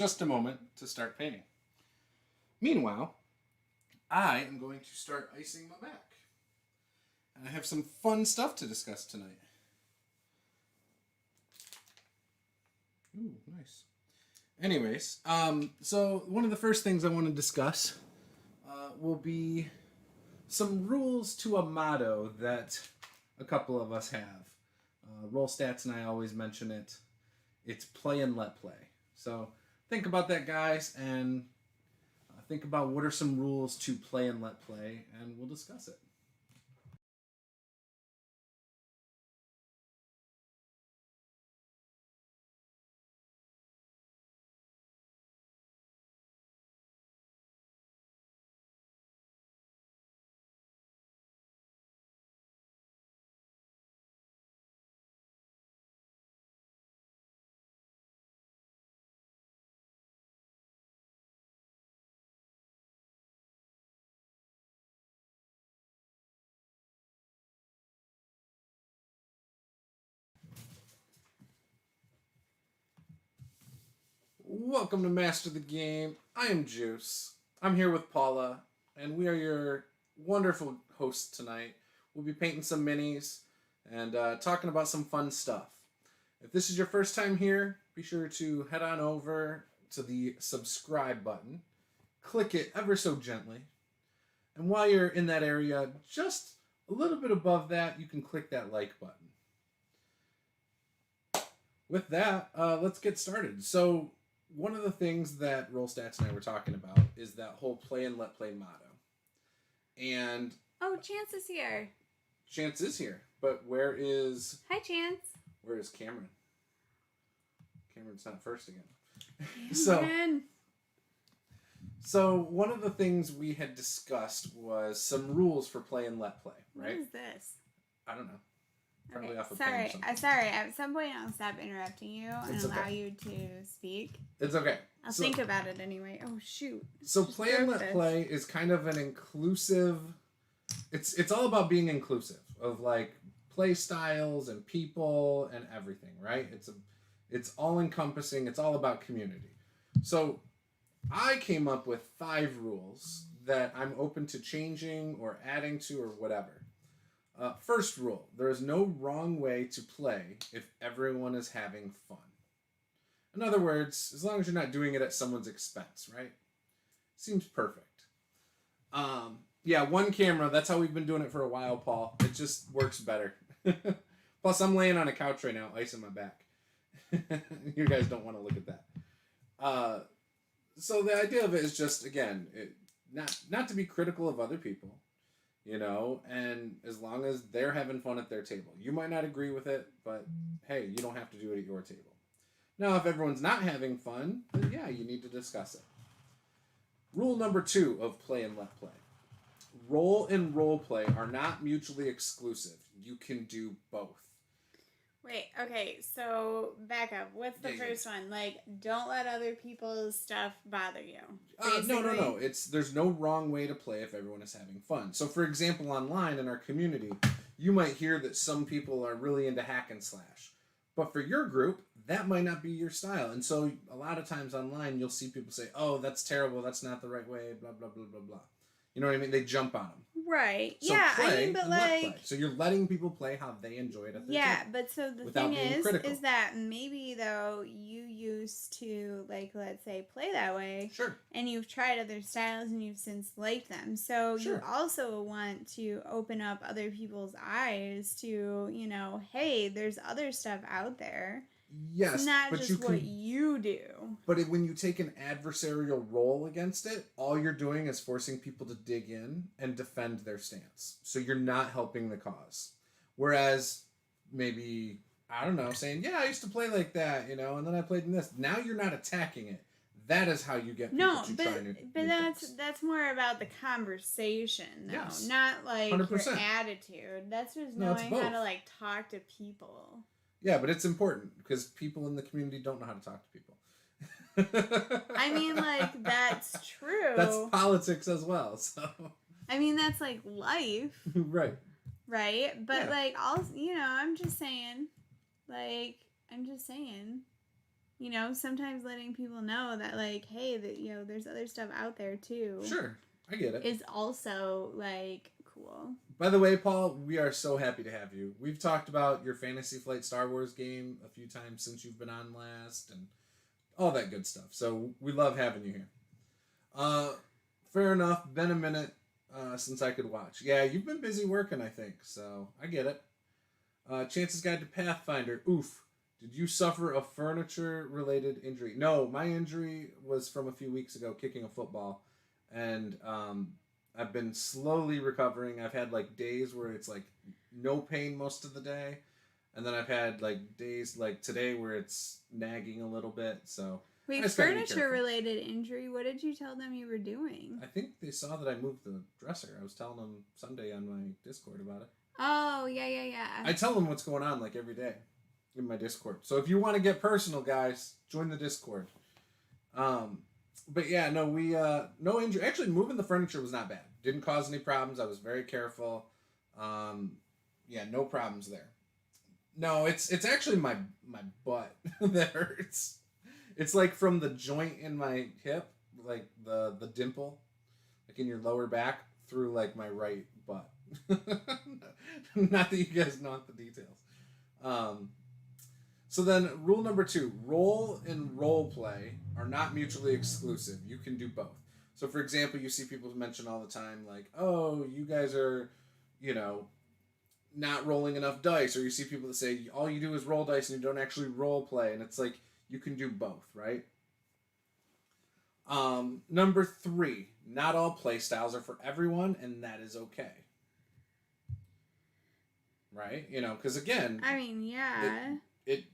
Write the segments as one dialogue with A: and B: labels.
A: just a moment to start painting. Meanwhile, I am going to start icing my back. And I have some fun stuff to discuss tonight. Ooh, nice. Anyways, so one of the first things I want to discuss will be some rules to a motto that a couple of us have. Roll Stats and I always mention it. It's play and let play. So think about that, guys, and think about what are some rules to play and let play, and we'll discuss it. Welcome to Master the Game. I am Juce. I'm here with Paula, and we are your wonderful hosts tonight. We'll be painting some minis and talking about some fun stuff. If this is your first time here, be sure to head on over to the subscribe button. Click it ever so gently. And while you're in that area, just a little bit above that, you can click that like button. With that, let's get started. So, one of the things that Roll Stats and I were talking about is that whole play and let play motto. And
B: oh, Chance is here.
A: Chance is here, but where is...
B: Hi, Chance.
A: Where is Cameron? Cameron's not first again.
B: Cameron.
A: So one of the things we had discussed was some rules for play and let play, right?
B: What is this?
A: I don't know. Probably
B: okay.
A: off of
B: sorry. Sorry. At some point, I'll stop interrupting you and allow you to speak.
A: It's okay.
B: I'll think about it anyway. Oh, shoot.
A: So play and let play is kind of an inclusive... It's all about being inclusive of like play styles and people and everything, right? It's all encompassing. It's all about community. So I came up with 5 rules that I'm open to changing or adding to or whatever. First rule, there is no wrong way to play if everyone is having fun. In other words, as long as you're not doing it at someone's expense, right? Seems perfect. Yeah, one camera, that's how we've been doing it for a while, Paul. It just works better. Plus, I'm laying on a couch right now, icing my back. You guys don't want to look at that. So the idea of it is just, again, not to be critical of other people. You know, and as long as they're having fun at their table. You might not agree with it, but hey, you don't have to do it at your table. Now, if everyone's not having fun, then yeah, you need to discuss it. Rule number 2 of play and let play. Role and role play are not mutually exclusive. You can do both.
B: Wait, okay, so back up. What's the first one? Like, don't let other people's stuff bother you.
A: No. There's no wrong way to play if everyone is having fun. So, for example, online in our community, you might hear that some people are really into hack and slash. But for your group, that might not be your style. And so a lot of times online, you'll see people say, oh, that's terrible, that's not the right way, blah, blah, blah, blah, blah. You know what I mean? They jump on them.
B: Right.
A: So
B: yeah,
A: play
B: I mean, but
A: and
B: like...
A: let play. So you're letting people play how they enjoy it at their
B: yeah,
A: table.
B: but so the thing is that maybe, though, you used to, like, let's say, play that way.
A: Sure.
B: And you've tried other styles and you've since liked them. So you also want to open up other people's eyes to, you know, hey, there's other stuff out there.
A: Yes,
B: it's not just what you do.
A: But when you take an adversarial role against it, all you're doing is forcing people to dig in and defend their stance. So you're not helping the cause. Whereas maybe, I don't know, saying, yeah, I used to play like that, you know, and then I played in this. Now you're not attacking it. That is how you get people to try new
B: but
A: things.
B: that's more about the conversation, though.
A: Yes.
B: Not like
A: 100%.
B: your attitude. That's just knowing how to like talk to people.
A: Yeah, but it's important because people in the community don't know how to talk to people.
B: I mean, like, that's true.
A: That's politics as well, so.
B: I mean, that's like life.
A: Right.
B: Right? But, like, also, you know, I'm just saying. you know, sometimes letting people know that, like, hey, that, you know, there's other stuff out there too.
A: Sure, I get it.
B: Is also, like, cool.
A: By the way, Paul, we are so happy to have you. We've talked about your Fantasy Flight Star Wars game a few times since you've been on last, and all that good stuff. So we love having you here. Fair enough. Been a minute since I could watch. Yeah, you've been busy working, I think, so I get it. Chance's Guide to Pathfinder. Oof. Did you suffer a furniture-related injury? No, my injury was from a few weeks ago, kicking a football. And I've been slowly recovering. I've had, like, days where it's, like, no pain most of the day. And then I've had, like, days like today where it's nagging a little bit, so...
B: Wait, furniture-related injury? What did you tell them you were doing?
A: I think they saw that I moved the dresser. I was telling them Sunday on my Discord about it.
B: Oh, yeah.
A: I tell them what's going on, like, every day in my Discord. So if you want to get personal, guys, join the Discord. But yeah, no, we, no injury. Actually, moving the furniture was not bad. Didn't cause any problems. I was very careful. Yeah, no problems there. No, it's actually my butt that hurts. It's like from the joint in my hip, like the dimple, like in your lower back, through like my right butt. Not that you guys know the details. So then rule number 2, role and role play are not mutually exclusive. You can do both. So for example, you see people mention all the time like, oh, you guys are, you know, not rolling enough dice. Or you see people that say all you do is roll dice and you don't actually role play. And it's like, you can do both, right? Number 3, not all play styles are for everyone, and that is okay. Right? You know, because again...
B: I mean, yeah.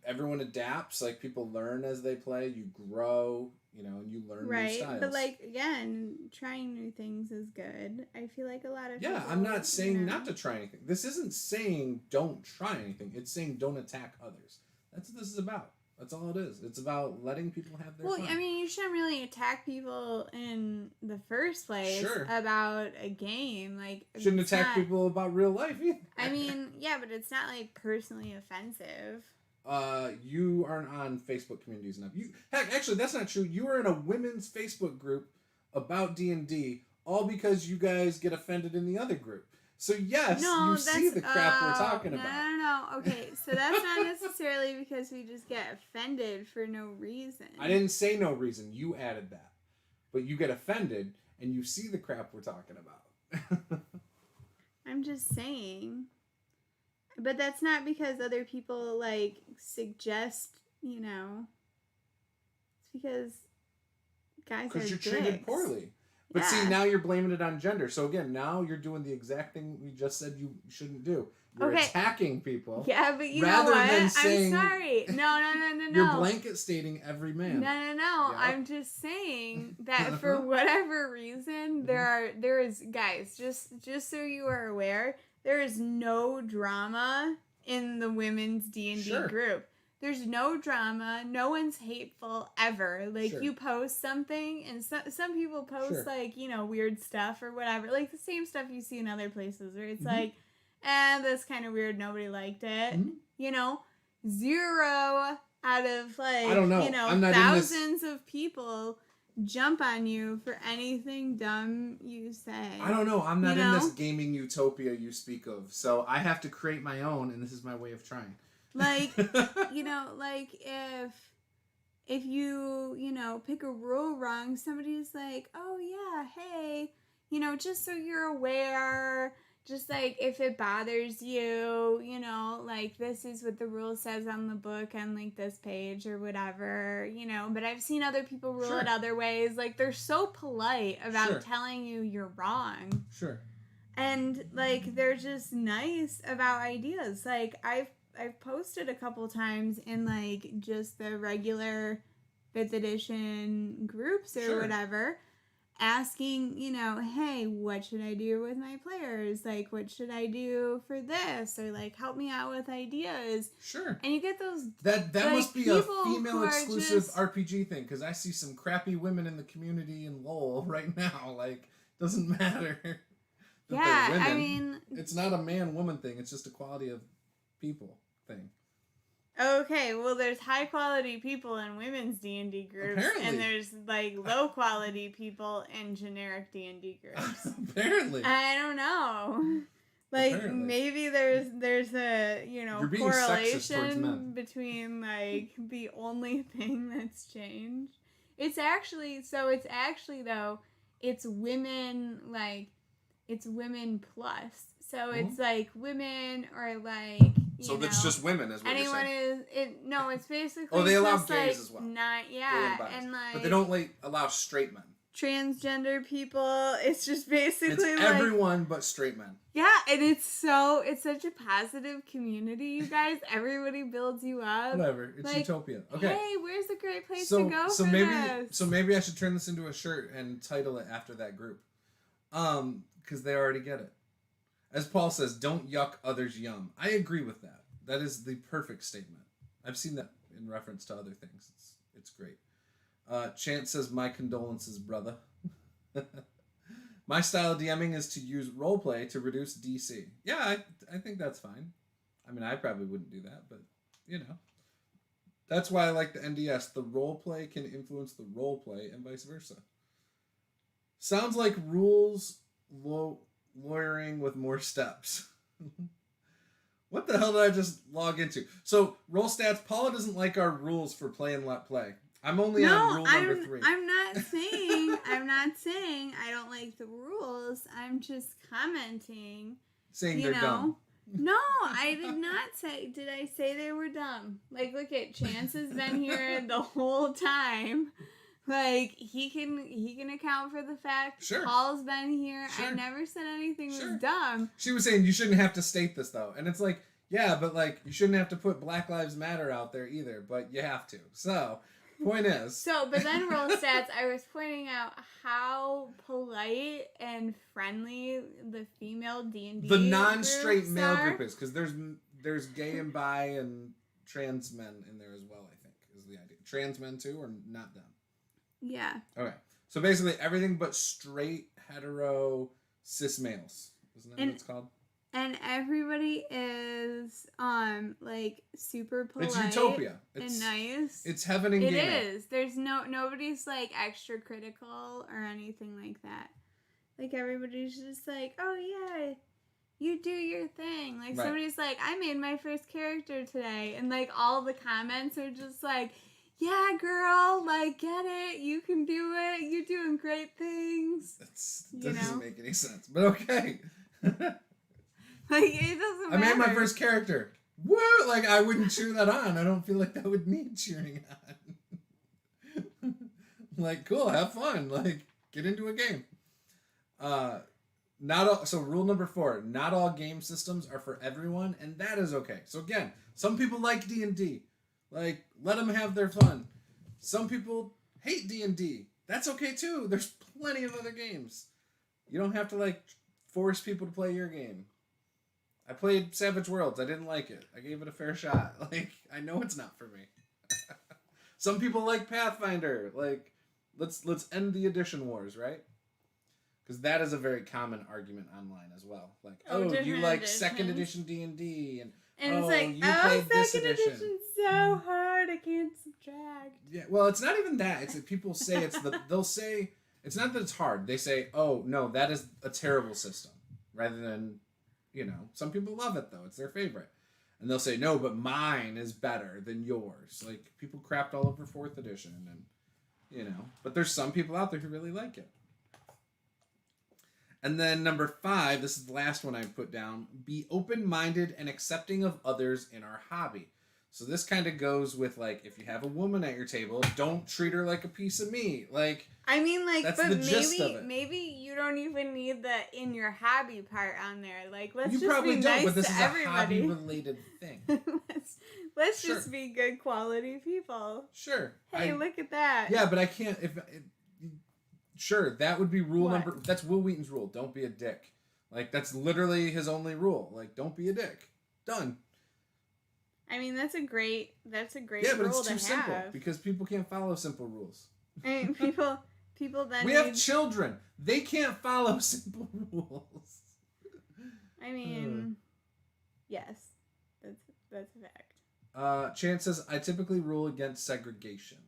A: Everyone adapts. Like, people learn as they play. You grow, you know, and you learn new styles.
B: Right, but, like, again, trying new things is good. I feel like a lot of
A: people, I'm not saying not to try anything. This isn't saying don't try anything. It's saying don't attack others. That's what this is about. That's all it is. It's about letting people have their fun.
B: Well, I mean, you shouldn't really attack people in the first place about a game. Like,
A: shouldn't attack people about real life either.
B: I mean, yeah, but it's not, like, personally offensive.
A: You aren't on Facebook communities enough. Heck, actually, that's not true. You are in a women's Facebook group about D&D, all because you guys get offended in the other group. So yes, you see the crap we're talking about.
B: No. Okay, so that's not necessarily because we just get offended for no reason.
A: I didn't say no reason. You added that. But you get offended, and you see the crap we're talking about.
B: I'm just saying. But that's not because other people, like, suggest, you know. It's because guys are
A: because you're
B: dicks.
A: Treated poorly. But see, now you're blaming it on gender. So again, now you're doing the exact thing we just said you shouldn't do. You're attacking people.
B: Yeah, but you know what?
A: Than saying,
B: I'm sorry. No.
A: You're blanket stating every man.
B: No. Yeah. I'm just saying that for whatever reason, there is guys, just so you are aware, there is no drama in the women's D&D group. There's no drama. No one's hateful ever. Like, you post something, and some people post, like, you know, weird stuff or whatever. Like, the same stuff you see in other places where it's like, that's kind of weird. Nobody liked it. You know? 0 out of, like,
A: I don't know.
B: You know, thousands of people jump on you for anything dumb you say.
A: I don't know. I'm not in this gaming utopia you speak of. So I have to create my own, and this is my way of trying.
B: Like, you know, like, if you, you know, pick a rule wrong, somebody's like, oh, yeah, hey, you know, just so you're aware, just, like, if it bothers you, you know, like, this is what the rule says on the book on, like, this page or whatever, you know, but I've seen other people rule it other ways. Like, they're so polite about telling you you're wrong. And, like, they're just nice about ideas. Like, I've posted a couple times in, like, just the regular 5th edition groups or whatever, asking, you know, hey, what should I do with my players? Like, what should I do for this? Or, like, help me out with ideas. And you get those...
A: That like, must be a female-exclusive RPG thing, because I see some crappy women in the community in LOL right now. Like, doesn't matter that they're women.
B: I mean...
A: It's not a man-woman thing. It's just a quality of people thing.
B: Okay, well, there's high quality people in women's D&D groups,
A: Apparently.
B: and there's like low quality people in generic D&D groups.
A: Apparently.
B: I don't know. Like
A: Apparently.
B: maybe there's a
A: You're being sexist towards
B: correlation
A: men.
B: between like the only thing that's changed. It's actually though it's women plus. So it's like women or like
A: so that's just women, is what you're saying.
B: It's basically.
A: Oh, they allow
B: just
A: gays
B: like
A: as well.
B: and like.
A: But they don't allow straight men.
B: Transgender people. It's just basically
A: it's everyone but straight men.
B: Yeah, and it's such a positive community, you guys. Everybody builds you up.
A: Whatever, it's utopia. Okay.
B: Hey, where's a great place to go for this?
A: So maybe I should turn this into a shirt and title it after that group, because they already get it. As Paul says, don't yuck others' yum. I agree with that. That is the perfect statement. I've seen that in reference to other things. It's great. Chance says, my condolences, brother. My style of DMing is to use roleplay to reduce DC. Yeah, I think that's fine. I mean, I probably wouldn't do that, but, That's why I like the NDS. The roleplay can influence the roleplay and vice versa. Sounds like rules lawyering with more steps. What the hell did I just log into? So, roll stats. Paula doesn't like our rules for play and let play. I'm only on rule number 3.
B: I'm not saying I don't like the rules. I'm just commenting.
A: Saying they're dumb.
B: No, I did not say. Did I say they were dumb? Like, look at Chance has been here the whole time. Like, he can account for the fact.
A: Sure.
B: Paul's been here.
A: Sure.
B: I never said anything was dumb.
A: She was saying you shouldn't have to state this though, and it's like, yeah, but like you shouldn't have to put Black Lives Matter out there either, but you have to. So. Point is.
B: But then roll stats, I was pointing out how polite and friendly the female D&D
A: the non-straight male
B: are.
A: group is, because there's gay and bi and trans men in there as well, I think, is the idea. Trans men too, or not them?
B: Yeah.
A: Okay. So basically everything but straight, hetero, cis males. Isn't that what it's called?
B: And everybody is like super polite.
A: It's utopia.
B: And nice.
A: It's heaven and gaming.
B: It is. There's nobody's like extra critical or anything like that. Like everybody's just like, oh yeah, you do your thing. Like somebody's like, I made my first character today, and like all the comments are just like, yeah, girl, like get it, you can do it, you're doing great things.
A: That doesn't make any sense, but okay.
B: Like, it doesn't matter.
A: I made my first character. Woo! Like, I wouldn't cheer that on. I don't feel like that would need cheering on. Like, cool, have fun. Like, get into a game. So rule number 4, not all game systems are for everyone, and that is okay. So again, some people like D&D. Like, let them have their fun. Some people hate D&D. That's okay too. There's plenty of other games. You don't have to, like, force people to play your game. I played Savage Worlds. I didn't like it. I gave it a fair shot. Like, I know it's not for me. Some people like Pathfinder. Like, let's end the edition wars, right? Because that is a very common argument online as well. Like, you like editions. 2nd edition D&D, and
B: it's like,
A: you played this
B: 2nd edition's so hard, I can't subtract.
A: Yeah, well, it's not even that. It's that people say they'll say, it's not that it's hard. They say, oh, no, that is a terrible system. Rather than, some people love it, though. It's their favorite. And they'll say, no, but mine is better than yours. Like, people crapped all over 4th edition. And, but there's some people out there who really like it. And then number 5, this is the last one I put down, be open-minded and accepting of others in our hobby. So this kind of goes with, like, if you have a woman at your table, don't treat her like a piece of meat. Like,
B: I mean, like,
A: that's
B: but
A: the gist of it.
B: Maybe you don't even need the in your hobby part on there. Like, let's
A: you
B: just
A: probably
B: be
A: don't,
B: nice
A: but this
B: to
A: is
B: everybody.
A: A hobby-related thing.
B: let's just be good quality people.
A: Sure.
B: Hey, look at that.
A: Yeah, but I can't. Sure, that would be rule number. That's Will Wheaton's rule. Don't be a dick. Like, that's literally his only rule. Like, don't be a dick. Done.
B: I mean, that's a great
A: yeah, but
B: rule
A: it's too simple because people can't follow simple rules.
B: I mean, people then
A: we have children. They can't follow simple rules.
B: I mean, yes, that's a fact.
A: Chance says, I typically rule against segregation.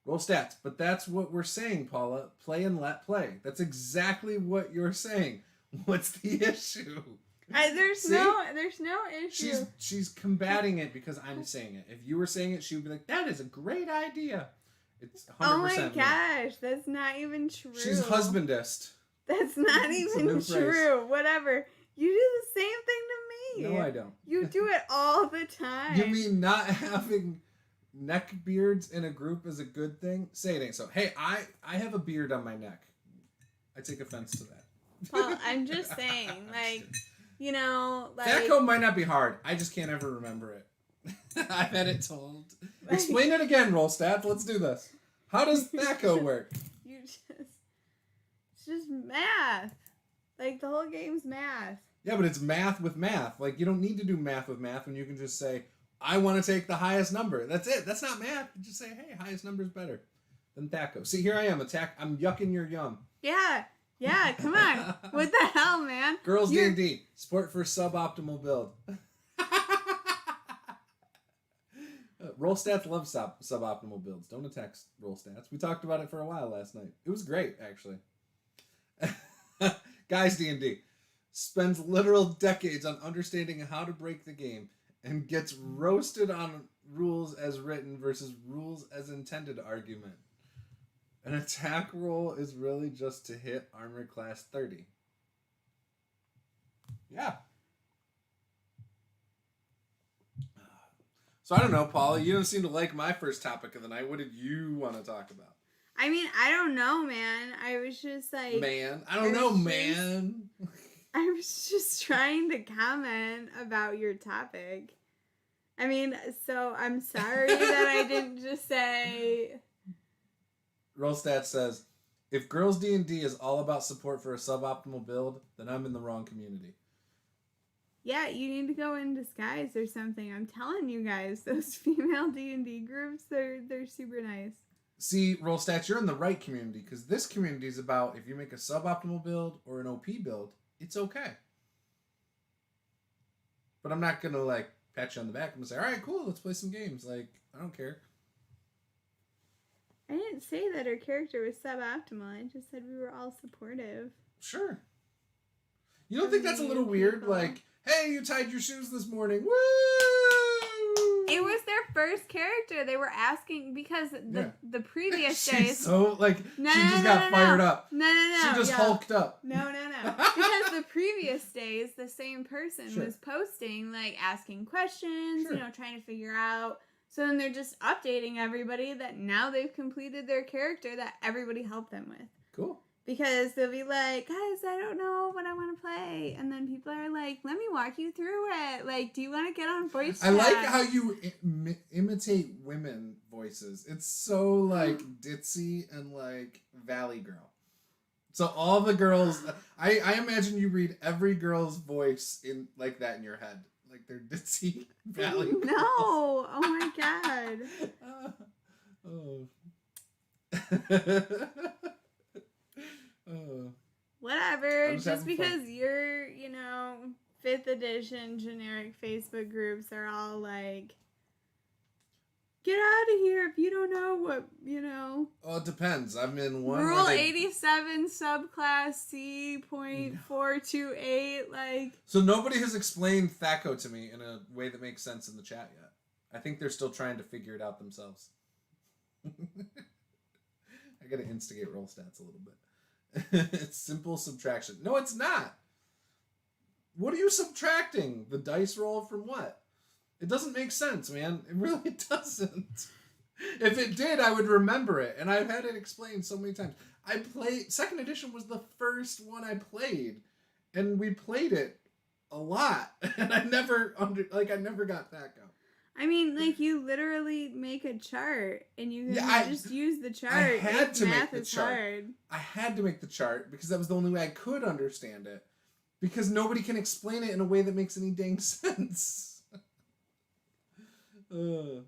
A: Roll stats. But that's what we're saying, Paula. Play and let play. That's exactly what you're saying. What's the issue?
B: There's no issue.
A: She's combating it because I'm saying it. If you were saying it, she would be like, that is a great idea. It's 100%
B: Oh my gosh, that's not even true.
A: She's husbandist.
B: That's not even true. Whatever. You do the same thing to me.
A: No, I don't.
B: You do it all the time.
A: You mean not having neck beards in a group is a good thing? Say it ain't so. Hey, I have a beard on my neck. I take offense to that.
B: Well, I'm just saying, like, you know, like...
A: Thaco might not be hard. I just can't ever remember it. I've had it told. Explain it again, Roll Stats. Let's do this. How does Thaco work?
B: It's just math. Like, the whole game's math.
A: Yeah, but it's math with math. Like, you don't need to do math with math when you can just say, I want to take the highest number. That's it. That's not math. You just say, hey, highest number is better than Thaco. See, here I am. I'm yucking your yum.
B: Yeah, come on. What the hell, man?
A: Girls D&D. Support for suboptimal build. Roll Stats love suboptimal builds. Don't attack Roll Stats. We talked about it for a while last night. It was great, actually. Guys D&D spends literal decades on understanding how to break the game and gets roasted on rules as written versus rules as intended argument. An attack roll is really just to hit armor class 30. Yeah. So I don't know, Paula. You don't seem to like my first topic of the night. What did you want to talk about?
B: I mean, I don't know, man. I was just like...
A: Man. I don't know, man.
B: I was just trying to comment about your topic. I mean, so I'm sorry that I didn't just say...
A: Roll Stats says, if Girls D&D is all about support for a suboptimal build, then I'm in the wrong community.
B: Yeah, you need to go in disguise or something. I'm telling you guys, those female D&D groups, they're super nice.
A: See, Roll Stats, you're in the right community, because this community is about if you make a suboptimal build or an OP build, it's okay. But I'm not going to, like, pat you on the back and say, all right, cool, let's play some games. Like, I don't care.
B: I didn't say that her character was suboptimal. I just said we were all supportive.
A: Sure. You don't think that's a little weird? Like, hey, you tied your shoes this morning. Woo!
B: It was their first character. They were asking because the previous days.
A: So like she just got fired up.
B: No.
A: She just hulked up.
B: No. Because the previous days, the same person was posting, like asking questions, you know, trying to figure out. So then they're just updating everybody that now they've completed their character that everybody helped them with.
A: Cool.
B: Because they'll be like, guys, I don't know what I want to play. And then people are like, let me walk you through it. Like, do you want to get on voice chat?
A: I like how you imitate women voices. It's so, like, ditzy and, like, Valley Girl. So all the girls... I imagine you read every girl's voice in like that in your head. Like, they're ditzy Valley Girls.
B: No! Oh, my God. Whatever. Just because you're, you know, 5th edition generic Facebook groups are all like, get out of here if you don't know what, you know.
A: Oh, it depends. I'm in one.
B: Rule 87 subclass C.428, like.
A: So nobody has explained Thaco to me in a way that makes sense in the chat yet. I think they're still trying to figure it out themselves. I gotta instigate Roll Stats a little bit. It's simple subtraction. No, it's not. What are you subtracting? The dice roll from what? It doesn't make sense, man. It really doesn't. If it did, I would remember it. And I've had it explained so many times. I played... 2nd edition was the first one I played. And we played it a lot. And I never got Thaco.
B: I mean, like, you literally make a chart, and you can just use the chart. I
A: had to
B: math
A: make the
B: is
A: chart.
B: hard.
A: I had to make the chart, because that was the only way I could understand it. Because nobody can explain it in a way that makes any dang sense. I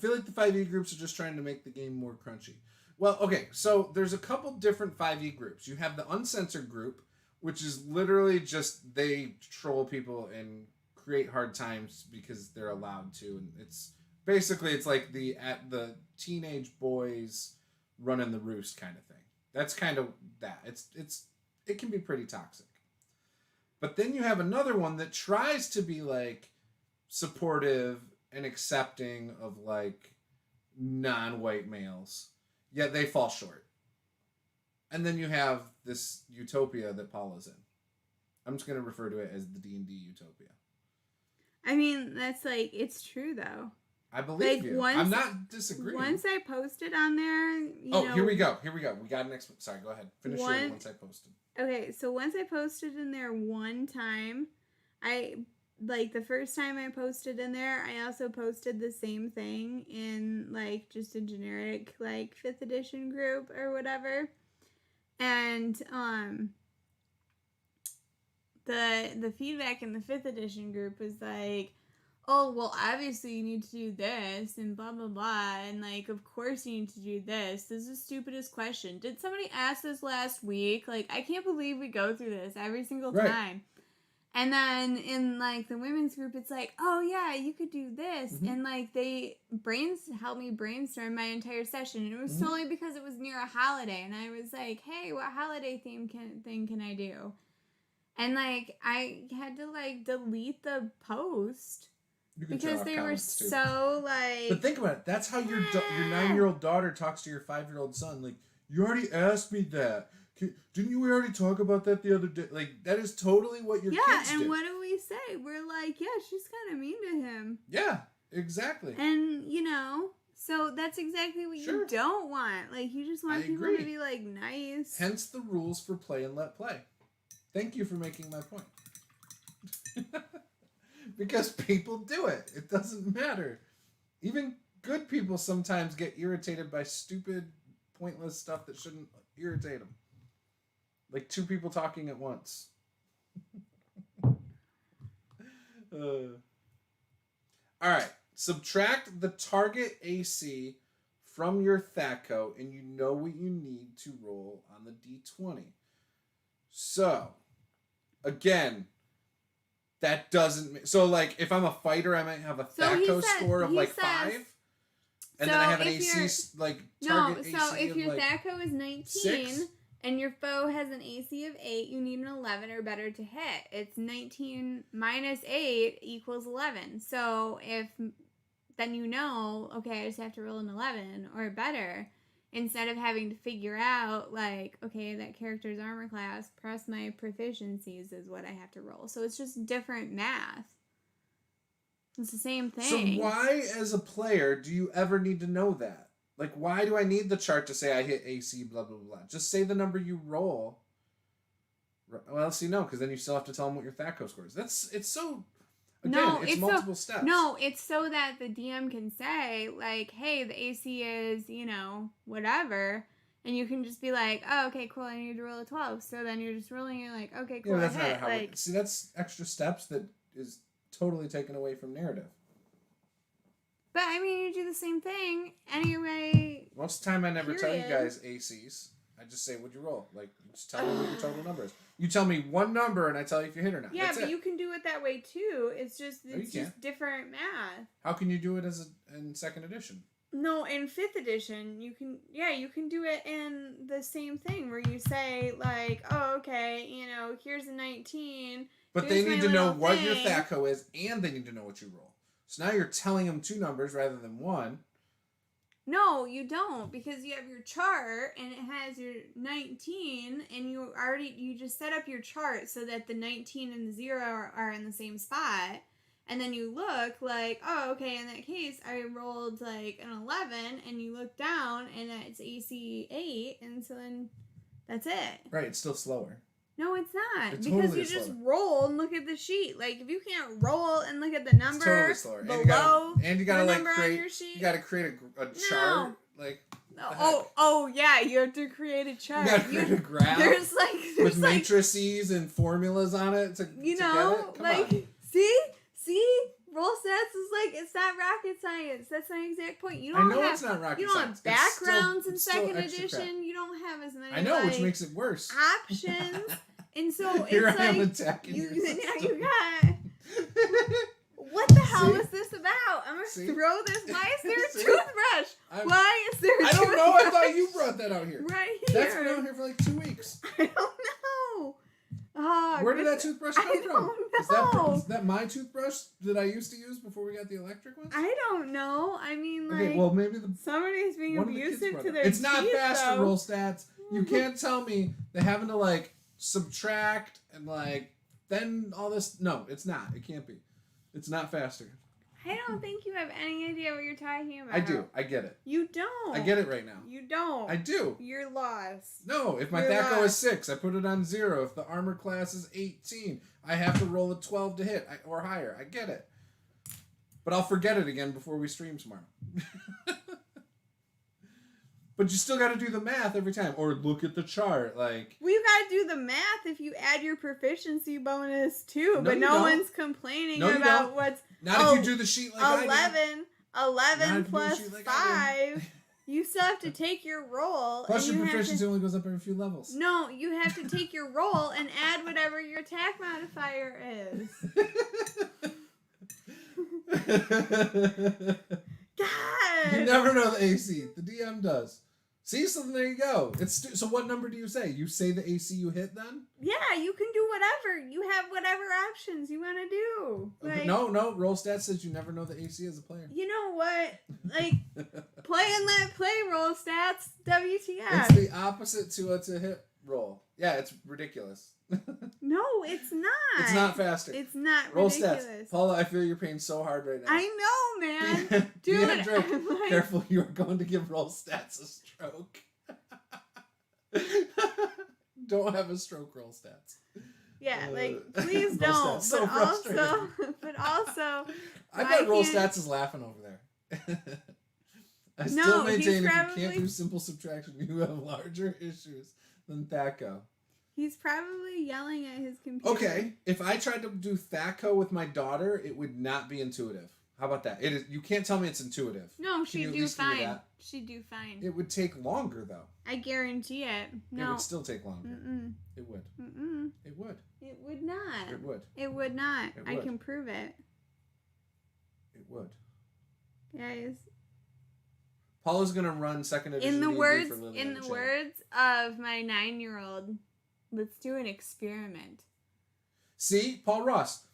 A: feel like the 5e groups are just trying to make the game more crunchy. Well, okay, so there's a couple different 5e groups. You have the uncensored group, which is literally just they troll people and create hard times because they're allowed to, and it's basically it's like the teenage boys running the roost kind of thing. That's kind of that. It can be pretty toxic. But then you have another one that tries to be like supportive and accepting of like non-white males, yet they fall short. And then you have this utopia that Paula's in. I'm just going to refer to it as the D&D utopia. I
B: mean, that's like, it's true though.
A: I believe you. I'm not disagreeing.
B: Once I posted on there,
A: here we go. We got an sorry, go ahead. Finish your once I posted.
B: Okay, so once I posted in there one time, the first time I posted in there, I also posted the same thing in, like, just a generic, like, 5th edition group or whatever. And, the feedback in the 5th edition group was like, oh, well, obviously you need to do this, and blah, blah, blah, and, like, of course you need to do this. This is the stupidest question. Did somebody ask this last week? Like, I can't believe we go through this every single time. And then in, like, the women's group, it's like, oh, yeah, you could do this. Mm-hmm. And, like, they helped me brainstorm my entire session. And it was solely because it was near a holiday. And I was like, hey, what holiday thing can I do? And, like, I had to, like, delete the post. Because they were so, like...
A: But think about it. That's how your 9-year-old daughter talks to your 5-year-old son. Like, you already asked me that. Didn't we already talk about that the other day? Like, that is totally what your kids do.
B: Yeah, and what do we say? We're like, yeah, she's kind of mean to him.
A: Yeah, exactly.
B: And, so that's exactly what you don't want. Like, you just want people to be, like, nice.
A: Hence the rules for play and let play. Thank you for making my point. Because people do it. It doesn't matter. Even good people sometimes get irritated by stupid, pointless stuff that shouldn't irritate them. Like 2 people talking at once. Alright. Subtract the target AC from your THAC0, and you know what you need to roll on the D20. So, again, that doesn't... So, like, if I'm a fighter, I might have a THAC0 score of, like, 5. And then I have an AC, like, target AC
B: so if your THAC0 is 19...
A: 6?
B: And your foe has an AC of 8, you need an 11 or better to hit. It's 19 minus 8 equals 11. So then okay, I just have to roll an 11 or better. Instead of having to figure out, like, okay, that character's armor class, plus my proficiencies is what I have to roll. So it's just different math. It's the same thing.
A: So why, as a player, do you ever need to know that? Like, why do I need the chart to say I hit AC, blah, blah, blah? Just say the number you roll. Well, see, no, because then you still have to tell them what your THAC0 score is. It's so... Again, it's multiple steps.
B: No, it's so that the DM can say, like, hey, the AC is, whatever. And you can just be like, oh, okay, cool, I need to roll a 12. So then you're just rolling, you're like, okay, cool,
A: that's not how see, that's extra steps that is totally taken away from narrative.
B: But, I mean, you do the same thing anyway.
A: Most of the time, I never tell you guys ACs. I just say, what'd you roll? Like, just tell me what your total number is. You tell me one number, and I tell you if you hit or not.
B: Yeah, but you can do it that way, too. It's just different math.
A: How can you do it in 2nd edition?
B: No, in 5th edition, you can do it in the same thing, where you say, like, oh, okay, here's a 19.
A: But they need to know what your THAC0 is, and they need to know what you roll. So now you're telling them 2 numbers rather than 1.
B: No, you don't, because you have your chart and it has your 19, and you just set up your chart so that the 19 and the 0 are in the same spot. And then you look like, oh, okay, in that case, I rolled like an 11, and you look down and it's AC 8, and so then that's it.
A: Right, it's still slower.
B: No, it's not. It's because totally you just roll and look at the sheet. Like, if you can't roll and look at the number below
A: and you gotta like create, you gotta create a chart. Like,
B: yeah, you have to create a chart.
A: You gotta create a graph.
B: There's
A: with matrices and formulas on it to get it. Come on.
B: See, roll stats is like, it's not rocket science. That's my exact point. You don't
A: it's not rocket science.
B: You don't have backgrounds in 2nd edition. You don't have as many.
A: I know, which makes it worse.
B: Options. And so
A: Here
B: it's
A: I am
B: like
A: attacking
B: you got What the hell is this about? I'm gonna throw this. Why is there a toothbrush? Why is there a toothbrush?
A: I don't know. I thought you brought that out here.
B: Right here.
A: That's been out here for like 2 weeks.
B: I don't know.
A: Where did that toothbrush come from?
B: Don't know.
A: Is that my toothbrush that I used to use before we got the electric ones?
B: I don't know. I mean, like,
A: okay, well, maybe
B: somebody's being abusive to their
A: It's not
B: teeth,
A: faster
B: though.
A: roll stats. You can't tell me they're having to like subtract and like then all this. No, it's not. It can't be. It's not faster.
B: I don't think you have any idea what you're talking about.
A: I do. I get it.
B: You don't.
A: I get it right now.
B: You don't.
A: I do.
B: You're lost.
A: No, if my THAC0 is 6, I put it on 0. If the armor class is 18, I have to roll a 12 to hit or higher. I get it. But I'll forget it again before we stream tomorrow. But you still got to do the math every time. Or look at the chart. Like,
B: well, you got to do the math if you add your proficiency bonus too.
A: No,
B: but no one's complaining about what's...
A: Not if you do the sheet like
B: 11 plus 5. You still have to take your roll.
A: Plus your proficiency only goes up every few levels.
B: No, you have to take your roll and add whatever your attack modifier is. God!
A: You never know the AC. The DM does. See, so there you go. So what number do you say? You say the AC you hit then?
B: Yeah, you can do whatever. You have whatever options you want to do.
A: Okay,
B: like,
A: no. Roll stats says you never know the AC as a player.
B: You know what? Like, play and let play roll stats. WTF.
A: It's the opposite to a hit roll. Yeah, it's ridiculous.
B: No, it's not.
A: It's not faster.
B: It's not
A: roll
B: ridiculous.
A: Stats. Paula, I feel your pain so hard right now.
B: I know, man. Dude,
A: Drake,
B: like...
A: careful, you are going to give roll stats a stroke. Don't have a stroke, roll stats.
B: Yeah, like, please don't.
A: So
B: but also,
A: I bet roll stats is laughing over there. I still maintain if you can't do simple subtraction, you have larger issues than THAC0.
B: He's probably yelling at his computer.
A: Okay, if I tried to do THAC0 with my daughter, it would not be intuitive. How about that? It is. You can't tell me it's intuitive.
B: No, she'd do fine. She'd do fine.
A: It would take longer, though.
B: I guarantee it. No.
A: It would still take longer.
B: Mm-mm.
A: It would.
B: Mm-mm.
A: It would.
B: It would not.
A: It would.
B: It would not.
A: It would.
B: I can prove it.
A: It would.
B: Guys.
A: Paula's gonna run second edition.
B: In the words of my 9-year-old, let's do an experiment.
A: See, Paul Ross,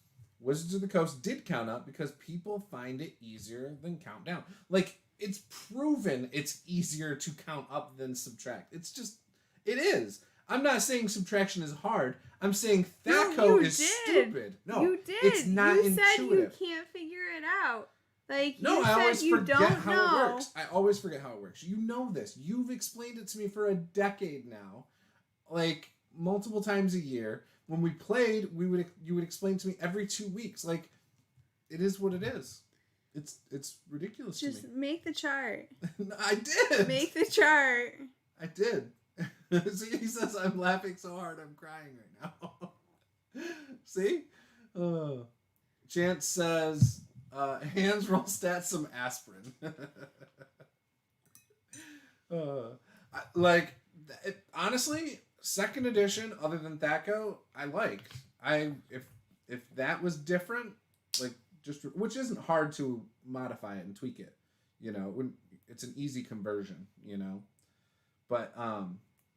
A: Wizards of the Coast did count up because people find it easier than count down. Like, it's proven it's easier to count up than subtract. It's just, it is. I'm not saying subtraction is hard. I'm saying THAC0 is stupid. No,
B: you did.
A: It's not intuitive.
B: You said you can't figure it out. Like,
A: no,
B: you
A: I
B: said
A: always
B: you
A: forget
B: don't
A: how
B: know.
A: it works. I always forget how it works. You know this. You've explained it to me for a decade now. Like, multiple times a year. When we played, you would explain to me every 2 weeks. Like, it is what it is. It's ridiculous to me.
B: Just make the chart.
A: I did.
B: Make the chart.
A: I did. See, he says I'm laughing so hard I'm crying right now. See? Chance says, hands roll stats some aspirin. Honestly, second edition, other than THAC0, I liked. If that was different, like, which isn't hard to modify it and tweak it, you know, when it's an easy conversion, you know, but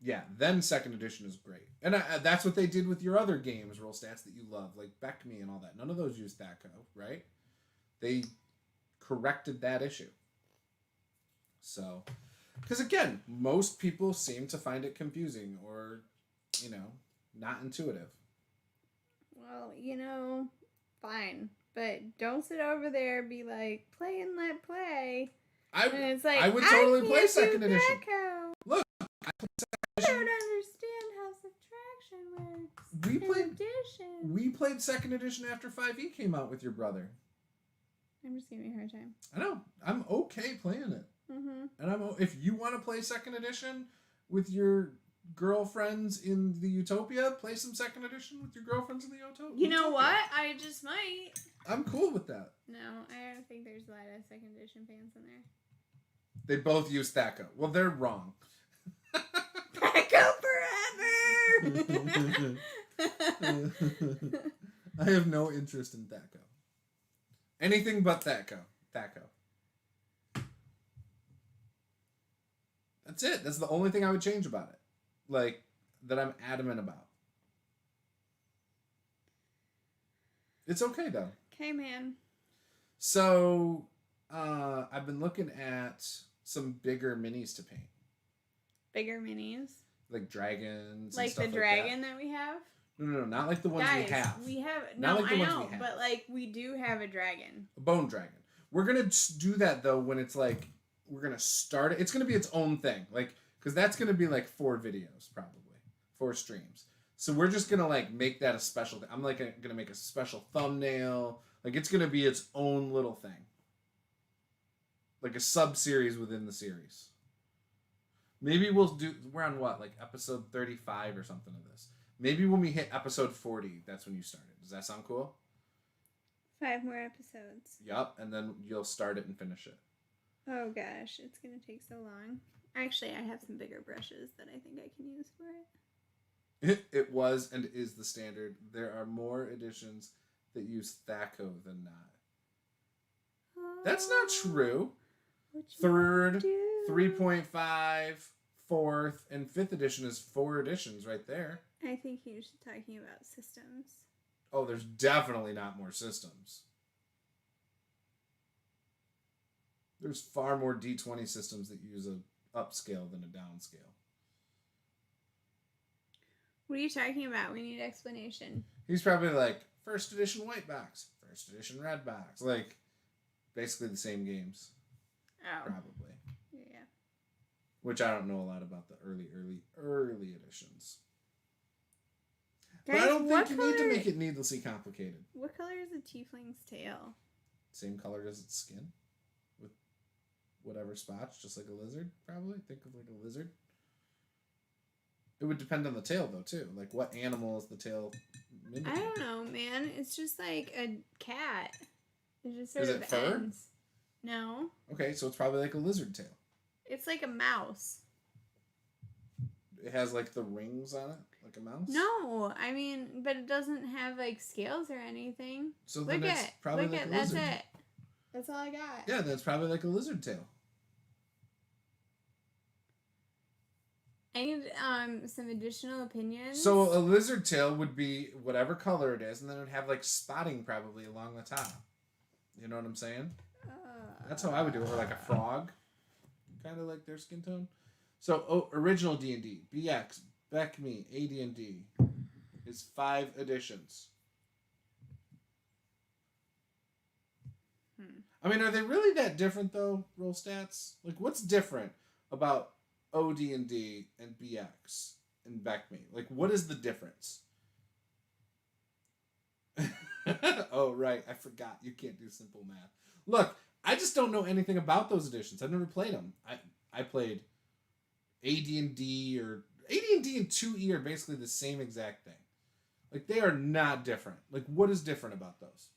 A: yeah, then second edition is great, and that's what they did with your other games, roll stats that you love, like Beck Me and all that. None of those use THAC0, right? They corrected that issue. So, because again, most people seem to find it confusing or, you know, not intuitive.
B: Well, you know, fine. But don't sit over there and be like, play and let play. It's like,
A: I would totally play second edition. Look, I
B: don't understand how subtraction works.
A: We played second edition after 5e came out with your brother.
B: I'm just giving you a hard time.
A: I know. I'm okay playing it.
B: Mm-hmm.
A: And if you want to play second edition with your girlfriends in the Utopia, play some second edition with your girlfriends in the Utopia.
B: You know what? I just might.
A: I'm cool with that.
B: No, I don't think there's a lot of second edition fans in there.
A: They both use THAC0. Well, they're wrong.
B: THAC0 forever!
A: I I have no interest in Thaco. Anything but Thaco. That's it. That's the only thing I would change about it. Like, that I'm adamant about. It's okay, though.
B: Okay, man.
A: So, I've been looking at some bigger minis to paint.
B: Bigger minis?
A: Like dragons.
B: Like
A: and stuff
B: the dragon that we have?
A: No, not like the ones we have.
B: We have.
A: Not
B: No,
A: like the
B: I
A: ones
B: know,
A: we have.
B: but like we do have a dragon.
A: A bone dragon. We're gonna do that though when it's like we're gonna start it. It's gonna be its own thing, like because that's gonna be like 4 videos probably, 4 streams. So we're just gonna like make that a special thing. I'm like gonna make a special thumbnail. Like it's gonna be its own little thing, like a sub series within the series. Maybe we'll do. We're on what, like episode 35 or something of this. Maybe when we hit episode 40, that's when you start it. Does that sound cool?
B: 5 more episodes.
A: Yup, and then you'll start it and finish it.
B: Oh gosh, it's gonna take so long. Actually, I have some bigger brushes that I think I can use for it.
A: It was and is the standard. There are more editions that use Thaco than not. That's not true. 3rd, 3.5, 4th, and 5th edition is 4 editions right there.
B: I think he was talking about systems.
A: Oh, there's definitely not more systems. There's far more D20 systems that use a upscale than a downscale.
B: What are you talking about? We need explanation.
A: He's probably like, 1st edition white box, 1st edition red box. Like, basically the same games.
B: Oh.
A: Probably.
B: Yeah.
A: Which I don't know a lot about the early editions.
B: Guys,
A: but I don't think you need to make it needlessly complicated.
B: What color is a tiefling's tail?
A: Same color as its skin. With whatever spots, just like a lizard, probably. Think of like a lizard. It would depend on the tail, though, too. Like, what animal is the tail mimicking?
B: I don't know, man. It's just like a cat. It just sort
A: Is
B: of
A: it fur?
B: ends. No.
A: Okay, so it's probably like a lizard tail.
B: It's like a mouse.
A: It has, like, the rings on it, like a mouse?
B: No, I mean, but it doesn't have, like, scales or anything.
A: So then
B: Look
A: it's
B: at
A: probably
B: Look
A: like
B: at
A: a
B: That's
A: lizard.
B: it. That's all I got.
A: Yeah, then it's probably like a lizard tail.
B: I need some additional opinions.
A: So a lizard tail would be whatever color it is, and then it would have, like, spotting probably along the top. You know what I'm saying? That's how I would do it. Or like a frog. Kind of like their skin tone. So, original D&D. BX, Beck Me, AD&D is 5 editions. I mean, are they really that different, though, roll stats? Like, what's different about OD&D and BX and Beck Me? Like, what is the difference? Oh, right. I forgot. You can't do simple math. Look, I just don't know anything about those editions. I've never played them. I played AD&D or... AD&D and 2E are basically the same exact thing. Like, they are not different. Like, what is different about those?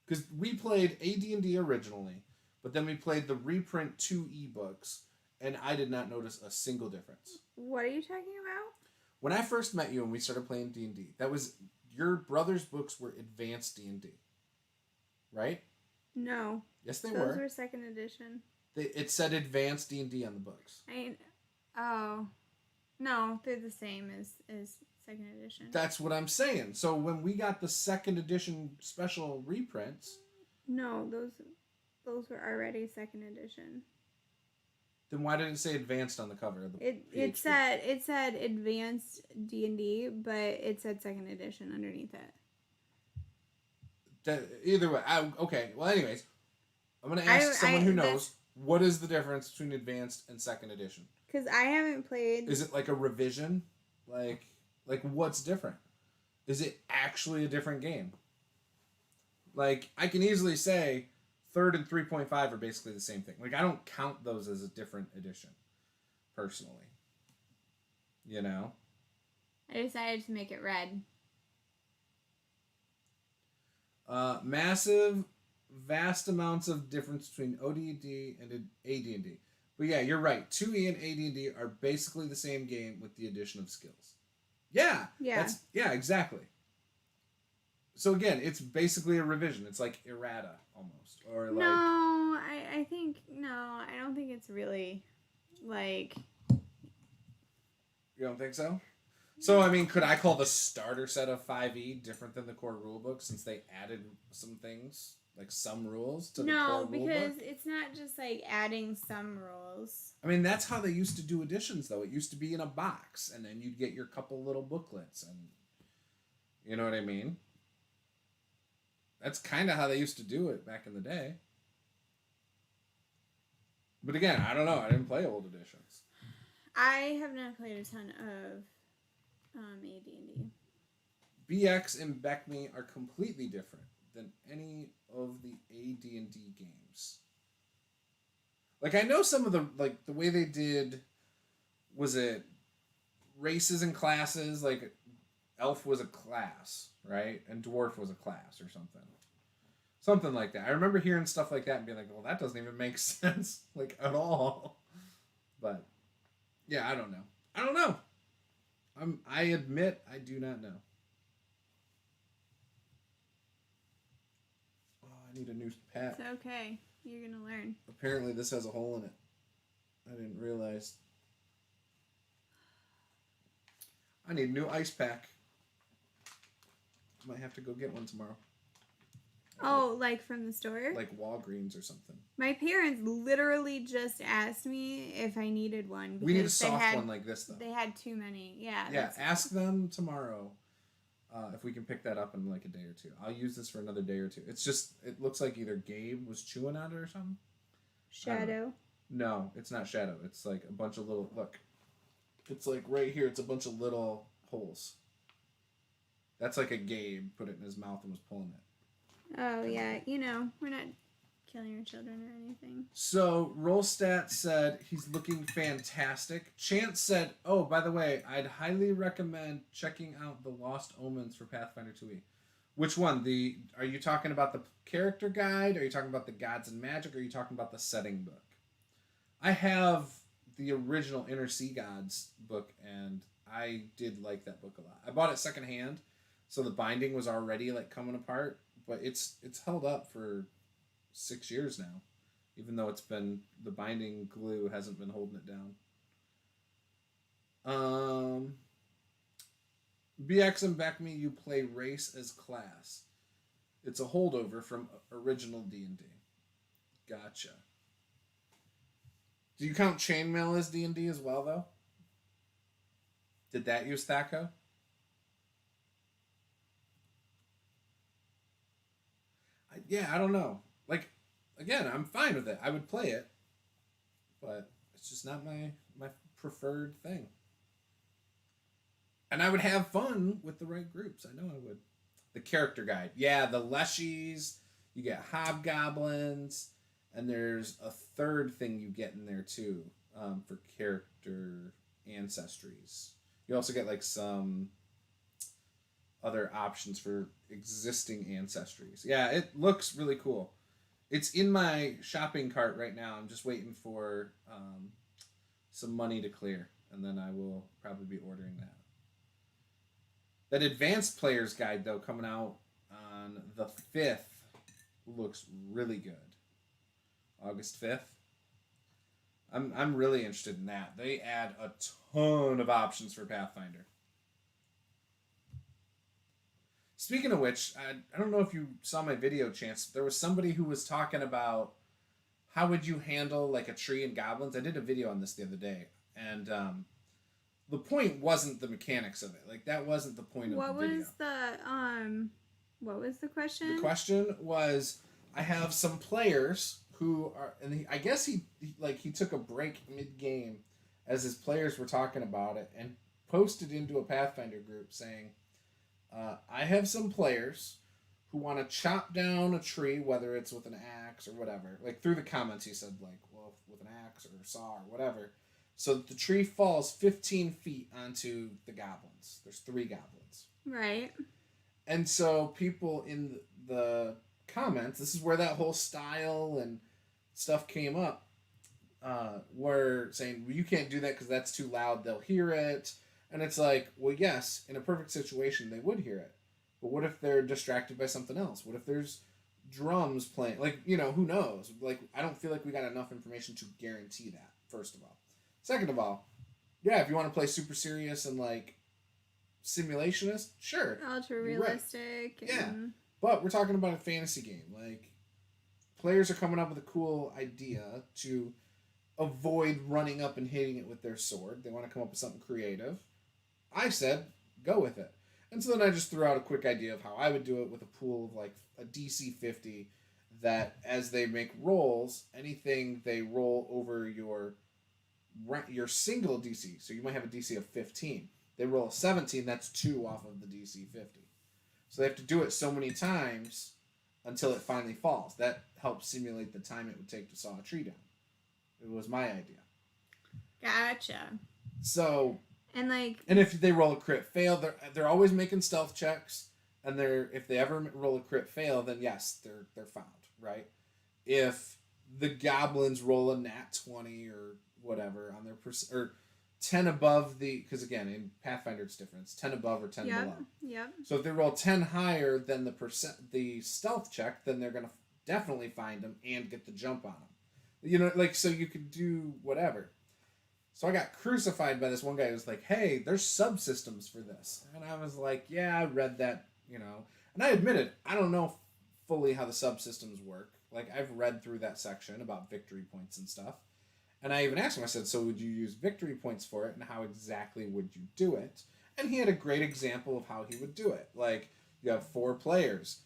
A: Because we played AD&D originally, but then we played the reprint 2E books, and I did not notice a single difference.
B: What are you talking about?
A: When I first met you and we started playing D&D, that was... Your brother's books were advanced D&D. Right?
B: No.
A: Yes, they
B: Those
A: were.
B: were 2nd edition.
A: It said advanced D&D on the books.
B: Oh. No, they're the same as 2nd edition.
A: That's what I'm saying. So when we got the 2nd edition special reprints...
B: No, those were already 2nd edition.
A: Then why did it say advanced on the cover of the
B: It said advanced D&D, but it said 2nd edition underneath it.
A: Either way. Okay. Well, anyways, I'm going to ask someone who knows, what is the difference between advanced and 2nd edition?
B: Because I haven't played...
A: Is it like a revision? Like what's different? Is it actually a different game? Like, I can easily say 3rd and 3.5 are basically the same thing. Like, I don't count those as a different edition, personally. You know?
B: I decided to make it red.
A: Vast amounts of difference between OD&D and AD&D. But yeah, you're right. 2E and AD&D are basically the same game with the addition of skills. Yeah.
B: Yeah.
A: Yeah, exactly. So again, it's basically a revision. It's like errata almost, or like.
B: No, I think no. I don't think it's really like.
A: You don't think so? So I mean, could I call the starter set of 5e different than the core rulebook since they added some things, like some rules to the core rulebook?
B: No, because it's not just like adding some rules.
A: I mean, that's how they used to do editions, though. It used to be in a box, and then you'd get your couple little booklets, and you know what I mean? That's kind of how they used to do it back in the day. But again, I don't know. I didn't play old editions.
B: I have not played a ton of AD&D.
A: BX and BECME are completely different than any of the AD&D games. Like, I know some of the, like, the way they did, was it races and classes? Like, elf was a class, right? And dwarf was a class or something. Something like that. I remember hearing stuff like that and being like, well, that doesn't even make sense, like, at all. But, yeah, I don't know. I don't know. I admit I do not know. Oh, I need a new pack.
B: It's okay. You're going to learn.
A: Apparently this has a hole in it. I didn't realize. I need a new ice pack. Might have to go get one tomorrow.
B: Oh, like from the store?
A: Like Walgreens or something.
B: My parents literally just asked me if I needed one.
A: We need a soft one like this, though.
B: They had too many. Yeah.
A: Yeah, ask them tomorrow if we can pick that up in like a day or two. I'll use this for another day or two. It's just, it looks like either Gabe was chewing on it or something.
B: Shadow?
A: No, it's not Shadow. It's like a bunch of little, look. It's like right here. It's a bunch of little holes. That's like a Gabe put it in his mouth and was pulling it.
B: Oh, yeah. You know, we're not killing your children or anything.
A: So, Rollstat said he's looking fantastic. Chance said, oh, by the way, I'd highly recommend checking out the Lost Omens for Pathfinder 2e. Which one? Are you talking about the character guide? Are you talking about the Gods and Magic? Or are you talking about the setting book? I have the original Inner Sea Gods book, and I did like that book a lot. I bought it secondhand, so the binding was already like coming apart. But it's held up for 6 years now, even though the binding glue hasn't been holding it down. BX and BECME, you play race as class. It's a holdover from original D&D. Gotcha. Do you count Chainmail as D&D as well, though? Did that use Thaco? Yeah, I don't know. Like, again, I'm fine with it. I would play it, but it's just not my preferred thing. And I would have fun with the right groups. I know I would. The character guide. Yeah, the Leshies. You get hobgoblins. And there's a third thing you get in there, too, for character ancestries. You also get, like, some other options for existing ancestries. Yeah, it looks really cool. It's in my shopping cart right now. I'm just waiting for some money to clear, and then I will probably be ordering that. That advanced player's guide, though, coming out on the 5th, looks really good. August 5th. I'm really interested in that. They add a ton of options for Pathfinder. Speaking of which, I don't know if you saw my video, Chance. There was somebody who was talking about how would you handle like a tree and goblins. I did a video on this the other day, and the point wasn't the mechanics of it. Like that wasn't the point of the video.
B: What was the question?
A: The question was, I have some players who are, and I guess he took a break mid-game as his players were talking about it and posted into a Pathfinder group saying, I have some players who want to chop down a tree, whether it's with an axe or whatever. Like, through the comments, he said, like, well, with an axe or a saw or whatever. So that the tree falls 15 feet onto the goblins. There's 3 goblins.
B: Right.
A: And so people in the comments, this is where that whole style and stuff came up, were saying, well, you can't do that because that's too loud. They'll hear it. And it's like, well, yes, in a perfect situation, they would hear it. But what if they're distracted by something else? What if there's drums playing? Like, who knows? Like, I don't feel like we got enough information to guarantee that, first of all. Second of all, yeah, if you want to play super serious and, like, simulationist, sure.
B: Ultra realistic.
A: Right. Yeah. But we're talking about a fantasy game. Like, players are coming up with a cool idea to avoid running up and hitting it with their sword. They want to come up with something creative. I said, go with it. And so then I just threw out a quick idea of how I would do it with a pool of, like, a DC 50 that as they make rolls, anything they roll over your single DC, so you might have a DC of 15. They roll a 17, that's 2 off of the DC 50. So they have to do it so many times until it finally falls. That helps simulate the time it would take to saw a tree down. It was my idea.
B: Gotcha.
A: So,
B: and
A: if they roll a crit fail, they're always making stealth checks, and if they ever roll a crit fail, then yes, they're found, right? If the goblins roll a nat 20 or whatever on their or 10 above because again in Pathfinder it's different. It's 10 above or 10 below.
B: Yeah.
A: So if they roll 10 higher than the stealth check, then they're gonna definitely find them and get the jump on them. So you could do whatever. So I got crucified by this one guy who was like, "Hey, there's subsystems for this," and I was like, "Yeah, I read that, And I admitted I don't know fully how the subsystems work. Like I've read through that section about victory points and stuff. And I even asked him, I said, so would you use victory points for it, and how exactly would you do it? And he had a great example of how he would do it. Like, you have 4 players.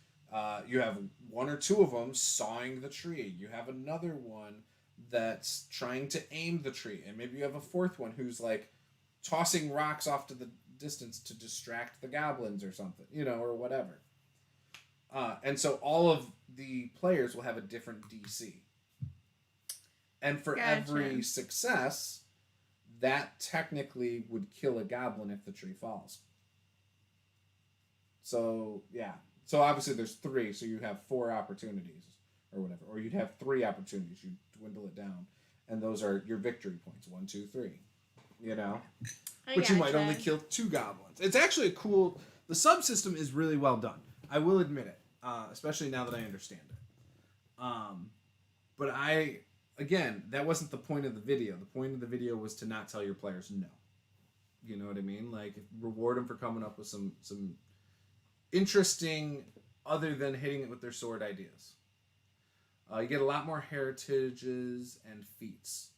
A: You have 1 or 2 of them sawing the tree. You have another one that's trying to aim the tree. And maybe you have a 4th one who's, like, tossing rocks off to the distance to distract the goblins or something, or whatever. And so all of the players will have a different DC. And for every success, that technically would kill a goblin if the tree falls. So, yeah. So obviously there's 3, so you have 4 opportunities or whatever. Or you'd have 3 opportunities. You dwindle it down. And those are your victory points. 1, 2, 3. But you might only kill 2 goblins. It's actually the subsystem is really well done. I will admit it. Especially now that I understand it. But again, that wasn't the point of the video. The point of the video was to not tell your players no. You know what I mean? Like, reward them for coming up with some interesting, other than hitting it with their sword, ideas. You get a lot more heritages and feats.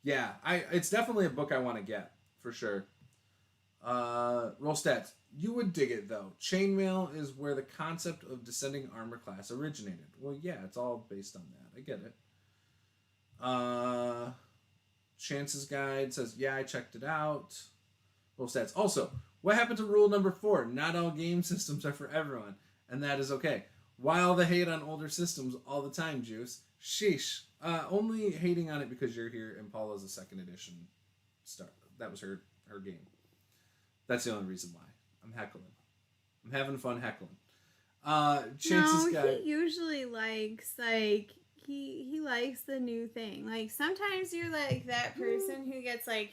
A: Yeah, it's definitely a book I want to get, for sure. Roll stats. You would dig it, though. Chainmail is where the concept of descending armor class originated. Well, yeah, it's all based on that. I get it. Chance's Guide says, yeah, I checked it out. Roll stats. Also, what happened to rule number 4? Not all game systems are for everyone, and that is okay. Why all the hate on older systems all the time, Juice? Sheesh. Only hating on it because you're here and Paula's a 2nd edition star. That was her game. That's the only reason why. I'm heckling. I'm having fun heckling. Chance's Guide.
B: He usually likes, he likes the new thing. Like, sometimes you're, that person who gets,
A: I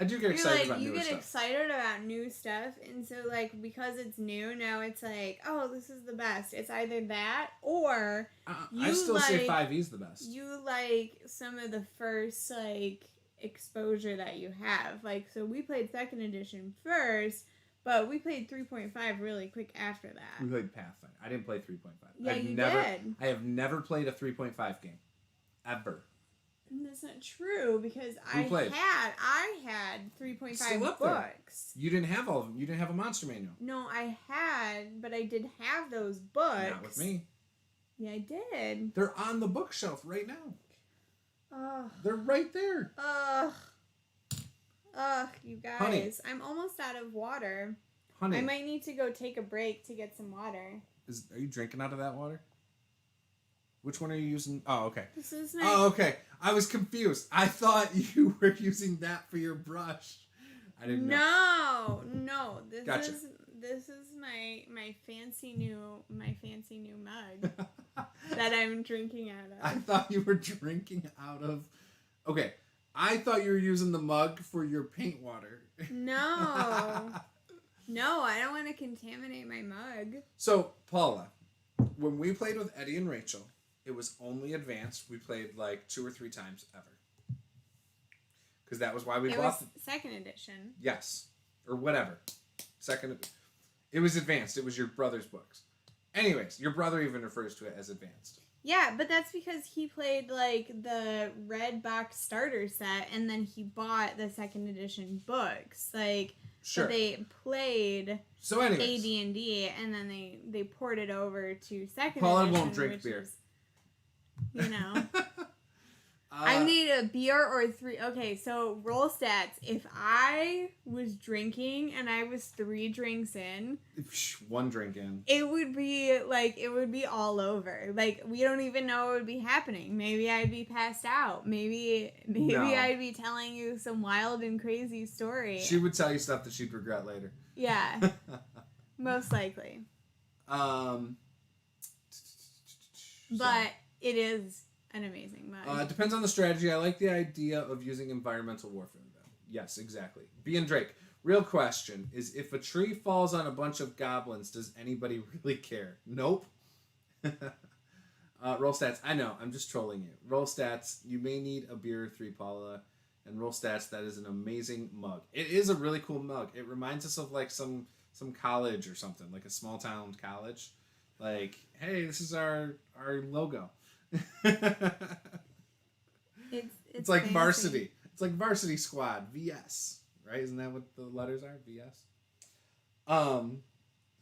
A: do get excited about new stuff.
B: You get excited about new stuff, and so, because it's new, now it's oh, this is the best. It's either that, or
A: I still say 5e's the best.
B: You like some of the first, exposure that you have. So we played 2nd edition first, but we played 3.5 really quick after that.
A: We played Pathfinder. I didn't play 3.5.
B: Yeah, you did.
A: I have never played a 3.5 game. Ever.
B: And that's not true, because I had 3.5 books.
A: You didn't have all of them. You didn't have a monster manual.
B: No, I had, but I did have those books.
A: Not with me.
B: Yeah, I did.
A: They're on the bookshelf right now.
B: Ugh.
A: They're right there.
B: Ugh, you guys.
A: Honey.
B: I'm almost out of water.
A: Honey.
B: I might need to go take a break to get some water.
A: Are you drinking out of that water? Which one are you using? Oh, okay.
B: This is my...
A: Oh, okay. I was confused. I thought you were using that for your brush. I didn't know.
B: No.
A: Gotcha.
B: This is my fancy new mug that I'm drinking out of.
A: I thought you were drinking out of... Okay. I thought you were using the mug for your paint water.
B: No. No, I don't want to contaminate my mug.
A: So, Paula, when we played with Eddie and Rachel, it was only advanced. We played like 2 or 3 times ever. Because that was why we bought...
B: It was second edition.
A: Yes. Or whatever. It was advanced. It was your brother's books. Anyways, your brother even refers to it as advanced.
B: Yeah, but that's because he played like the red box starter set and then he bought the second edition books. Like,
A: sure.
B: So they played
A: so anyways,
B: AD&D and then they ported over to second
A: Paula
B: edition.
A: won't drink beer.
B: Is, you know. I need a beer or 3. Okay, so roll stats. If I was drinking and I was 3 drinks in,
A: 1 drink in,
B: it would be all over. Like, we don't even know what would be happening. Maybe I'd be passed out. Maybe no. I'd be telling you some wild and crazy story.
A: She would tell you stuff that she'd regret later.
B: Yeah. Most likely.
A: But
B: it is an amazing mug.
A: It depends on the strategy. I like the idea of using environmental warfare, though. Yes, exactly. B and Drake. Real question is, if a tree falls on a bunch of goblins, does anybody really care? Nope. Roll stats. I know. I'm just trolling you. Roll stats. You may need a beer or 3, Paula. And roll stats. That is an amazing mug. It is a really cool mug. It reminds us of like some college or something, like a small town college. Like, hey, this is our logo. It's like fancy. Varsity. It's like Varsity Squad, VS, right? Isn't that what the letters are? VS.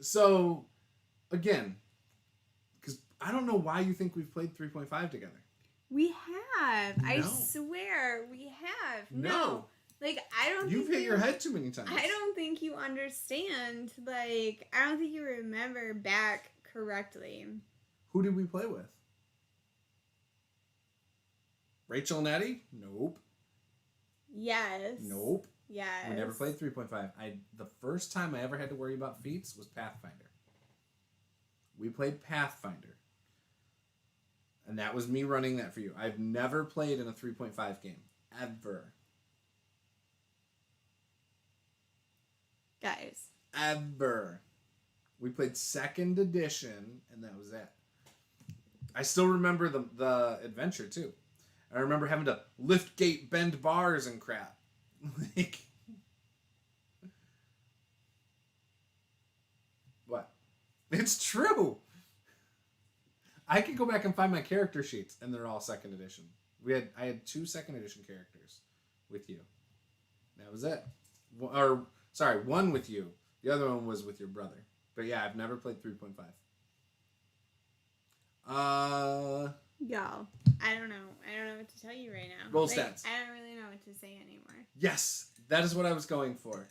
A: So again, because I don't know why you think we've played 3.5 together.
B: We have. No. I swear we have. No. Like, I don't
A: You've hit your head too many times.
B: I don't think you understand. Like, I don't think you remember back correctly.
A: Who did we play with? Rachel and Eddie? Nope.
B: Yes.
A: Nope.
B: Yes.
A: We never played 3.5. The first time I ever had to worry about feats was Pathfinder. We played Pathfinder. And that was me running that for you. I've never played in a 3.5 game. Ever.
B: Guys.
A: Ever. We played 2nd edition, and that was it. I still remember the adventure, too. I remember having to lift gate, bend bars, and crap. Like, what? It's true. I could go back and find my character sheets, and they're all 2nd edition. I had 2 2nd edition characters with you. That was it. Or, sorry, 1 with you. The other one was with your brother. But yeah, I've never played 3.5.
B: Y'all, I don't know. I don't know what to tell you right now.
A: Roll stats.
B: I don't really know what to say anymore.
A: Yes, that is what I was going for.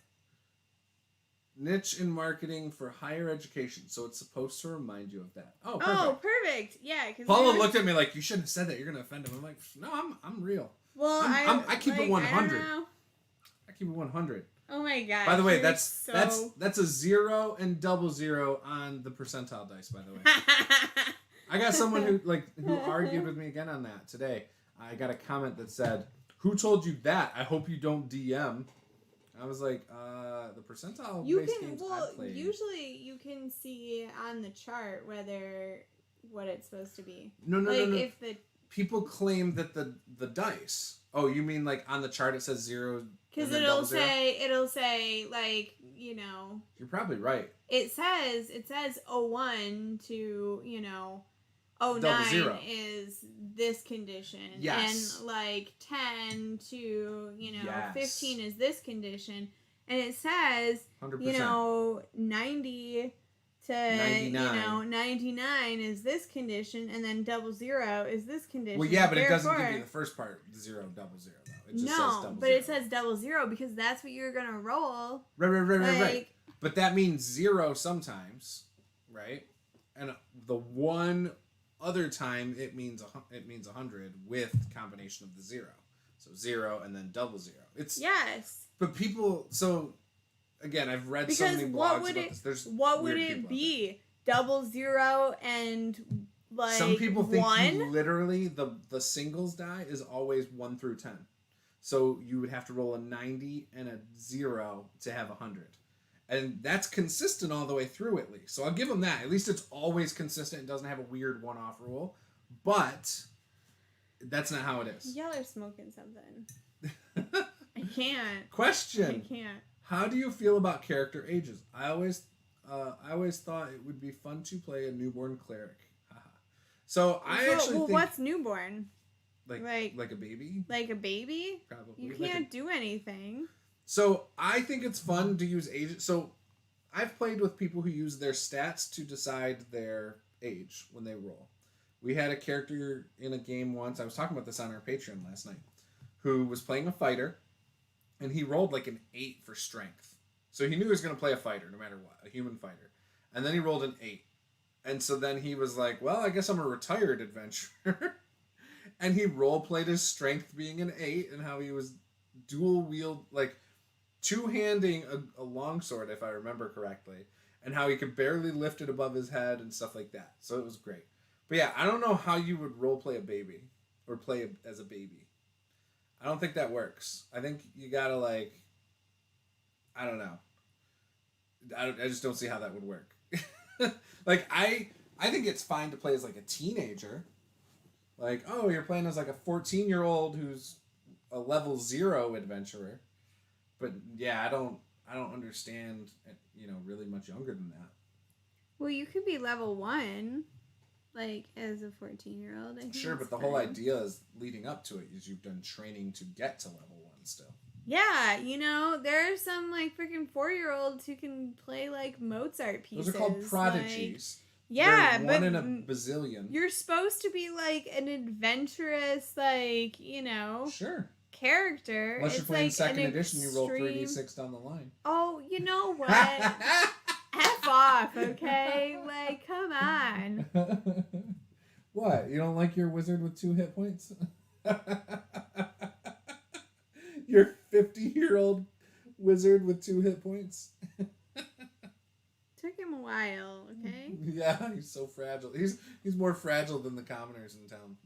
A: Niche in marketing for higher education, so it's supposed to remind you of that. Oh, perfect.
B: Oh, perfect. Yeah.
A: Paula looked at me like, you shouldn't have said that. You're going to offend him. I'm like, no, I'm real.
B: Well,
A: I keep it 100.
B: I
A: keep it 100.
B: Oh my god.
A: By the way, that's a 0 and 00 on the percentile dice, by the way. I got someone who argued with me again on that today. I got a comment that said, "Who told you that? I hope you don't DM." I was like, the percentile based games I played.
B: Usually you can see on the chart what it's supposed to be.
A: No.
B: If the
A: people claim that the dice. Oh, you mean like on the chart it says 0?
B: Because it'll say like, you know.
A: You're probably right.
B: It says 01 to, you know, 09 is this condition.
A: Yes.
B: And like 10 to, you know, 15 is this condition. And it says,
A: 100%.
B: you know, 90 to 99. You know, 99 is this condition, and then 00 is this condition.
A: Well, yeah, but it doesn't give you the first part, 0, 00, though. It just says 00.
B: But it says 00 because that's what you're gonna roll.
A: Right. But that means 0 sometimes, right? And the one other time it means 100 with combination of the 0. So 0 and then 00. It's
B: yes.
A: But people, so again, I've read so many blogs about this.
B: What would it be? 00 and like
A: some people think
B: 1?
A: Literally the singles die is always 1 through 10. So you would have to roll a 90 and a 0 to have 100. And that's consistent all the way through, at least. So I'll give them that. At least it's always consistent and doesn't have a weird one-off rule. But that's not how it is.
B: Y'all are smoking something. I can't.
A: Question.
B: I can't.
A: How do you feel about character ages? I always thought it would be fun to play a newborn cleric. So I actually think...
B: what's newborn?
A: Like a baby?
B: Like a baby?
A: Probably.
B: You can't do anything.
A: So I think it's fun to use age. So I've played with people who use their stats to decide their age when they roll. We had a character in a game once, I was talking about this on our Patreon last night, who was playing a fighter, and he rolled like an 8 for strength. So he knew he was going to play a fighter no matter what, a human fighter. And then he rolled an 8. And so then he was like, well, I guess I'm a retired adventurer. And he role-played his strength being an 8 and how he was dual-wield, like two-handing a longsword, if I remember correctly, and how he could barely lift it above his head and stuff like that. So it was great. But yeah, I don't know how you would role-play a baby or play as a baby. I don't think that works. I think you gotta, like, I don't know. I just don't see how that would work. Like, I think it's fine to play as, like, a teenager. Like, oh, you're playing as, like, a 14-year-old who's a level 0 adventurer. But, yeah, I don't understand, really much younger than that.
B: Well, you could be level 1, like, as a 14-year-old.
A: Sure, but the whole idea is leading up to it is you've done training to get to level 1 still.
B: Yeah, there are some, like, freaking 4-year-olds who can play, like, Mozart pieces.
A: Those are called prodigies.
B: Like, yeah,
A: they're
B: but...
A: 1 in a bazillion.
B: You're supposed to be, like, an adventurous, like,
A: Sure.
B: character.
A: Unless you're playing
B: like
A: second edition, you roll 3d6 down the line.
B: Oh, you know what? F off, okay? Like, come on.
A: What? You don't like your wizard with 2 hit points? Your 50-year-old wizard with 2 hit points?
B: Took him a while, okay?
A: Yeah, he's so fragile. He's more fragile than the commoners in town.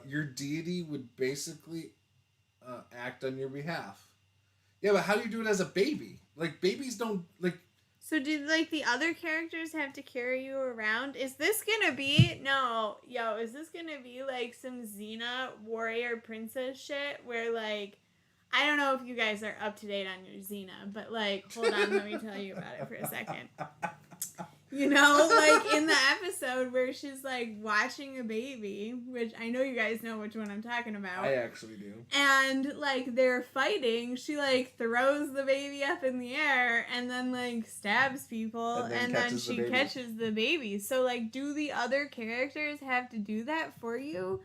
A: Your deity would basically act on your behalf. Yeah, but how do you do it as a baby? Like, babies don't, like...
B: So do, like, the other characters have to carry you around? Is this gonna be... No, is this gonna be, like, some Xena warrior princess shit where, like... I don't know if you guys are up to date on your Xena, but, like, hold on, let me tell you about it for a second. Like, in the episode where she's, like, watching a baby, which I know you guys know which one I'm talking about.
A: I actually do.
B: And, like, they're fighting. She, like, throws the baby up in the air and then, like, stabs people. And then she catches the baby. So, like, do the other characters have to do that for you,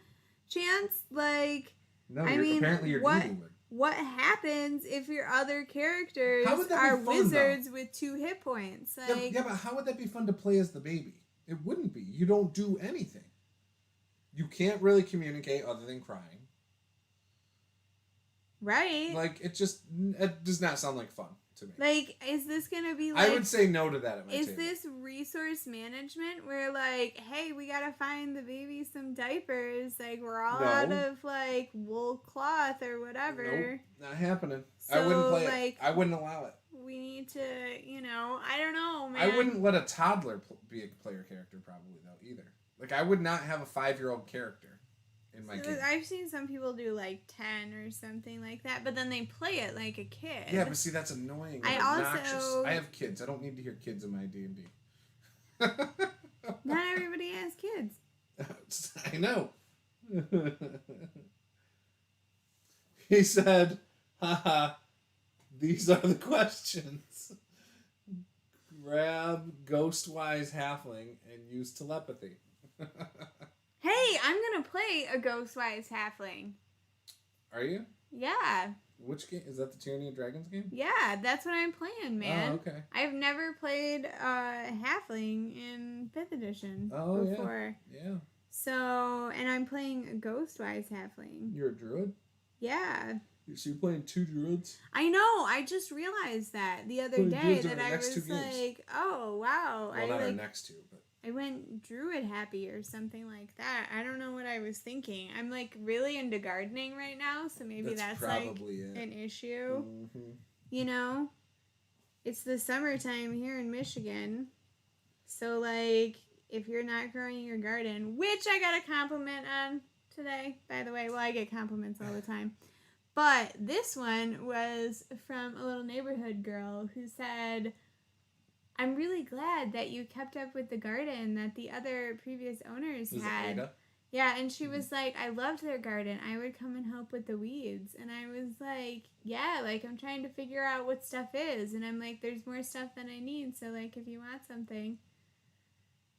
B: Chance? Like,
A: no, apparently your deity would.
B: What happens if your other characters
A: are
B: wizards with 2 hit points? Like,
A: yeah, but how would that be fun to play as the baby? It wouldn't be. You don't do anything. You can't really communicate other than crying.
B: Right.
A: Like, it does not sound like fun to me.
B: Like, is this going to be like...
A: I would say no to that at my table.
B: Is this resource management where, like, hey, we got to find the baby some diapers. Like, we're all out of, like, wool cloth or whatever.
A: Nope, not happening.
B: So,
A: I wouldn't play it. I wouldn't allow it.
B: We need to, I don't know, man.
A: I wouldn't let a toddler be a player character probably, though, either. Like, I would not have a 5-year-old character in my game.
B: I've seen some people do, like, 10 or something like that, but then they play it like a kid.
A: Yeah, but see, that's annoying. I have kids. I don't need to hear kids in my D&D.
B: Not everybody has kids.
A: I know. He said, haha, these are the questions. Grab Ghostwise Halfling and use telepathy.
B: Hey, I'm going to play a Ghostwise Halfling.
A: Are you?
B: Yeah.
A: Which game? Is that the Tyranny of Dragons game?
B: Yeah, that's what I'm playing, man.
A: Oh, okay.
B: I've never played Halfling in 5th edition before.
A: Yeah.
B: So, and I'm playing a Ghostwise Halfling.
A: You're a druid?
B: Yeah.
A: So you're playing 2 druids?
B: I know. I just realized that the other day that I was like, oh, wow.
A: Well, not our next 2, but...
B: I went druid happy or something like that. I don't know what I was thinking. I'm like really into gardening right now, so maybe that's like an issue.
A: Mm-hmm.
B: You know, it's the summertime here in Michigan, so like if you're not growing your garden, which I got a compliment on today, by the way. Well, I get compliments all the time. But this one was from a little neighborhood girl who said, I'm really glad that you kept up with the garden that the other previous owners had.
A: Ada?
B: Yeah, and she was like, I loved their garden. I would come and help with the weeds. And I was like, yeah, like I'm trying to figure out what stuff is. And I'm like, there's more stuff than I need. So like if you want something.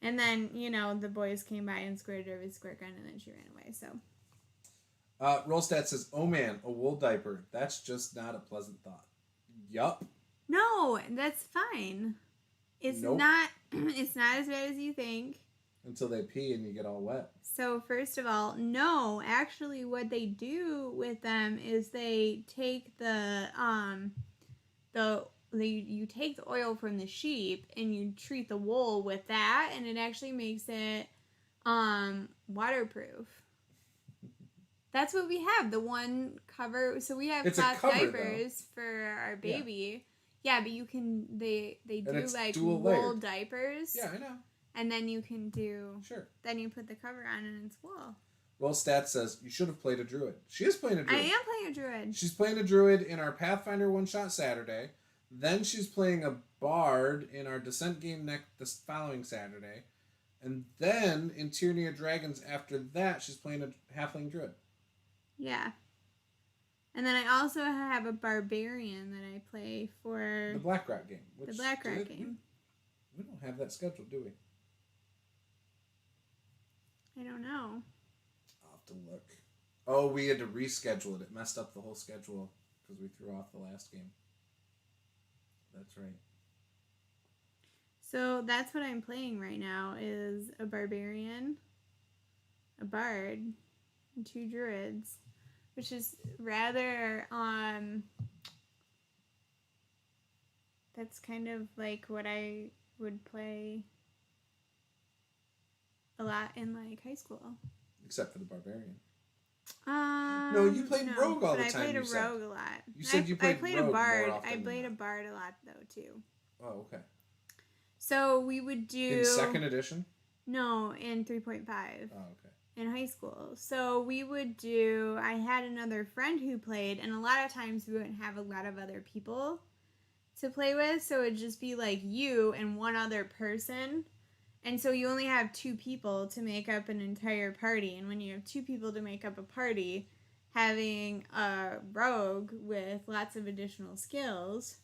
B: And then, you know, the boys came by and squirted her with a squirt gun and then she ran away. So
A: Rollstat says, oh man, a wool diaper. That's just not a pleasant thought. Yup.
B: No, that's fine. It's not it's not as bad as you think.
A: Until they pee and you get all wet.
B: So first of all, no, actually what they do with them is they take you take the oil from the sheep and you treat the wool with that and it actually makes it waterproof. That's what we have. The one cover. So we have cloth diapers for our baby. Yeah, but you can they do like wool diapers.
A: Yeah, I know.
B: And then you can do Then you put the cover on and it's wool.
A: Rollstat says you should have played a druid. She is playing a druid.
B: I am playing a druid.
A: She's playing a druid in our Pathfinder one shot Saturday. Then she's playing a bard in our Descent game this following Saturday. And then in Tyranny of Dragons after that, she's playing a halfling druid.
B: Yeah. And then I also have a barbarian that I play for...
A: The Blackrock game.
B: The Blackrock game.
A: We don't have that scheduled, do we?
B: I don't know.
A: I'll have to look. Oh, we had to reschedule it. It messed up the whole schedule because we threw off the last game. That's right.
B: So that's what I'm playing right now is a barbarian, a bard, and 2 druids, which is rather that's kind of like what I would play a lot in like high school.
A: Except for the barbarian. No, you played rogue all the time.
B: I played a rogue a lot.
A: You said you played
B: I played
A: rogue
B: a bard.
A: more often
B: I played
A: than
B: a bard a lot though too.
A: Oh, okay.
B: So we would do
A: in 2nd edition?
B: No, in 3.5.
A: Oh, okay.
B: In high school. So we would do I had another friend who played and a lot of times we wouldn't have a lot of other people to play with, so it'd just be like you and one other person. And so you only have 2 people to make up an entire party. And when you have 2 people to make up a party, having a rogue with lots of additional skills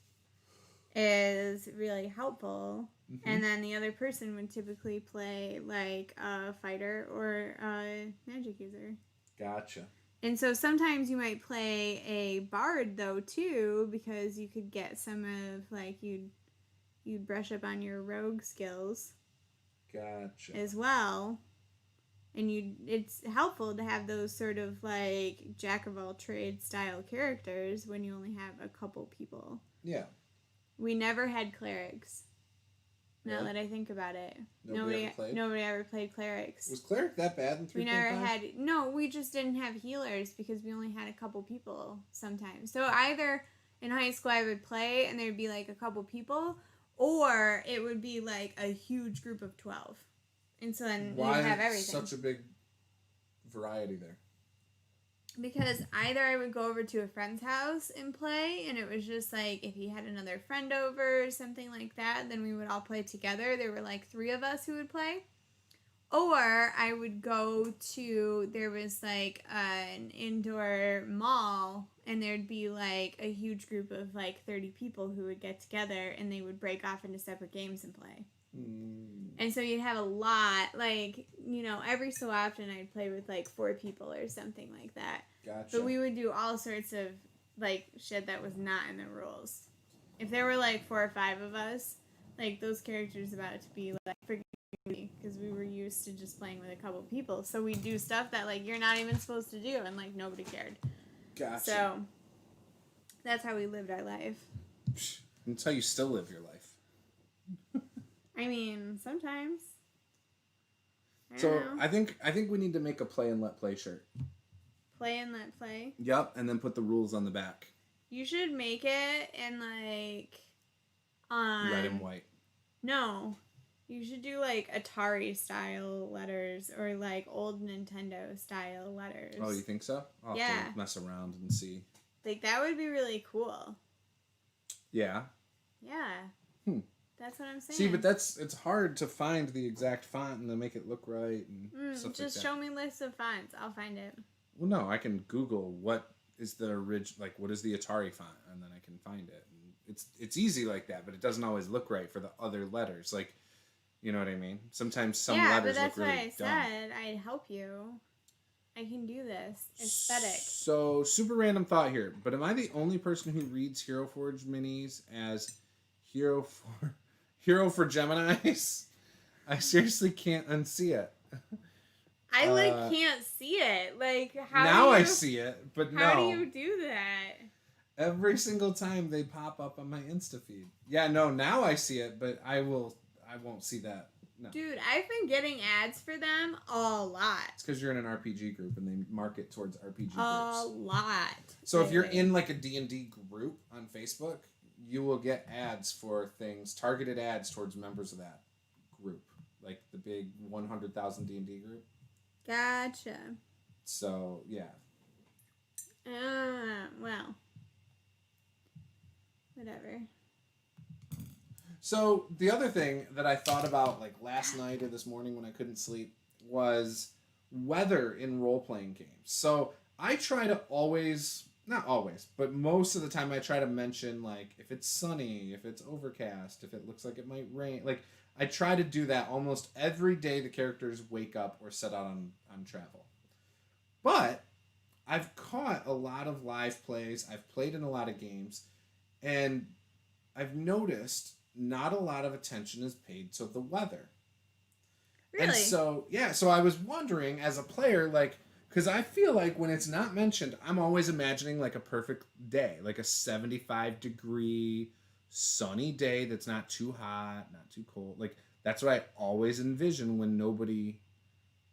B: is really helpful. Mm-hmm. And then the other person would typically play like a fighter or a magic user.
A: Gotcha.
B: And so sometimes you might play a bard though too, because you could get some of like you'd brush up on your rogue skills.
A: Gotcha.
B: As well. And it's helpful to have those sort of like jack of all trades style characters when you only have a couple people.
A: Yeah.
B: We never had clerics. Now that I think about it.
A: Nobody
B: ever played clerics.
A: Was cleric that bad in 3.5?
B: We never had... No, we just didn't have healers because we only had a couple people sometimes. So either in high school I would play and there'd be like a couple people, or it would be like a huge group of 12. And so then you'd have everything.
A: Why such a big variety there?
B: Because either I would go over to a friend's house and play, and it was just like if he had another friend over or something like that, then we would all play together. There were like 3 of us who would play. Or I would go to, there was like an indoor mall, and there'd be like a huge group of like 30 people who would get together, and they would break off into separate games and play. And so you'd have a lot, like, you know, every so often I'd play with like 4 people or something like that.
A: Gotcha.
B: But we would do all sorts of like shit that was not in the rules. If there were like 4 or 5 of us, like those characters about to be like freaking because we were used to just playing with a couple people. So we'd do stuff that like you're not even supposed to do and like nobody cared.
A: Gotcha.
B: So that's how we lived our life.
A: That's how you still live your life.
B: I mean, sometimes.
A: So I think we need to make a play and let play shirt.
B: Play and let play?
A: Yep, and then put the rules on the back.
B: You should make it in like
A: red and white.
B: No. You should do like Atari style letters or like old Nintendo style letters.
A: Oh, you think so? I'll have to mess around and see.
B: Like that would be really cool.
A: Yeah.
B: Yeah. That's what I'm saying.
A: See, but it's hard to find the exact font and then make it look right and stuff like that.
B: Just show me lists of fonts. I'll find it.
A: Well, no, I can Google what is the what is the Atari font, and then I can find it. And it's easy like that, but it doesn't always look right for the other letters. Like, you know what I mean? Sometimes some letters look really dumb. Yeah, but that's why I
B: said I'd help you. I can do this. Aesthetic.
A: So, super random thought here, but am I the only person who reads Hero Forge minis as Hero for Geminis? I seriously can't unsee it.
B: I can't see it. Like how
A: now I see it, but no.
B: How do you do that?
A: Every single time they pop up on my Insta feed. Yeah, no, now I see it, but I won't see that. No.
B: Dude, I've been getting ads for them a lot.
A: It's because you're in an RPG group and they market towards RPG groups.
B: A lot.
A: So if you're in like a D&D group on Facebook, you will get ads for things, targeted ads towards members of that group, like the big 100,000 D&D group.
B: Gotcha.
A: So, yeah.
B: Well. Whatever.
A: So, the other thing that I thought about, like, last night or this morning when I couldn't sleep was weather in role-playing games. So, I try to always, not always, but most of the time I try to mention, like, if it's sunny, if it's overcast, if it looks like it might rain. Like, I try to do that almost every day the characters wake up or set out on travel. But I've caught a lot of live plays. I've played in a lot of games. And I've noticed not a lot of attention is paid to the weather.
B: Really?
A: And so, yeah. So I was wondering as a player, like, because I feel like when it's not mentioned, I'm always imagining like a perfect day. Like a 75-degree sunny day that's not too hot, not too cold. Like that's what I always envision when nobody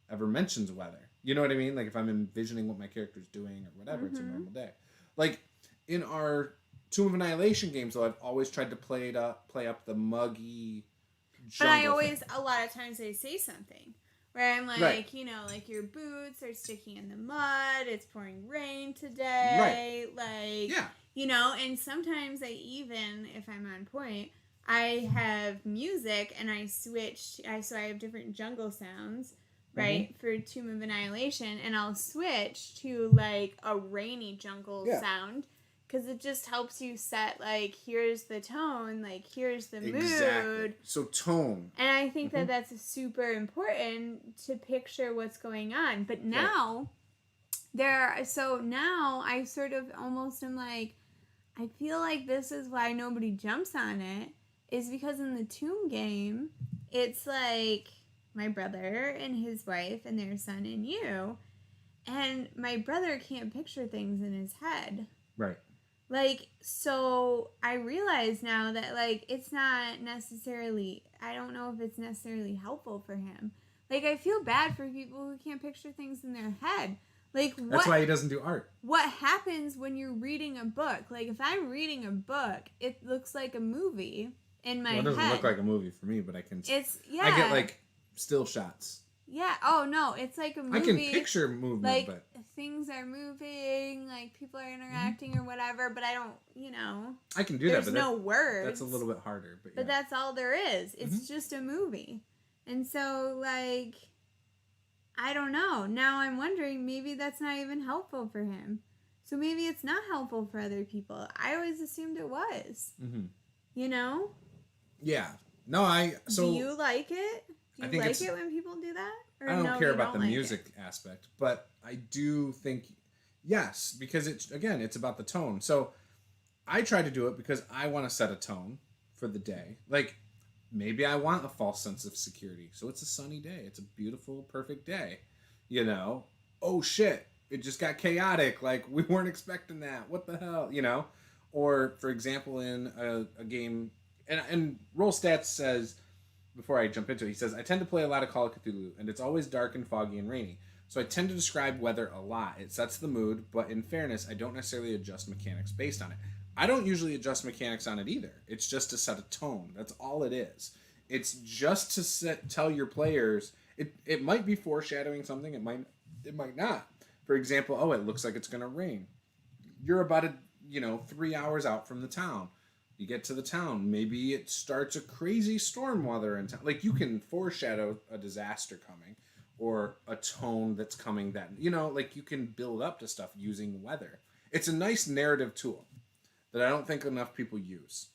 A: ever mentions weather. You know what I mean? Like if I'm envisioning what my character's doing or whatever, it's a normal day. Like in our Tomb of Annihilation games, though, I've always tried to play up the muggy
B: But I always, a lot of times I say something where I'm like,
A: right.
B: You know, like your boots are sticking in the mud, it's pouring rain today,
A: right.
B: Like,
A: yeah.
B: You know, and sometimes I even, if I'm on point, I have music and I switch, so I have different jungle sounds, right, for Tomb of Annihilation, and I'll switch to, like, a rainy jungle sound, because it just helps you set, like, here's the tone, like, here's the mood.
A: So tone.
B: And I think that that's super important to picture what's going on. But now, now I sort of almost am like, I feel like this is why nobody jumps on it, is because in the Tomb game, it's like my brother and his wife and their son and you, and my brother can't picture things in his head.
A: Right.
B: Like, so I realize now that, like, it's not necessarily, I don't know if it's necessarily helpful for him. Like, I feel bad for people who can't picture things in their head. Like,
A: that's why he doesn't do art. What
B: happens when you're reading a book? Like, if I'm reading a book, it looks like a movie in my head.
A: It doesn't look like a movie for me, but I can. I get like still shots.
B: Yeah. Oh no, it's like a movie.
A: I can picture movement,
B: like,
A: but
B: things are moving, like people are interacting or whatever. But I don't, you know.
A: I can do
B: that.
A: There's
B: no words.
A: That's a little bit harder, but.
B: But that's all there is. It's just a movie, and so like. I don't know. Now I'm wondering, maybe that's not even helpful for him. So maybe it's not helpful for other people. I always assumed it was. Mm-hmm. You know?
A: Yeah. No,
B: do you like it? Do you like it when people do that? Or
A: I don't care about the music aspect, but I do think, yes, because it's about the tone. So I try to do it because I want to set a tone for the day. Like, maybe I want a false sense of security. So it's a sunny day. It's a beautiful, perfect day. You know? Oh, shit. It just got chaotic. Like, we weren't expecting that. What the hell? You know? Or, for example, in a game... And Roll Stats says before I jump into it, he says, I tend to play a lot of Call of Cthulhu, and it's always dark and foggy and rainy. So I tend to describe weather a lot. It sets the mood, but in fairness, I don't necessarily adjust mechanics based on it. I don't usually adjust mechanics on it either. It's just to set a tone. That's all it is. It's just to tell your players, it might be foreshadowing something, it might not. For example, oh, it looks like it's going to rain. You're about 3 hours out from the town. You get to the town. Maybe it starts a crazy storm weather in town. Like, you can foreshadow a disaster coming or a tone that's coming that, like, you can build up to stuff using weather. It's a nice narrative tool that I don't think enough people use,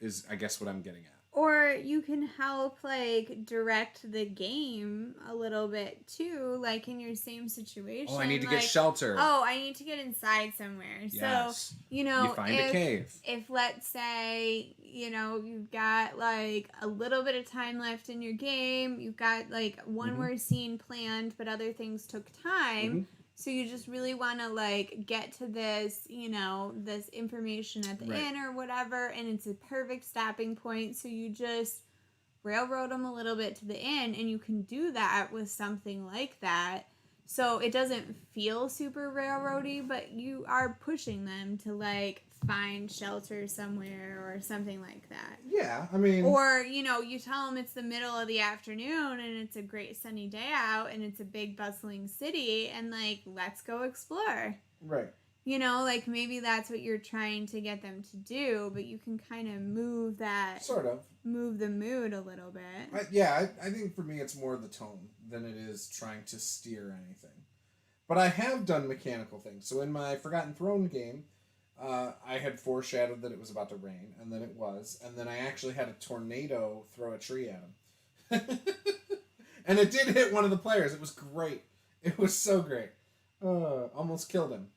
A: is, I guess, what I'm getting at.
B: Or you can help, like, direct the game a little bit, too, like, in your same situation.
A: Oh, I need to get shelter.
B: Oh, I need to get inside somewhere.
A: Yes.
B: So, you
A: find a cave.
B: If, let's say, you've got, like, a little bit of time left in your game, you've got, like, one more scene planned, but other things took time. Mm-hmm. So you just really want to, like, get to this, this information at the inn or whatever, and it's a perfect stopping point. So you just railroad them a little bit to the inn, and you can do that with something like that. So it doesn't feel super railroady, but you are pushing them to, like, find shelter somewhere or something like that.
A: Yeah, I mean...
B: Or, you tell them it's the middle of the afternoon and it's a great sunny day out and it's a big bustling city and, like, let's go explore.
A: Right.
B: Like, maybe that's what you're trying to get them to do, but you can kind of move that...
A: Sort of.
B: Move the mood a little bit.
A: I think for me it's more the tone than it is trying to steer anything. But I have done mechanical things. So in my Forgotten Throne game... I had foreshadowed that it was about to rain, and then it was, and then I actually had a tornado throw a tree at him. And it did hit one of the players. It was great. It was so great. Almost killed him.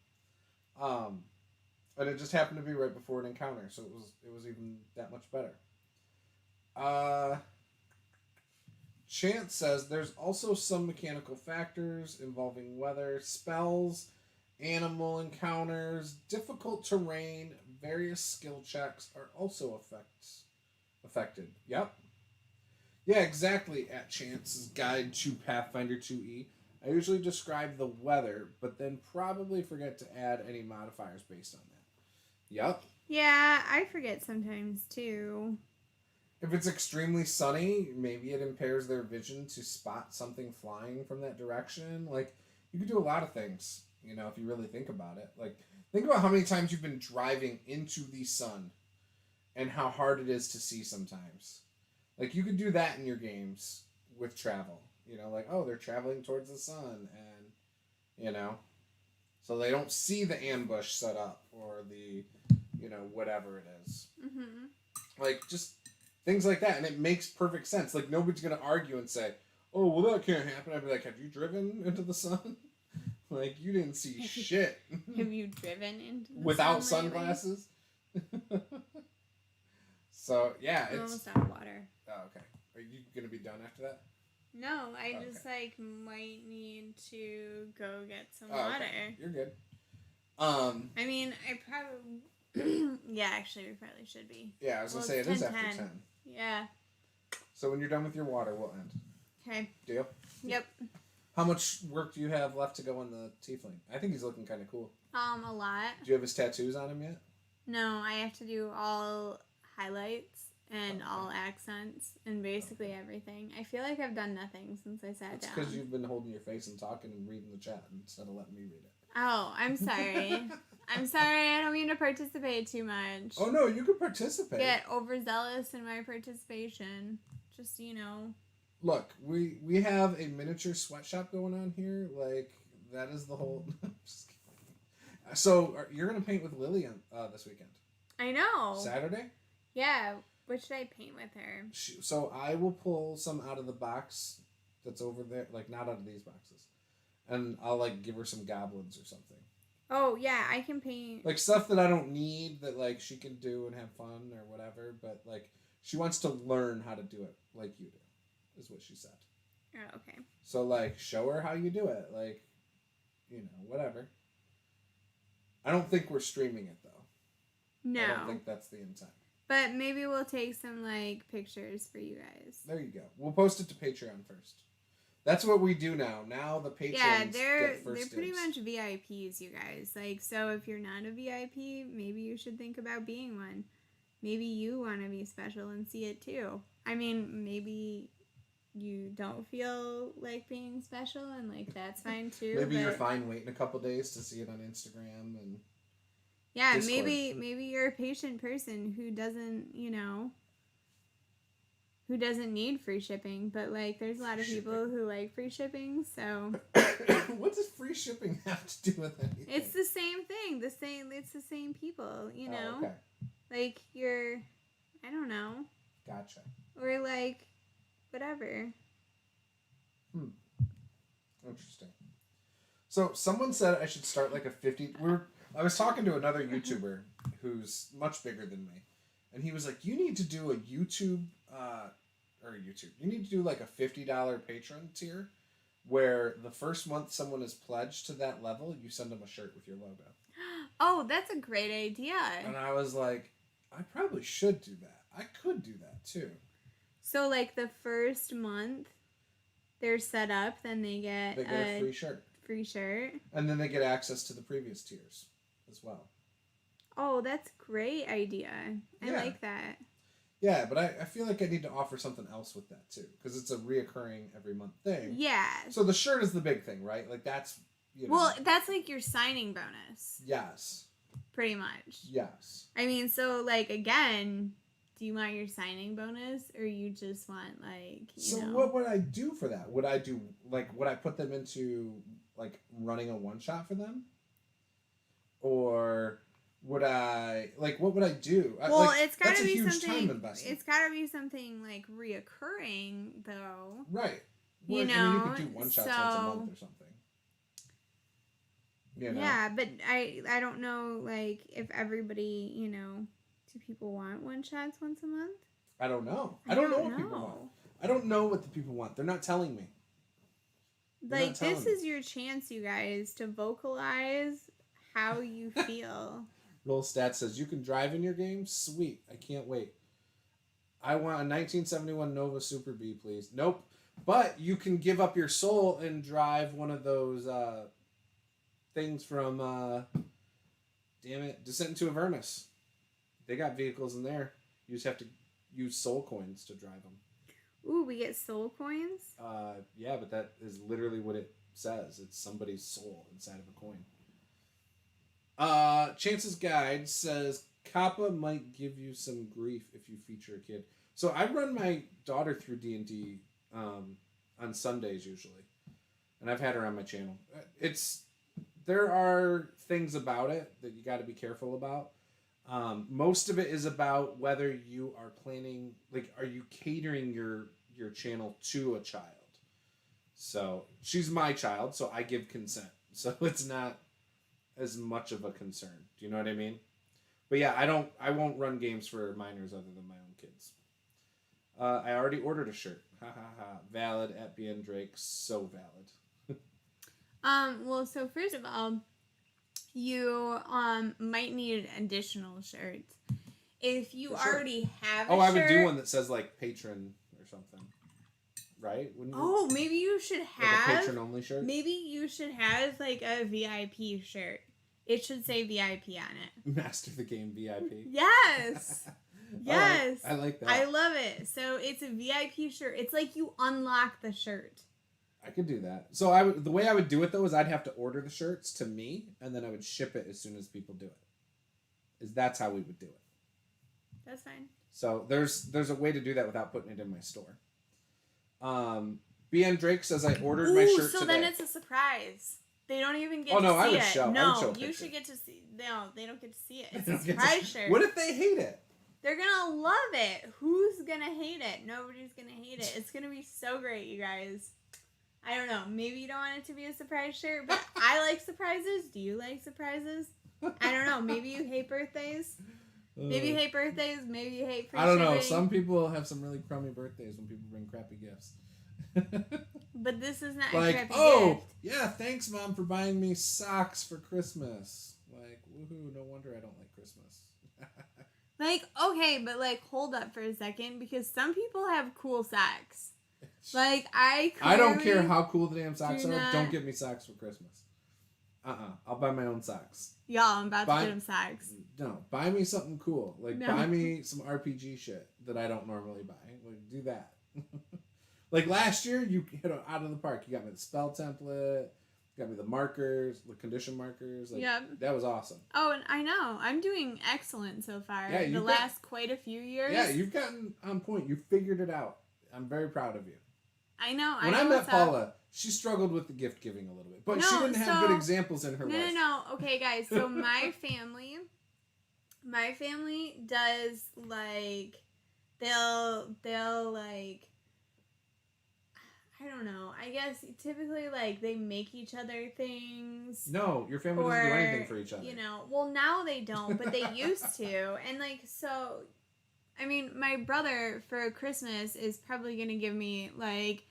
A: And it just happened to be right before an encounter, so it was even that much better. Chance says there's also some mechanical factors involving weather, spells, animal encounters, difficult terrain, various skill checks are also affected. Yep. Yeah, exactly, at Chance's Guide to Pathfinder 2E. I usually describe the weather, but then probably forget to add any modifiers based on that. Yep.
B: Yeah, I forget sometimes, too.
A: If it's extremely sunny, maybe it impairs their vision to spot something flying from that direction. Like, you could do a lot of things. If you really think about it. Like, think about how many times you've been driving into the sun and how hard it is to see sometimes. Like, you could do that in your games with travel. Like, oh, they're traveling towards the sun and, so they don't see the ambush set up or the, whatever it is. Mm-hmm. Like, just things like that. And it makes perfect sense. Like, nobody's going to argue and say, oh, well, that can't happen. I'd be like, have you driven into the sun? Like, you didn't see shit.
B: Have you driven into the
A: without
B: sun
A: sunglasses? So, yeah,
B: I'm almost out of water.
A: Oh, okay. Are you going to be done after that?
B: No, I just, might need to go get some water.
A: Okay. You're good.
B: I mean, I probably... yeah, actually, we probably should be.
A: Yeah, I was going to say, it is after 10.
B: Yeah.
A: So when you're done with your water, we'll end.
B: Okay.
A: Deal?
B: Yep.
A: How much work do you have left to go on the Tiefling? I think he's looking kind of cool.
B: A lot.
A: Do you have his tattoos on him yet?
B: No, I have to do all highlights and all accents and basically everything. I feel like I've done nothing since I sat down.
A: It's because you've been holding your face and talking and reading the chat instead of letting me read it.
B: Oh, I'm sorry. I'm sorry, I don't mean to participate too much.
A: Oh, no, you can participate.
B: Get overzealous in my participation. Just,
A: Look, we have a miniature sweatshop going on here. Like, that is the whole... Just kidding. So, you're going to paint with Lily this weekend.
B: I know.
A: Saturday?
B: Yeah. What should I paint with her?
A: So, I will pull some out of the box that's over there. Like, not out of these boxes. And I'll, like, give her some goblins or something.
B: Oh, yeah, I can paint...
A: Like, stuff that I don't need that, like, she can do and have fun or whatever. But, like, she wants to learn how to do it like you do. Is what she said.
B: Oh, okay.
A: So, like, show her how you do it. Like, whatever. I don't think we're streaming it, though.
B: No.
A: I don't think that's the intent.
B: But maybe we'll take some, like, pictures for you guys.
A: There you go. We'll post it to Patreon first. That's what we do now. Now the patrons get first
B: they're pretty
A: dibs.
B: much VIPs, you guys. Like, so if you're not a VIP, maybe you should think about being one. Maybe you want to be special and see it too. I mean, maybe you don't feel like being special, and like that's fine too.
A: Maybe you're fine waiting a couple days to see it on Instagram and.
B: Yeah,
A: Discord.
B: maybe you're a patient person who doesn't, who doesn't need free shipping, but like there's a lot of people who like free shipping, so
A: what does free shipping have to do with anything?
B: it's the same thing. It's the same people,
A: Oh, okay.
B: Like I don't know.
A: Gotcha.
B: Or like whatever.
A: Interesting. So someone said I should start like a 50. I was talking to another YouTuber who's much bigger than me, and he was like, "You need to do a YouTube, You need to do like a $50 patron tier, where the first month someone is pledged to that level, you send them a shirt with your logo."
B: Oh, that's a great idea.
A: And I was like, I probably should do that. I could do that too.
B: So like the first month, they're set up, then they get
A: a free shirt.
B: Free shirt.
A: And then they get access to the previous tiers as well.
B: Oh, that's a great idea. I like that.
A: Yeah, but I feel like I need to offer something else with that too, because it's a reoccurring every month thing.
B: Yeah.
A: So the shirt is the big thing, right? Like that's,
B: Well, that's like your signing bonus.
A: Yes.
B: Pretty much.
A: Yes.
B: I mean, so like again, do you want your signing bonus, or you just want like
A: So what would I do for that? Would I put them into like running a one shot for them? Or would I what would I do?
B: Well, it's gotta
A: that's
B: be
A: a huge
B: something.
A: Time investment.
B: It's gotta be something like reoccurring, though.
A: Right.
B: Well,
A: you could do one shots once a month or something.
B: Yeah, but I don't know like if everybody do people want one shots once a month?
A: I don't know. I don't know what people want. I don't know what the people want. They're not telling me.
B: Like this is your chance, you guys, to vocalize how you feel.
A: Roll Stats says, you can drive in your game? Sweet. I can't wait. I want a 1971 Nova Super B, please. Nope. But you can give up your soul and drive one of those things from, Descent into Avernus. They got vehicles in there. You just have to use soul coins to drive them.
B: Ooh, we get soul coins?
A: Yeah, but that is literally what it says. It's somebody's soul inside of a coin. Chance's Guide says Kappa might give you some grief if you feature a kid. So I run my daughter through D&D on Sundays usually, and I've had her on my channel. There are things about it that you got to be careful about. Most of it is about whether you are planning, are you catering your channel to a child? So she's my child, so I give consent. So it's not as much of a concern. Do you know what I mean? But yeah, I won't run games for minors other than my own kids. I already ordered a shirt. Ha ha ha. Valid at BN Drake. So valid.
B: Well, so first of all, you might need additional shirts. If you already have a shirt.
A: I would do one that says patron or something. Right?
B: Maybe you should have
A: a patron only shirt.
B: Maybe you should have a VIP shirt. It should say VIP on it.
A: Master the Game VIP.
B: Yes. Yes.
A: I like that.
B: I love it. So it's a VIP shirt. It's like you unlock the shirt.
A: I could do that. So the way I would do it though is I'd have to order the shirts to me, and then I would ship it as soon as people do it. That's how we would do it.
B: That's fine.
A: So there's a way to do that without putting it in my store. BN Drake says I ordered my shirt
B: so
A: today.
B: Then it's a surprise. They don't even get to see
A: I would
B: it.
A: show.
B: No,
A: I would show
B: you should get to see. No, they don't get to see it. It's a surprise shirt.
A: What if they hate it?
B: They're gonna love it. Who's gonna hate it? Nobody's gonna hate it. It's gonna be so great, you guys. I don't know. Maybe you don't want it to be a surprise shirt, but I like surprises. Do you like surprises? I don't know. Maybe you hate birthdays. Maybe you hate birthdays. Maybe you hate free
A: I don't know.
B: shipping.
A: Some people have some really crummy birthdays when people bring crappy gifts.
B: But this is not
A: a
B: crappy gift.
A: Yeah, thanks, Mom, for buying me socks for Christmas. Woohoo, no wonder I don't like Christmas.
B: Like, okay, but like, hold up for a second, because some people have cool socks. Like, I
A: don't care how cool the damn socks are.
B: not...
A: Don't get me socks for Christmas. I'll buy my own socks.
B: Y'all, I'm about to get him socks.
A: No, buy me something cool. Like,
B: No.
A: buy me some RPG shit that I don't normally buy. Like, do that. Like, last year, you hit it out of the park. You got me the spell template. Got me the markers, the condition markers. Like,
B: yep.
A: That was awesome.
B: Oh, and I know. I'm doing excellent so far.
A: Yeah,
B: the last quite a few years.
A: Yeah, you've gotten on point. You figured it out. I'm very proud of you.
B: I know.
A: When I met Paula, she struggled with the gift giving a little bit. But she didn't have good examples in her life.
B: No. Okay, guys. So my family does, like, they'll like, I don't know. I guess typically, like, they make each other things.
A: No, your family doesn't do anything for each other.
B: You know, well, now they don't, but they used to. And, like, so, I mean, my brother for Christmas is probably going to give me, like,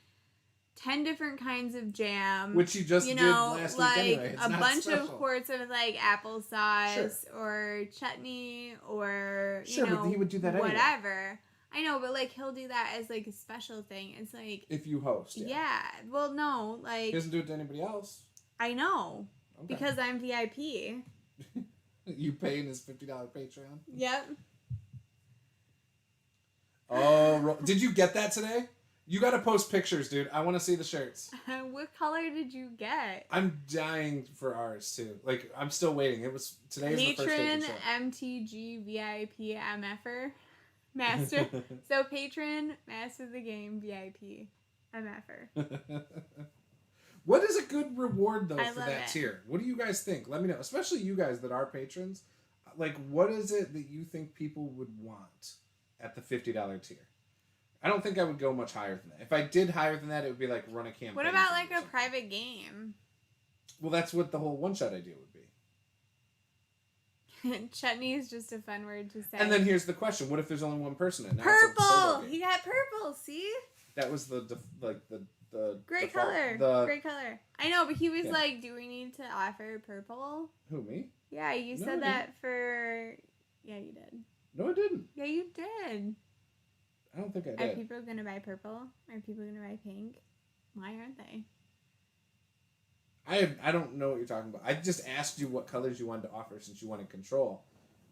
B: 10 different kinds of jam.
A: Which he just did last week anyway. It's
B: a bunch
A: special.
B: of quarts of, like, applesauce or chutney or, you know,
A: but he would do that
B: whatever.
A: Anyway.
B: I know, but, like, he'll do that as, like, a special thing. It's like...
A: If you host,
B: yeah. Well, no, like...
A: He doesn't do it to anybody else.
B: I know.
A: Okay.
B: Because I'm VIP.
A: You paying his $50 Patreon?
B: Yep.
A: Oh, did you get that today? You gotta post pictures, dude. I want to see the shirts.
B: What color did you get?
A: I'm dying for ours, too. Like, I'm still waiting. Today's the first day.
B: Patron, MTG, VIP, MFer. Master. So patron, master of the game, VIP, MFer.
A: What is a good reward though for that tier? What do you guys think? Let me know, especially you guys that are patrons. Like, what is it that you think people would want at the $50 tier? I don't think I would go much higher than that. If I did higher than that, it would be like run a campaign.
B: What about like a private game?
A: Well, that's what the whole one-shot idea would be.
B: Chutney is just a fun word to say.
A: And then here's the question: what if there's only one person in it?
B: Purple. He got purple. See?
A: That was the
B: great
A: default,
B: color. Great color. I know, but he was like, "Do we need to offer purple?"
A: Who, me?
B: Yeah, you said that for. Yeah, you did.
A: No, I didn't.
B: Yeah, you did.
A: I don't think I did.
B: Are people gonna buy purple? Are people gonna buy pink? Why aren't they?
A: I don't know what you're talking about. I just asked you what colors you wanted to offer since you wanted control.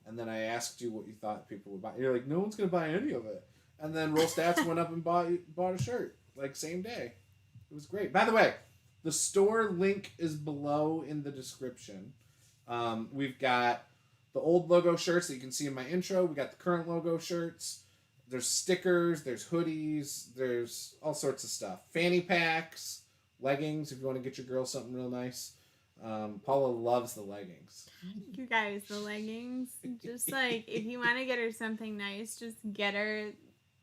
A: And then I asked you what you thought people would buy. You're like, no one's going to buy any of it. And then Roll Stats went up and bought a shirt. Like, same day. It was great. By the way, the store link is below in the description. We've got the old logo shirts that you can see in my intro. We got the current logo shirts. There's stickers. There's hoodies. There's all sorts of stuff. Fanny packs. Leggings, if you want to get your girl something real nice. Paula loves the leggings.
B: You guys, the leggings. Just like, if you want to get her something nice, just get her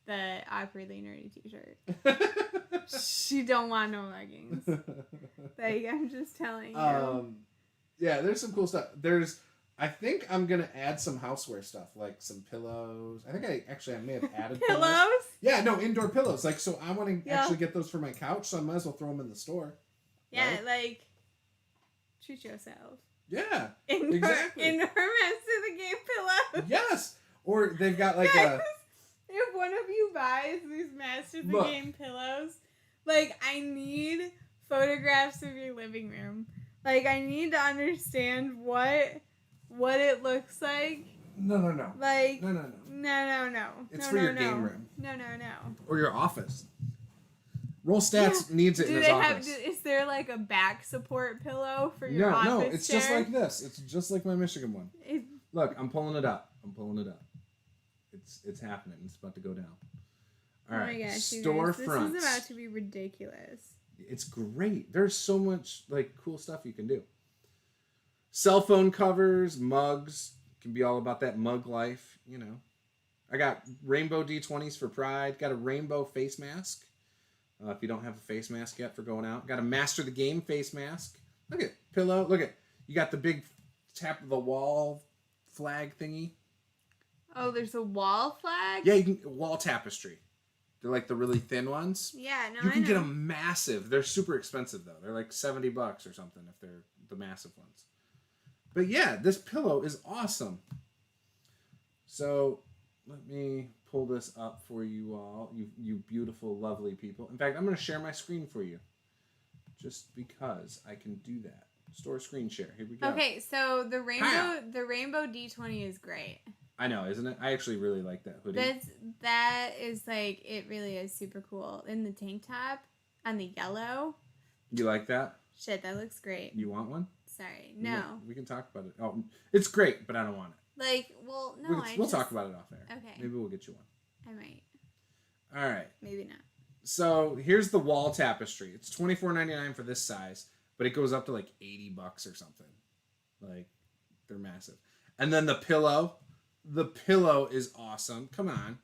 B: the awkwardly nerdy t-shirt. She don't want no leggings. Like, I'm just telling you.
A: Yeah, there's some cool stuff. I think I'm going to add some houseware stuff, like some pillows. I think I may have added
B: pillows.
A: Yeah, no, indoor pillows. Like, so I want to actually get those for my couch, so I might as well throw them in the store.
B: Yeah,
A: right?
B: like, treat yourself.
A: Yeah,
B: exactly. Indoor Master of the Game pillows.
A: Yes, or they've got like
B: if one of you buys these Master of the Game pillows, like, I need photographs of your living room. Like, I need to understand what it looks like.
A: No.
B: Like,
A: no. It's for your game room.
B: No.
A: Or your office. Roll Stats needs it in his office.
B: Is there like a back support pillow for your office
A: No, it's
B: chair?
A: just like this. It's just like my Michigan one. Look, I'm pulling it up. It's happening. It's about to go down. All right.
B: Oh my gosh,
A: storefronts.
B: This is about to be ridiculous.
A: It's great. There's so much like cool stuff you can do. Cell phone covers, mugs. Can be all about that mug life, you know. I got rainbow D20s for Pride. Got a rainbow face mask. If you don't have a face mask yet for going out. Got a Master the Game face mask. Look at pillow. Look at. You got the big tap of the wall flag thingy.
B: Oh, there's a wall flag?
A: Yeah, you can wall tapestry. They're like the really thin ones.
B: Yeah, no,
A: You can get them massive. They're super expensive though. They're like $70 or something if they're the massive ones. But yeah, this pillow is awesome. So let me pull this up for you all, you beautiful, lovely people. In fact, I'm going to share my screen for you, just because I can do that. Store screen share. Here we go.
B: Okay, so the rainbow D20 is great.
A: I know, isn't it? I actually really like that hoodie.
B: That is like, it really is super cool. In the tank top on the yellow.
A: You like that?
B: Shit, that looks great.
A: You want one?
B: Sorry, no.
A: We can talk about it. Oh, it's great, but I don't want it.
B: Like, well, no,
A: we'll talk about it off air.
B: Okay.
A: Maybe we'll get you one.
B: I might.
A: All right.
B: Maybe not.
A: So here's the wall tapestry. It's $24.99 for this size, but it goes up to like $80 or something. Like, they're massive. And then the pillow. The pillow is awesome. Come on.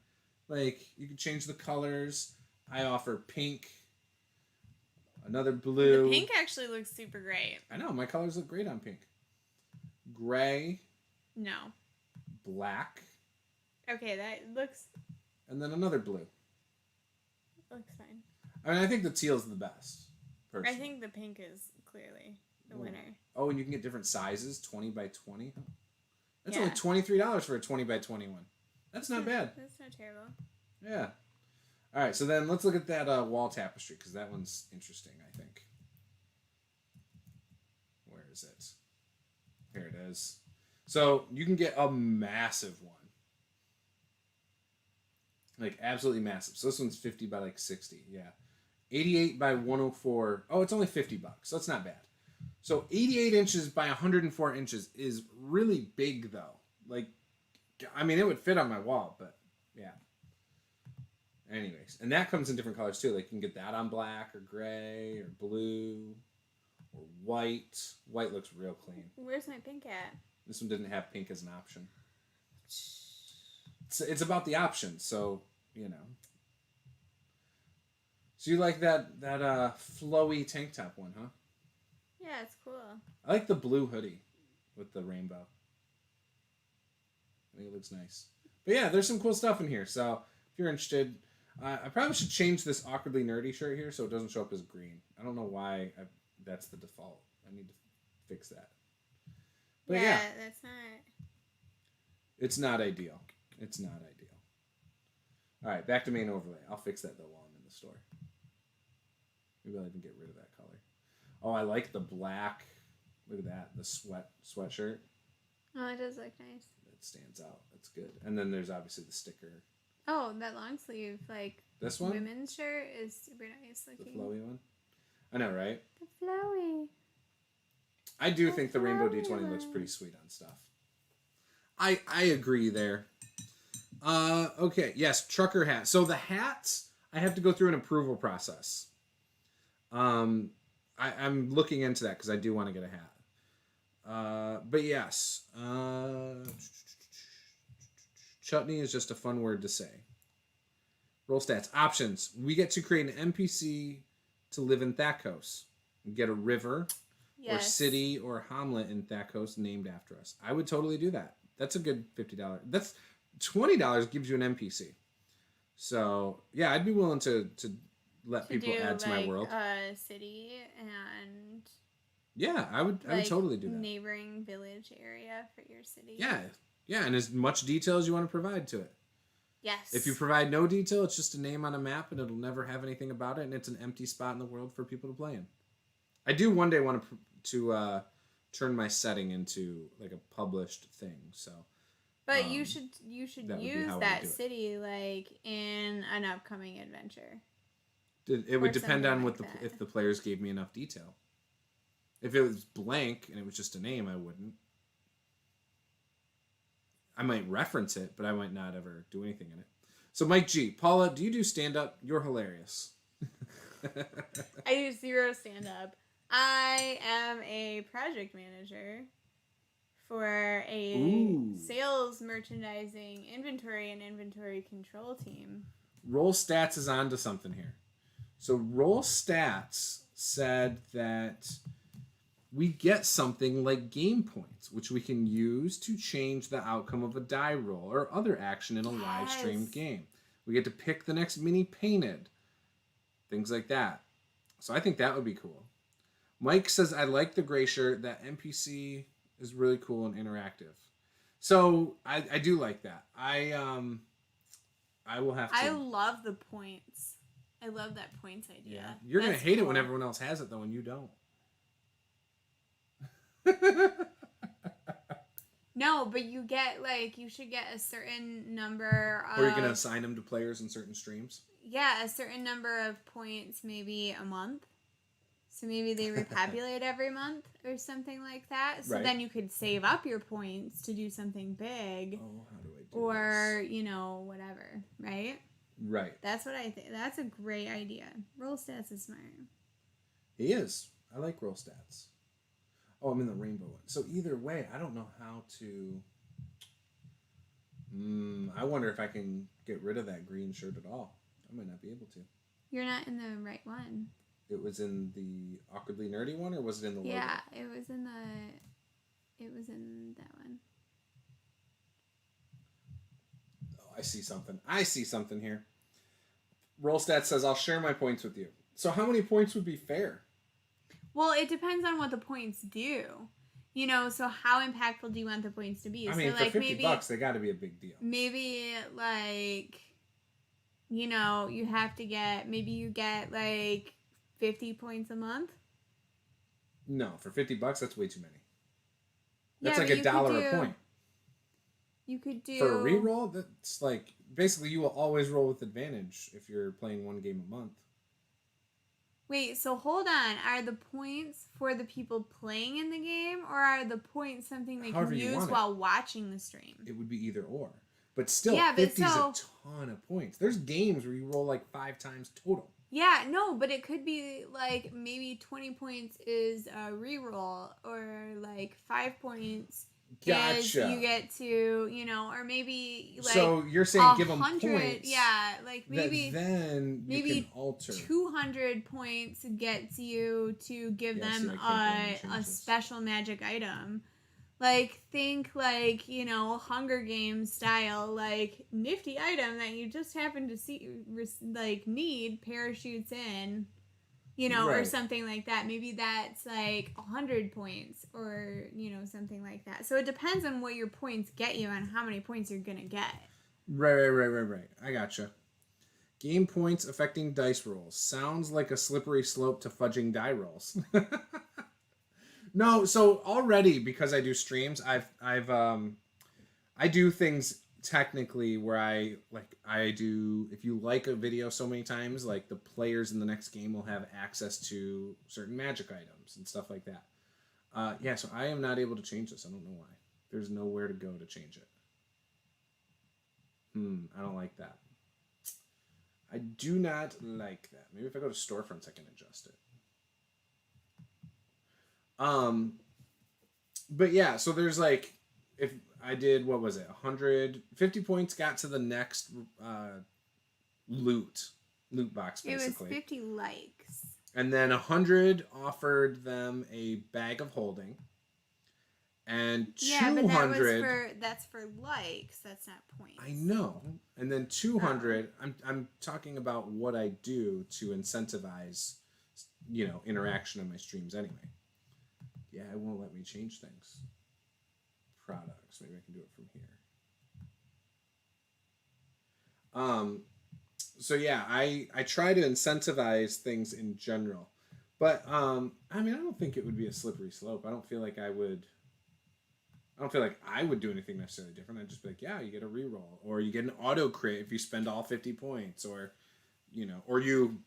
A: Like, you can change the colors. I offer pink. Another blue.
B: The pink actually looks super great.
A: I know. My colors look great on pink. Gray.
B: No.
A: Black.
B: Okay, that looks...
A: And then another blue.
B: Looks fine.
A: I mean, I think the teal's the best. Personally.
B: I think the pink is clearly the winner.
A: Oh, and you can get different sizes, 20 by 20. That's
B: Yeah.
A: only $23 for a 20 by 21. That's not bad.
B: That's not terrible.
A: Yeah. All right, so then let's look at that wall tapestry, because that one's interesting, I think. Where is it? Here it is. So you can get a massive one. Like, absolutely massive. So this one's 50 by like 60. Yeah. 88 by 104. Oh, it's only $50. So it's not bad. So 88 inches by 104 inches is really big, though. Like, I mean, it would fit on my wall, but yeah. Anyways, and that comes in different colors too. Like, you can get that on black or gray or blue or white. White looks real clean.
B: Where's my pink at?
A: This one didn't have pink as an option. It's about the options, so, you know. So you like that flowy tank top one, huh?
B: Yeah, it's cool.
A: I like the blue hoodie with the rainbow. I think it looks nice. But yeah, there's some cool stuff in here. So if you're interested, I probably should change this awkwardly nerdy shirt here so it doesn't show up as green. I don't know why that's the default. I need to fix that. But yeah,
B: that's not...
A: It's not ideal. It's not ideal. All right, back to main overlay. I'll fix that, though, while I'm in the store. Maybe I'll even get rid of that color. Oh, I like the black. Look at that. The sweatshirt.
B: Oh, it does look nice.
A: It stands out. That's good. And then there's obviously the sticker.
B: Oh, that long sleeve, like...
A: This one?
B: Women's shirt is super nice looking.
A: The flowy one? I know, right?
B: The flowy.
A: I do think the Rainbow D20 looks pretty sweet on stuff. I agree there. Okay, yes, trucker hat. So the hats, I have to go through an approval process. I'm looking into that because I do want to get a hat. But yes, chutney is just a fun word to say. Roll stats. Options. We get to create an NPC to live in Thakos. We get a river or city or hamlet in Thakos named after us. I would totally do that. That's a good $50. That's $20 gives you an NPC. So yeah, I'd be willing to let people add to my world.
B: A city and
A: yeah, I would totally do that.
B: Neighboring village area for your city.
A: Yeah, and as much detail as you want to provide to it.
B: Yes.
A: If you provide no detail, it's just a name on a map, and it'll never have anything about it, and it's an empty spot in the world for people to play in. I do one day want to turn my setting into like a published thing. So,
B: but you should use that city like in an upcoming adventure.
A: It would depend on if the players gave me enough detail. If it was blank and it was just a name, I wouldn't. I might reference it, but I might not ever do anything in it. So Mike G, Paula, do you do stand-up? You're hilarious.
B: I do zero stand-up. I am a project manager for a sales, merchandising, inventory, and inventory control team.
A: Roll Stats is onto something here. So Roll Stats said that we get something like game points, which we can use to change the outcome of a die roll or other action in a live streamed game. We get to pick the next mini painted. Things like that. So I think that would be cool. Mike says, I like the gray shirt. That NPC is really cool and interactive. So I do like that. I will have to.
B: I love the points. I love that points idea.
A: Yeah. You're going to hate it when everyone else has it, though, and you don't.
B: No, but you get, like, you should get a certain number of...
A: Or you're going to assign them to players in certain streams?
B: Yeah, a certain number of points maybe a month. So maybe they repopulate every month or something like that. So then you could save up your points to do something big.
A: Oh, how do I do
B: or,
A: this?
B: You know, whatever, right?
A: Right.
B: That's what I think. That's a great idea. Roll stats is smart.
A: He is. I like roll stats. Oh, I'm in the rainbow one. So either way, I don't know how to... I wonder if I can get rid of that green shirt at all. I might not be able to.
B: You're not in the right one.
A: It was in the awkwardly nerdy one, or was it in the logo?
B: Yeah, it was in that one.
A: Oh, I see something here. Roll stats says, I'll share my points with you. So how many points would be fair?
B: Well, it depends on what the points do. You know, so how impactful do you want the points to be?
A: I mean,
B: so,
A: for
B: like,
A: $50, they got to be a big deal.
B: Maybe, like, you know, you have to get, maybe you get, like, 50 points a month.
A: No, for $50, that's way too many. That's
B: yeah,
A: like $1 a point.
B: You could do...
A: For a reroll, that's like, basically you will always roll with advantage if you're playing one game a month.
B: Wait, so hold on. Are the points for the people playing in the game, or are the points something they can use while watching the stream?
A: It would be either or. But still, 50 is a ton of points. There's games where you roll like 5 times total.
B: Yeah, no, but it could be like maybe 20 points is a reroll, or like 5 points is you get to, you know, or maybe like...
A: So you're saying give them points.
B: Yeah, like maybe...
A: Then you can alter.
B: 200 points gets you to give them a special magic item. Like, think, like, you know, Hunger Games style, like, nifty item that you just happen to see, like, need parachutes in, you know, or something like that. Maybe that's, like, 100 points or, you know, something like that. So it depends on what your points get you and how many points you're going to get.
A: Right. I gotcha. Game points affecting dice rolls. Sounds like a slippery slope to fudging die rolls. No, so already, because I do streams, I do things technically where I do, if you like a video so many times, like the players in the next game will have access to certain magic items and stuff like that. Yeah, so I am not able to change this. I don't know why. There's nowhere to go to change it. I don't like that. I do not like that. Maybe if I go to storefronts, I can adjust it. But yeah, so there's like, if I did, what was it? 150 points got to the next, loot box, basically.
B: It was 50 likes.
A: And then 100 offered them a bag of holding. And 200...
B: Yeah, but that's for likes. That's not points.
A: I know. And then 200, I'm talking about what I do to incentivize, you know, interaction in my streams anyway. Yeah, it won't let me change things. Products. Maybe I can do it from here. So yeah, I try to incentivize things in general. But I mean, I don't think it would be a slippery slope. I don't feel like I would do anything necessarily different. I'd just be like, yeah, you get a reroll, or you get an auto crit if you spend all 50 points, or you know, or you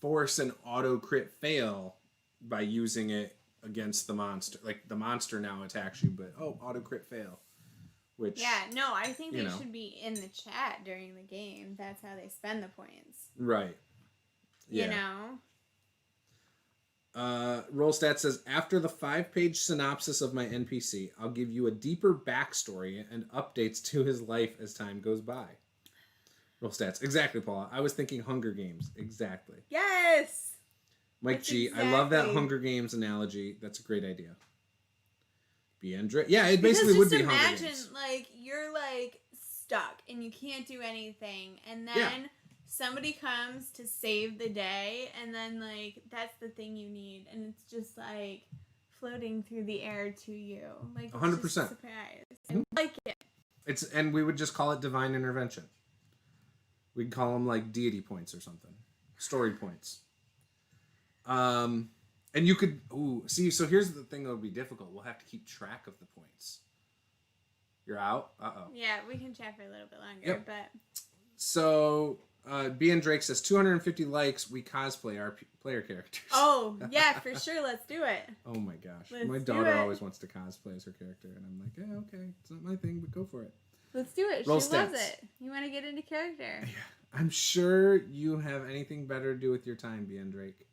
A: force an auto crit fail by using it against the monster. Like, the monster now attacks you, but auto crit fail. Which,
B: yeah, no, I think they should be in the chat during the game. That's how they spend the points.
A: Right. Yeah.
B: You know?
A: Rollstat says, after the 5-page synopsis of my NPC, I'll give you a deeper backstory and updates to his life as time goes by. Rollstats. Exactly, Paula. I was thinking Hunger Games. Exactly.
B: Yes!
A: Mike
B: That's
A: G,
B: exactly.
A: I love that Hunger Games analogy. That's a great idea. Yeah, it basically would be Hunger Games.
B: Imagine, like, you're, like, stuck and you can't do anything, and then somebody comes to save the day, and then, like, that's the thing you need, and it's just, like, floating through the air to you. Like, it's
A: 100%.
B: just a surprise. I like it.
A: And we would just call it divine intervention. We'd call them like deity points or something. Story points. And you could, so here's the thing that would be difficult. We'll have to keep track of the points. You're out? Uh-oh.
B: Yeah, we can chat for a little bit longer,
A: Yep.
B: but...
A: So, B and Drake says 250 likes, we cosplay our player characters.
B: Oh, yeah, for sure, let's do it.
A: Oh my gosh.
B: Let's
A: my
B: do
A: daughter
B: it.
A: always wants to cosplay as her character, and I'm like, yeah, okay, it's not my thing, but go for it.
B: Let's do it.
A: Roll
B: She
A: stats.
B: loves it. You want to get into character.
A: Yeah. I'm sure you have anything better to do with your time, B and Drake.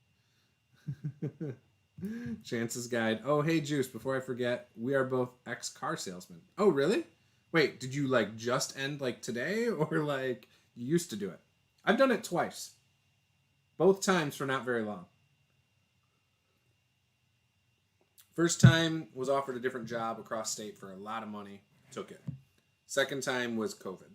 A: Chance's Guide. Oh, hey, Juice, before I forget, we are both ex-car salesmen. Oh, really? Wait, did you, like, just end, like, today? Or, like, you used to do it? I've done it twice. Both times for not very long. First time was offered a different job across state for a lot of money. Took it. Second time was COVID.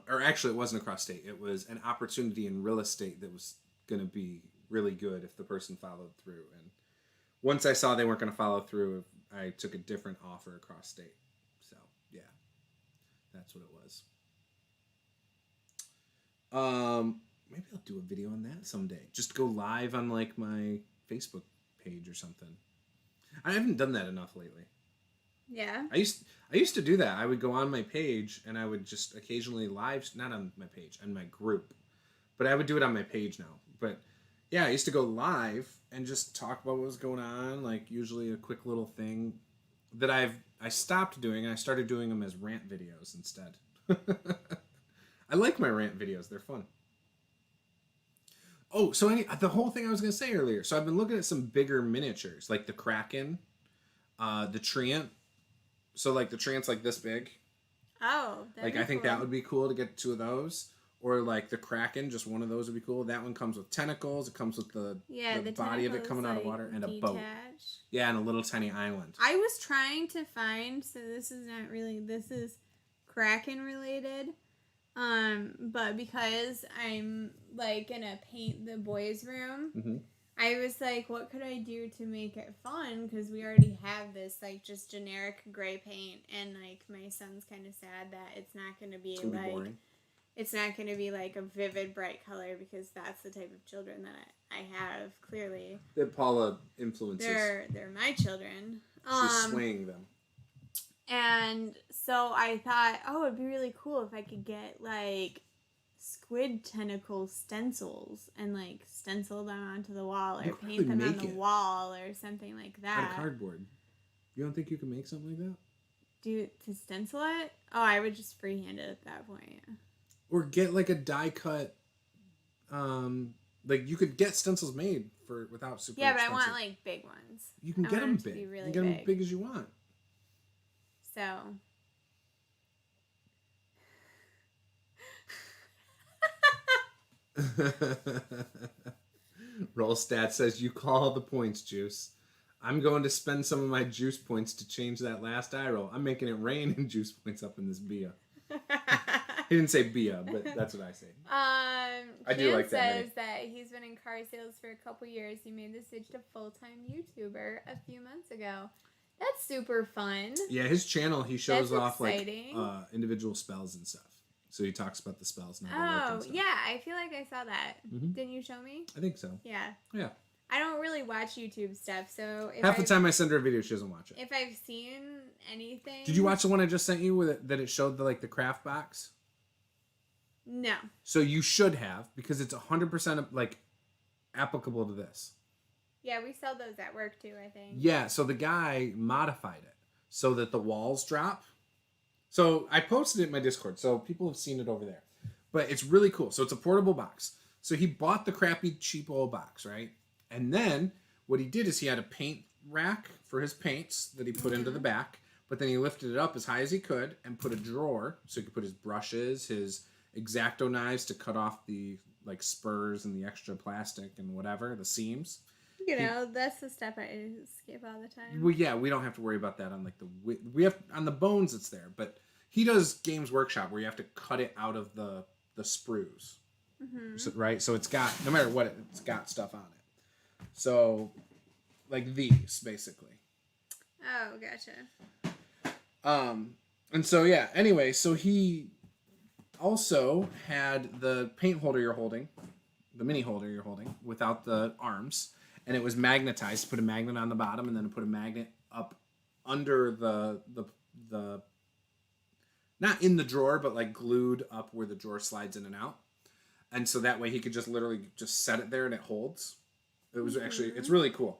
A: Or actually, it wasn't across state. It was an opportunity in real estate that was going to be really good if the person followed through. And once I saw they weren't going to follow through, I took a different offer across state. So, yeah. That's what it was. Maybe I'll do a video on that someday. Just go live on, like, my Facebook page or something. I haven't done that enough lately.
B: Yeah.
A: I used to do that. I would go on my page and I would just occasionally not on my page, on my group. But I would do it on my page now. But yeah, I used to go live and just talk about what was going on, like usually a quick little thing that I stopped doing, and I started doing them as rant videos instead. I like my rant videos. They're fun. Oh, so the whole thing I was going to say earlier. So I've been looking at some bigger miniatures, like the Kraken, the Treant. So, like, the Treant's, like, this big.
B: Oh,
A: like, I think that would be cool to get 2 of those. Or, like, the Kraken, just one of those would be cool. That one comes with tentacles. It comes with the body of it coming out of water. And a boat. Yeah, and a little tiny island.
B: I was trying to find, so this is not really, this is Kraken related. But because I'm, like, gonna paint the boys' room...
A: Mm-hmm.
B: I was like, what could I do to make it fun? Because we already have this, like, just generic gray paint. And, like, my son's kind of sad that it's not going to be, like...
A: boring.
B: It's not going to be, like, a vivid, bright color. Because that's the type of children that I have, clearly.
A: That Paula influences.
B: They're my children.
A: She's swaying them.
B: And so I thought, oh, it'd be really cool if I could get, like... squid tentacle stencils and like stencil them onto the wall or paint them on the wall or something like that.
A: Out of cardboard. You don't think you can make something like that?
B: To stencil it? Oh, I would just freehand it at that point.
A: Or get like a die cut. Like you could get stencils made without super.
B: Yeah, but
A: expensive.
B: I want like big ones.
A: You can get them big.
B: Really
A: you can get them big as you want.
B: So.
A: Roll Stat says you call the points, Juice. I'm going to spend some of my Juice points to change that last die roll. I'm making it rain in Juice points up in this Bia. He didn't say Bia, but that's what I say.
B: I do like that. Says that he's been in car sales for a couple years. He made the switch to full-time YouTuber a few months ago. That's super fun.
A: Yeah, his channel, he shows off exciting. Like individual spells and stuff. So he talks about the spells and how they work and stuff.
B: Yeah, I feel like I saw that. Mm-hmm. Didn't you show me?
A: I think so.
B: Yeah.
A: Yeah.
B: I don't really watch YouTube stuff, so
A: half the time I send her a video, she doesn't watch it.
B: If I've seen anything,
A: did you watch the one I just sent you with that it showed the craft box?
B: No.
A: So you should have, because it's 100% like applicable to this.
B: Yeah, we sell those at work too, I think.
A: Yeah, so the guy modified it so that the walls drop. So I posted it in my Discord, so people have seen it over there. But it's really cool. So it's a portable box. So he bought the crappy, cheap old box, right? And then what he did is he had a paint rack for his paints that he put into the back. But then he lifted it up as high as he could and put a drawer so he could put his brushes, his X-Acto knives to cut off the spurs and the extra plastic and whatever, the seams.
B: That's the stuff I skip all the time.
A: Well, yeah, we don't have to worry about that on we have on the bones. It's there, but he does Games Workshop where you have to cut it out of the sprues, right? So it's got no matter what it's got stuff on it. So, like these, basically.
B: Oh, gotcha.
A: And so, yeah, anyway, so he also had the paint holder you're holding, the mini holder you're holding, without the arms, and it was magnetized. Put a magnet on the bottom, and then put a magnet up under the not in the drawer, but like glued up where the drawer slides in and out. And so that way he could just literally just set it there and it holds. It was actually, it's really cool.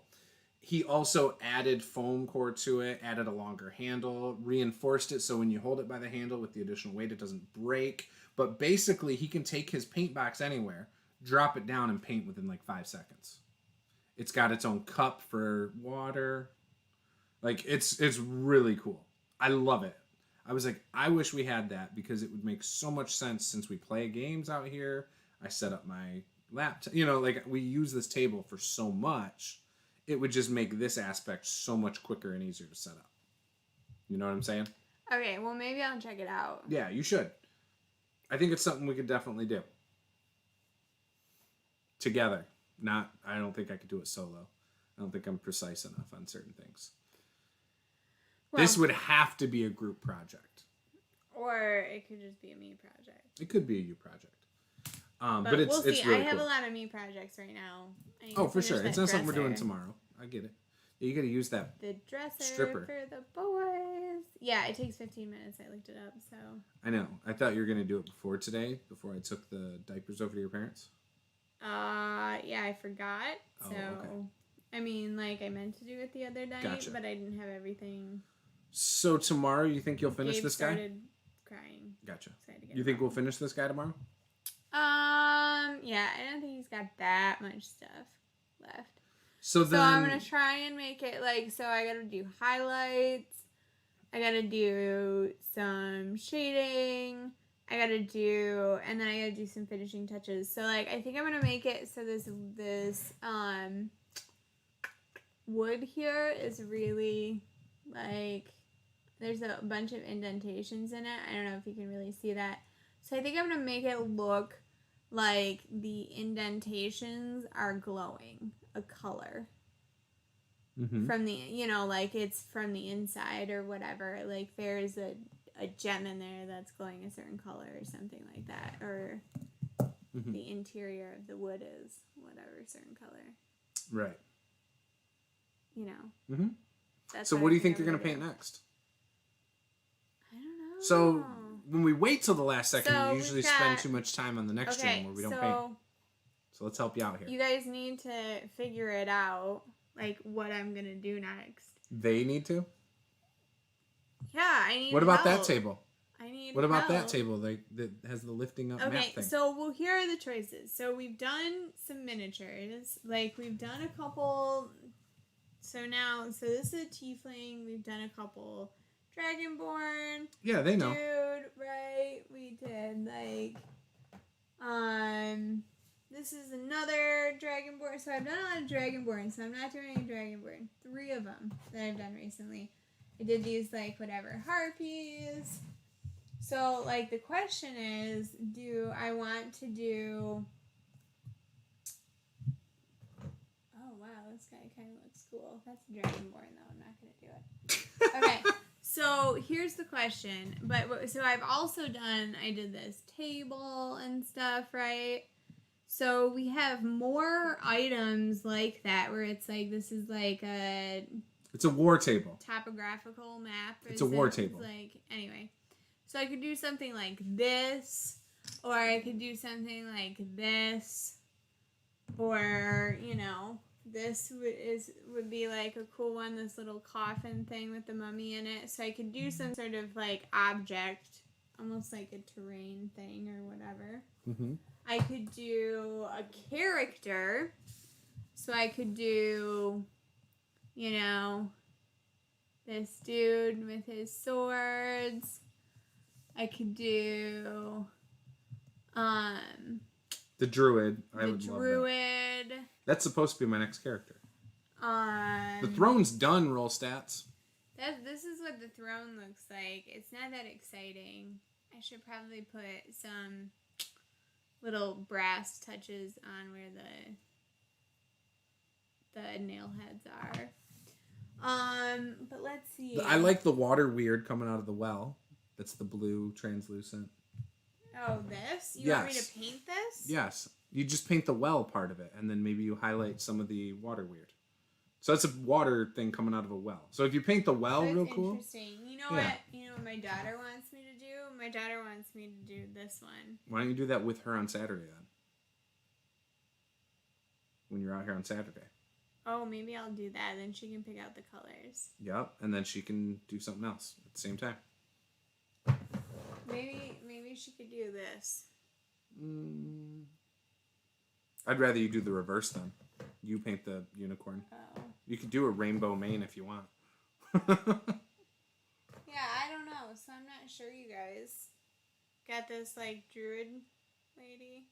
A: He also added foam core to it, added a longer handle, reinforced it so when you hold it by the handle with the additional weight, it doesn't break. But basically, he can take his paint box anywhere, drop it down, and paint within like 5 seconds. It's got its own cup for water. Like, it's really cool. I love it. I was like, I wish we had that because it would make so much sense since we play games out here. I set up my laptop. You know, like, we use this table for so much. It would just make this aspect so much quicker and easier to set up. You know what I'm saying?
B: Okay, well, maybe I'll check it out.
A: Yeah, you should. I think it's something we could definitely do. Together. I don't think I could do it solo. I don't think I'm precise enough on certain things. Well, this would have to be a group project.
B: Or it could just be a me project.
A: It could be a you project. But it's,
B: we'll see.
A: it's really
B: I have
A: cool.
B: a lot of me projects right now.
A: Oh, for sure. It's not something we're doing tomorrow. I get it. You got to use that
B: the dresser
A: stripper
B: for the boys. Yeah, it takes 15 minutes. I looked it up, so.
A: I know. I thought you were going to do it before today, before I took the diapers over to your parents.
B: Yeah, I forgot. So, okay. I mean, like, I meant to do it the other night,
A: gotcha.
B: But I didn't have everything.
A: So tomorrow, you think you'll finish this guy?
B: Started crying.
A: Gotcha. You think we'll finish this guy tomorrow?
B: Yeah, I don't think he's got that much stuff left.
A: So
B: I'm gonna try and make it like, so I gotta do highlights, I gotta do some shading, and then I gotta do some finishing touches. So like, I think I'm gonna make it so this wood here is really like, there's a bunch of indentations in it. I don't know if you can really see that. So I think I'm going to make it look like the indentations are glowing a color. Mm-hmm. From the, like it's from the inside or whatever. Like there's a gem in there that's glowing a certain color or something like that. Or the interior of the wood is whatever certain color.
A: Right.
B: Mm-hmm.
A: So what do you think you're going to paint next?
B: I don't know.
A: So when we wait till the last second, we usually spend too much time on the next stream where we don't paint. So let's help you out here.
B: You guys need to figure it out, like what I'm going to do next.
A: They need to?
B: Yeah, I need
A: What about that table?
B: I need
A: What about that table that has the lifting up map thing?
B: Okay, so here are the choices. So we've done some miniatures. Like we've done a couple... So this is a tiefling. We've done a couple Dragonborn.
A: Yeah, they know.
B: Dude, right? We did this is another Dragonborn. So I've done a lot of Dragonborn. So I'm not doing any Dragonborn. 3 of them that I've done recently. I did these harpies. So the question is, do I want to do? Wow, this guy kind of looks cool. That's a Dragonborn, though. I'm not going to do it. Okay, so here's the question. So I've also I did this table and stuff, right? So we have more items like that, where it's this is
A: it's a war table.
B: Topographical map.
A: It's a war table.
B: Anyway. So I could do something like this, or I could do something like this, or, this would be a cool one, this little coffin thing with the mummy in it. So I could do some sort of object, almost like a terrain thing or whatever. Mm-hmm. I could do a character. So I could do, this dude with his swords. I could do
A: the druid.
B: I would love that.
A: That's supposed to be my next character. The throne's done, roll stats.
B: This is what the throne looks like. It's not that exciting. I should probably put some little brass touches on where the nail heads are. But let's see.
A: I like the water weird coming out of the well. That's the blue translucent.
B: Oh, this? You want me to paint this?
A: Yes. You just paint the well part of it, and then maybe you highlight some of the water weird. So that's a water thing coming out of a well. So if you paint the well real cool.
B: Interesting. You know what? You know what my daughter wants me to do? My daughter wants me to do this one.
A: Why don't you do that with her on Saturday then? When you're out here on Saturday.
B: Oh, maybe I'll do that. Then she can pick out the colors.
A: Yep, and then she can do something else at the same time.
B: Maybe she could do this.
A: I'd rather you do the reverse then. You paint the unicorn.
B: Oh.
A: You could do a rainbow mane if you want.
B: Yeah, I don't know. So I'm not sure you guys got this like druid lady.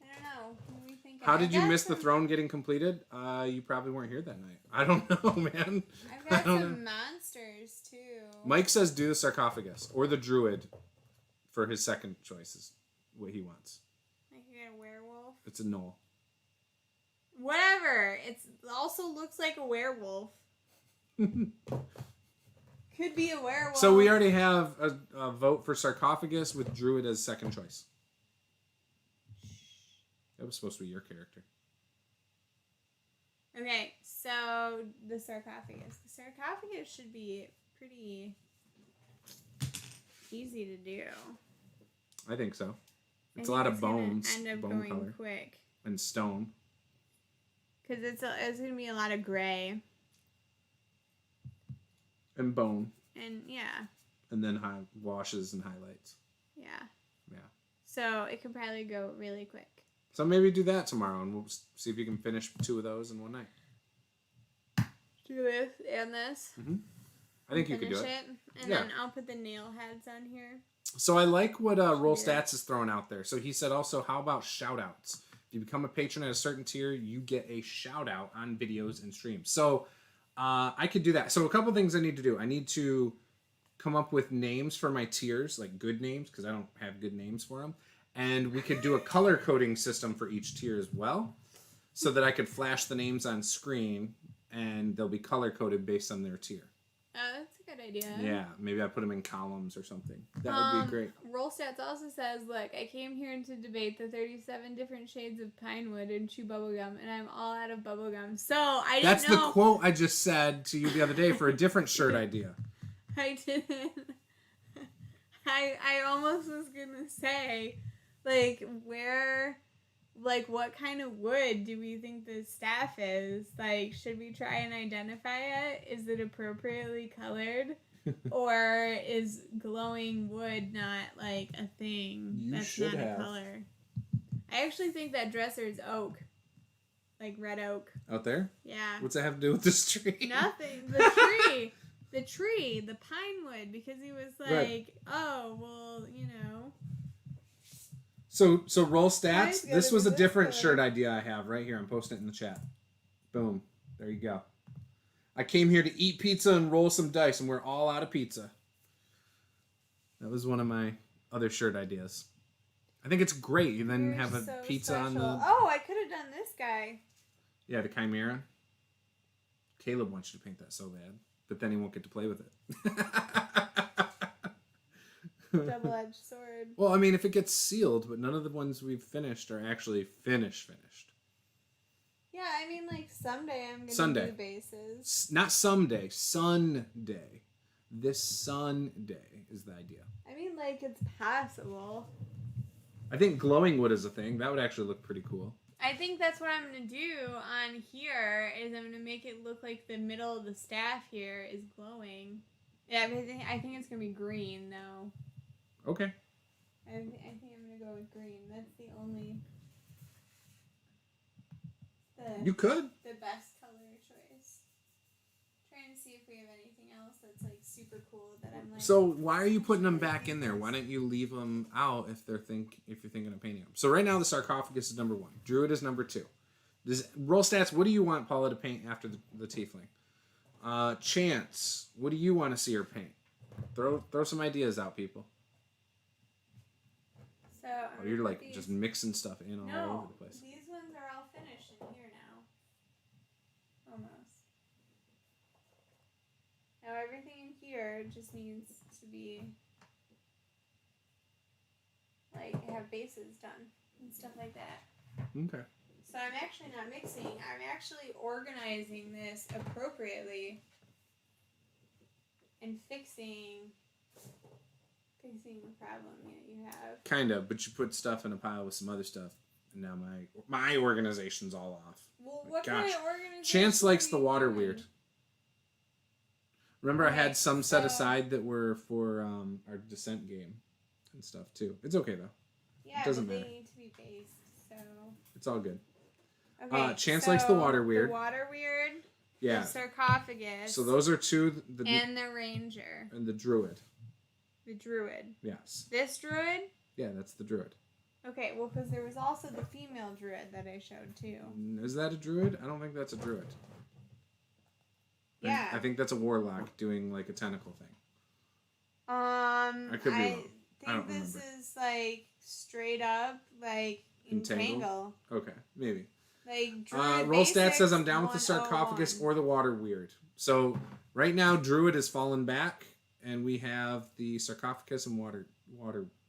B: I don't know. What do you think?
A: How did you miss the throne getting completed? You probably weren't here that night. I don't know, man.
B: I've got some monsters too.
A: Mike says do the sarcophagus or the druid for his second choice is what he wants.
B: Like you get a werewolf.
A: It's a knoll.
B: Whatever. It also looks like a werewolf. Could be a werewolf.
A: So we already have a vote for sarcophagus with druid as second choice. That was supposed to be your character.
B: Okay, so the sarcophagus. The sarcophagus should be pretty easy to do.
A: I think so. It's a lot of bones.
B: End up
A: bone
B: going
A: color.
B: quick.
A: And stone.
B: Because it's going to be a lot of gray.
A: And bone.
B: And, yeah.
A: And then washes and highlights.
B: Yeah.
A: Yeah.
B: So it could probably go really quick.
A: So maybe do that tomorrow, and we'll see if you can finish 2 of those in one night.
B: Do this and this.
A: Mm-hmm. I think you could do it.
B: And then I'll put the nail heads on here.
A: So I like what Roll Stats is throwing out there. So he said also, how about shout-outs? If you become a patron at a certain tier, you get a shout-out on videos and streams. So I could do that. So a couple things I need to do. I need to come up with names for my tiers, like good names, because I don't have good names for them. And we could do a color coding system for each tier as well, so that I could flash the names on screen, and they'll be color coded based on their tier.
B: Oh, that's a good idea.
A: Yeah, maybe I put them in columns or something. That would be great.
B: Roll Stats also says, look, I came here to debate the 37 different shades of pine wood and chew bubblegum, and I'm all out of bubblegum. So I didn't
A: That's
B: know.
A: the quote I just said to you the other day for a different shirt idea.
B: I didn't. I almost was going to say, like, what kind of wood do we think the staff is? Like, should we try and identify it? Is it appropriately colored? Or is glowing wood not, like, a thing that's not a color? I actually think that dresser is oak. Like, red oak.
A: Out there?
B: Yeah.
A: What's that have to do with this tree?
B: Nothing. The tree. The tree. The pine wood. Because he was like,
A: right.
B: Oh, well, you know.
A: So Roll Stats. This was a different shirt idea I have right here. I'm posting it in the chat. Boom. There you go. I came here to eat pizza and roll some dice, and we're all out of pizza. That was one of my other shirt ideas. I think it's great. You then have a pizza
B: special.
A: on the...
B: Oh, I could have done this guy.
A: Yeah, the Chimera. Caleb wants you to paint that so bad, but then he won't get to play with it.
B: Double-edged sword.
A: Well, I mean, if it gets sealed, but none of the ones we've finished are actually finished.
B: Yeah, I mean, like, someday I'm going to do bases.
A: Not someday. Sunday. This Sunday is the idea.
B: I mean, like, it's possible.
A: I think glowing wood is a thing. That would actually look pretty cool.
B: I think that's what I'm going to do on here, is I'm going to make it look like the middle of the staff here is glowing. Yeah, I think it's going to be green, though.
A: Okay.
B: I think I'm going to go with green. That's the only...
A: You could.
B: The best color choice. Trying to see if we have anything else that's like super cool that I'm like.
A: So why are you putting them back in there? Why don't you leave them out if you're thinking of painting them? So right now the sarcophagus is number 1. Druid is number 2. Roll Stats. What do you want Paula to paint after the tiefling? Chance. What do you want to see her paint? Throw some ideas out, people.
B: So
A: you're like just mixing stuff in all over the place.
B: These ones are all finished in here now. Now everything in here just needs to be like have bases done and stuff like that.
A: Okay.
B: So I'm actually not mixing. I'm actually organizing this appropriately and fixing the problem that you have.
A: Kind of, but you put stuff in a pile with some other stuff, and now my organization's all off.
B: Well, what kind of organization?
A: Chance likes the water
B: doing?
A: weird. Remember, I had some set aside that were for our Descent game and stuff too. It's okay though.
B: Yeah,
A: it doesn't
B: but
A: matter.
B: They need to be based, so.
A: It's all good.
B: Okay.
A: Chance likes the water weird.
B: The water weird.
A: Yeah.
B: The sarcophagus.
A: So those are two.
B: And the ranger.
A: And the druid.
B: The druid.
A: Yes.
B: This druid?
A: Yeah, that's the druid.
B: Okay, well, because there was also the female druid that I showed too.
A: Is that a druid? I don't think that's a druid.
B: Yeah.
A: I think that's a warlock doing like a tentacle thing.
B: I
A: could be wrong. I don't
B: think this
A: remember.
B: is like straight up like entangle.
A: Okay, maybe.
B: Like druid
A: Roll stat
B: basics,
A: says I'm down with the sarcophagus
B: 101.
A: or the water weird. So right now druid has fallen back, and we have the sarcophagus and water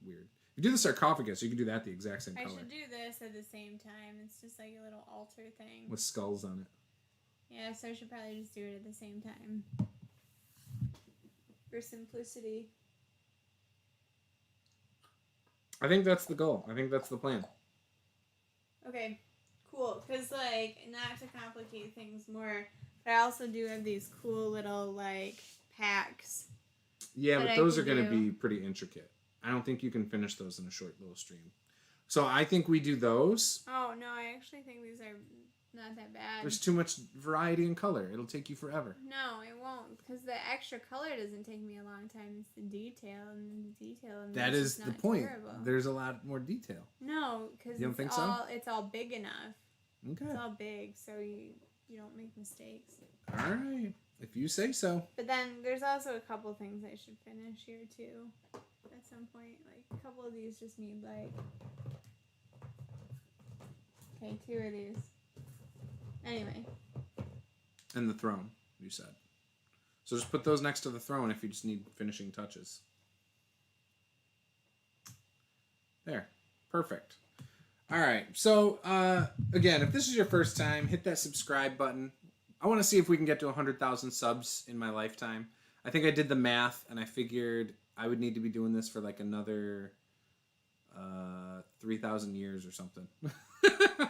A: weird. If you do the sarcophagus, you can do that the exact same color.
B: I should do this at the same time. It's just like a little altar thing
A: with skulls on it.
B: Yeah, so I should probably just do it at the same time for simplicity.
A: I think that's the goal. I think that's the plan.
B: Okay, cool. Because, like, not to complicate things more, but I also do have these cool little, like, packs.
A: Yeah, but those are going to be pretty intricate. I don't think you can finish those in a short little stream. So I think we do those.
B: Oh, no, I actually think these are not that bad.
A: There's too much variety in color. It'll take you forever.
B: No, it won't. Because the extra color doesn't take me a long time. It's the detail and the detail. And
A: that is the point.
B: Terrible.
A: There's a lot more detail.
B: No, because it's all big enough.
A: Okay.
B: It's all big, so you don't make mistakes.
A: All right. If you say so.
B: But then there's also a couple things I should finish here, too. At some point. Like, a couple of these just need, like... Okay, 2 of these. Anyway.
A: And the throne, you said. So just put those next to the throne if you just need finishing touches. There. Perfect. All right. So, again, if this is your first time, hit that subscribe button. I want to see if we can get to 100,000 subs in my lifetime. I think I did the math, and I figured I would need to be doing this for like another 3,000 years or something.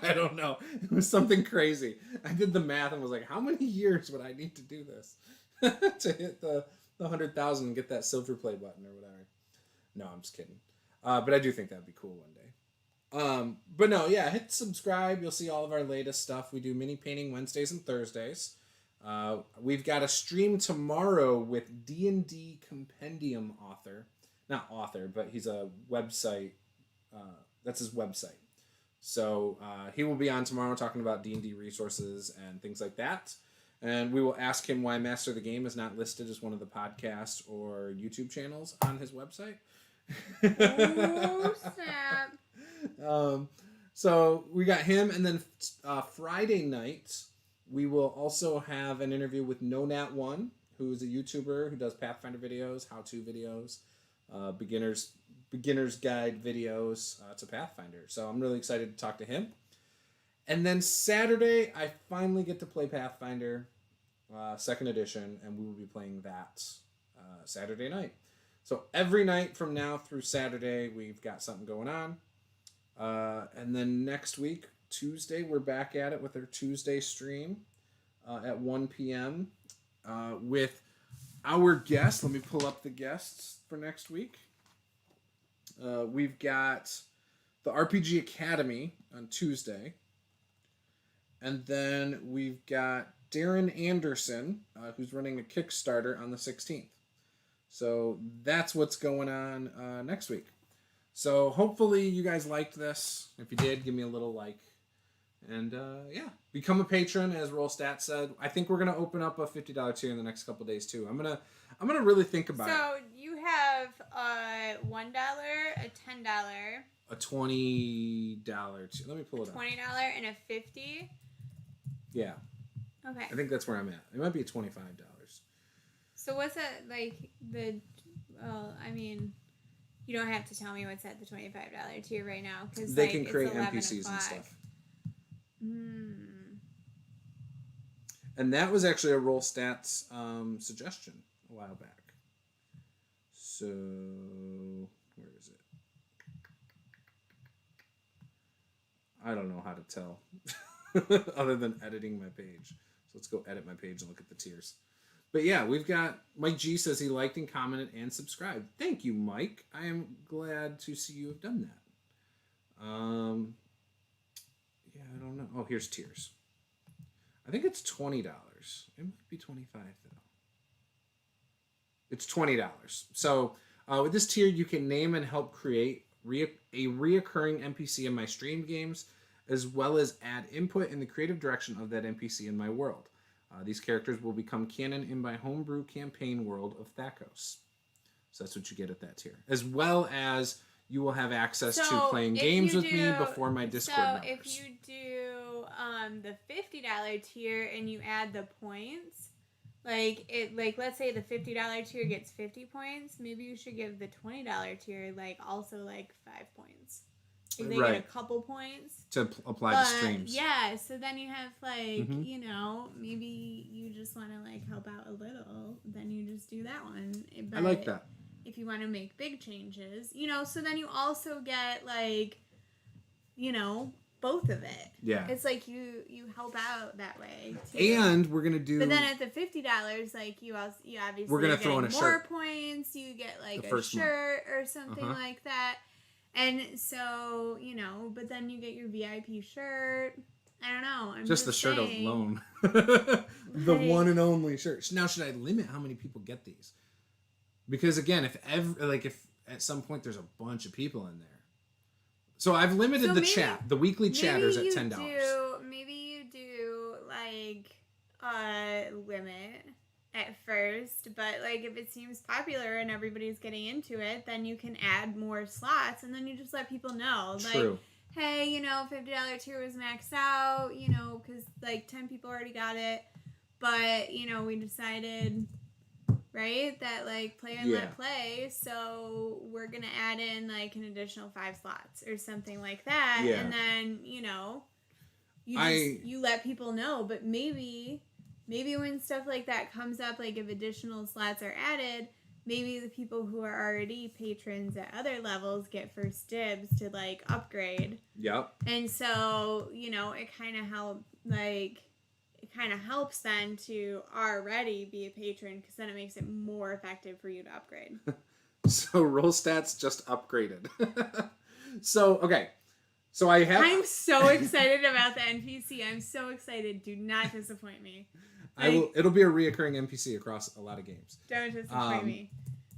A: I don't know. It was something crazy. I did the math and was like, how many years would I need to do this to hit the 100,000 and get that silver play button or whatever? No, I'm just kidding. But I do think that'd be cool one day. But no, yeah, hit subscribe. You'll see all of our latest stuff. We do mini painting Wednesdays and Thursdays. We've got a stream tomorrow with D&D Compendium author. Not author, but he's a website. That's his website. So he will be on tomorrow talking about D&D resources and things like that. And we will ask him why Master of the Game is not listed as one of the podcasts or YouTube channels on his website.
B: Oh, snap.
A: So we got him. And then Friday night, we will also have an interview with NoNat1, who's a YouTuber who does Pathfinder videos, how-to videos, beginner's guide videos to Pathfinder. So I'm really excited to talk to him. And then Saturday, I finally get to play Pathfinder 2nd edition, and we will be playing that Saturday night. So every night from now through Saturday, we've got something going on. And then next week, Tuesday, we're back at it with our Tuesday stream at 1 p.m. With our guests. Let me pull up the guests for next week. We've got the RPG Academy on Tuesday. And then we've got Darren Anderson, who's running a Kickstarter on the 16th. So that's what's going on next week. So hopefully you guys liked this. If you did, give me a little like. And yeah, become a patron, as Roll Stat said. I think we're gonna open up a $50 tier in the next couple days too. I'm gonna really think about it.
B: So you have a $1, a $10,
A: a $20 tier. Let me pull it up.
B: $20, and a $50.
A: Yeah.
B: Okay.
A: I think that's where I'm at. It might be $25.
B: So what's that like the? Well, I mean, you don't have to tell me what's at the $25 tier right now because
A: They
B: like,
A: can create
B: it's 11
A: NPCs
B: o'clock.
A: and stuff.
B: Hmm.
A: And that was actually a Roll Stats suggestion a while back. So where is it? I don't know how to tell other than editing my page. So let's go edit my page and look at the tiers. But yeah, we've got Mike G says he liked and commented and subscribed. Thank you, Mike. I am glad to see you have done that. Yeah, I don't know. Oh, here's tiers. I think it's $20. It might be $25 though. It's $20. So with this tier, you can name and help create a reoccurring NPC in my streamed games, as well as add input in the creative direction of that NPC in my world. These characters will become canon in my homebrew campaign world of Thakos. So that's what you get at that tier. As well as you will have access to playing games with me before my Discord members.
B: So if you do the $50 tier and you add the points, like let's say the $50 tier gets 50 points, maybe you should give the $20 tier also 5 points. Like they get a couple points
A: to apply to streams.
B: Yeah, so then you have maybe you just want to help out a little, then you just do that one. But
A: I like that.
B: If you want to make big changes, so then you also get both of it.
A: Yeah.
B: It's you help out that way too.
A: And we're gonna do.
B: But then at the $50, you obviously
A: we're gonna throw in a
B: more
A: shirt.
B: points. You get a shirt or something like that. And so but then you get your VIP shirt. I don't know. I'm just
A: the shirt
B: saying,
A: alone. The one and only shirt. Now, should I limit how many people get these? Because again, if at some point there's a bunch of people in there. So I've limited the chat. The weekly chatters at $10.
B: Maybe you do limit at first, but if it seems popular and everybody's getting into it, then you can add more slots, and then you just let people know.
A: True.
B: Hey, $50 tier was maxed out, because 10 people already got it, but we decided, right, that play and let play, so we're gonna add in an additional 5 slots or something like that. And then you let people know. But maybe when stuff like that comes up, if additional slots are added, maybe the people who are already patrons at other levels get first dibs to upgrade.
A: Yep.
B: And so it kind of helps then to already be a patron, because then it makes it more effective for you to upgrade.
A: So Roll Stats just upgraded. So I'm
B: so excited about the NPC. I'm so excited. Do not disappoint me.
A: It'll be a reoccurring NPC across a lot of games.
B: Don't disappoint me.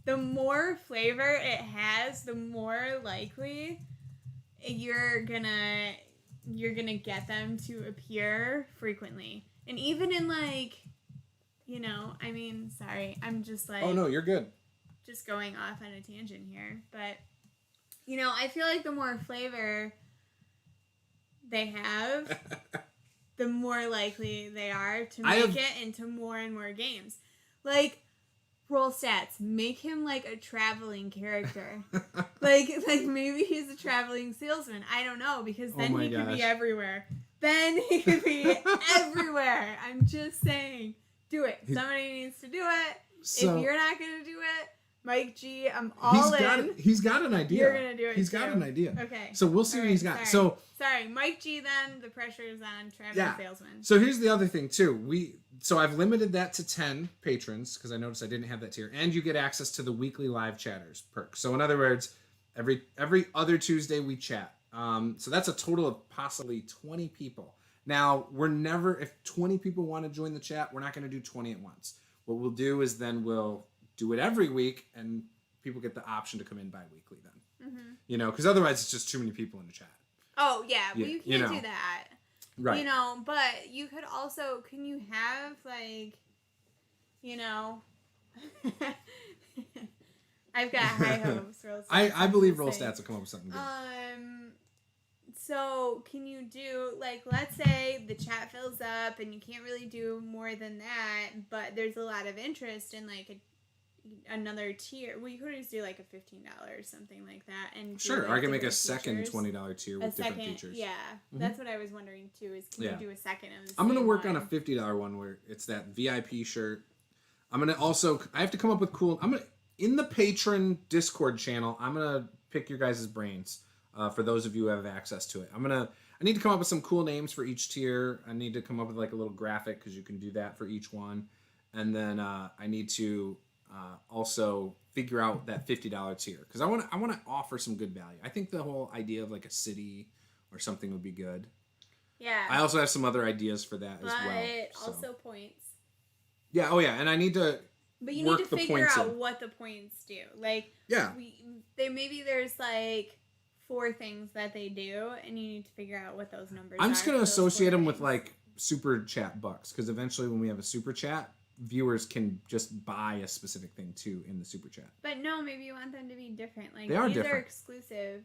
B: The more flavor it has, the more likely you're gonna get them to appear frequently. And even in sorry, I'm just
A: oh no, you're good.
B: Just going off on a tangent here, but I feel like the more flavor they have, the more likely they are to make it into more and more games. Roll Stats, make him a traveling character. Maybe he's a traveling salesman. I don't know, because then he could be everywhere. I'm just saying, do it. Somebody needs to do it. So, if you're not gonna do it, Mike G, I'm all in.
A: He's got an idea.
B: You're gonna do it.
A: He's got an idea.
B: Okay.
A: So we'll see what he's got.
B: Sorry, Mike G. Then the pressure is on traveling salesman.
A: So here's the other thing too. So I've limited that to 10 patrons, because I noticed I didn't have that tier, and you get access to the weekly live chatters perk. So in other words, every other Tuesday we chat. So that's a total of possibly 20 people. Now if 20 people want to join the chat, we're not going to do 20 at once. What we'll do is then we'll do it every week, and people get the option to come in bi-weekly then. Mm-hmm. Because otherwise it's just too many people in the chat.
B: Oh yeah, well, you can't do that.
A: Right.
B: But you could also, can you have I've got high hopes.
A: I believe Roll Stats will come up with something good.
B: So can you do, like, let's say the chat fills up and you can't really do more than that, but there's a lot of interest in like another tier. Well, you could always do like a $15 or something like that, and do,
A: Sure,
B: like,
A: I can make a
B: different
A: second
B: features.
A: $20 tier with different features.
B: Yeah, that's what I was wondering too. Is can you do a second of the
A: I'm gonna
B: same
A: work
B: one?
A: on a $50 one where it's that VIP shirt. I'm gonna also. I have to come up with cool. I'm gonna in the patron Discord channel. I'm gonna pick your guys' brains. For those of you who have access to it, I need to come up with some cool names for each tier. I need to come up with like a little graphic because you can do that for each one, and then I need to also figure out that $50 tier because I want to offer some good value. I think the whole idea of like a city or something would be good.
B: Yeah.
A: I also have some other ideas for that as well.
B: But also points.
A: Yeah. Oh yeah, and I need to.
B: But you need to figure out what the points do. Like, maybe there's like 4 things that they do, and you need to figure out what those numbers are.
A: I'm just going to associate them with like super chat bucks, because eventually when we have a super chat, viewers can just buy a specific thing too in the super chat.
B: But no, maybe you want them to be different. Like,
A: they are
B: these
A: different.
B: Are exclusive.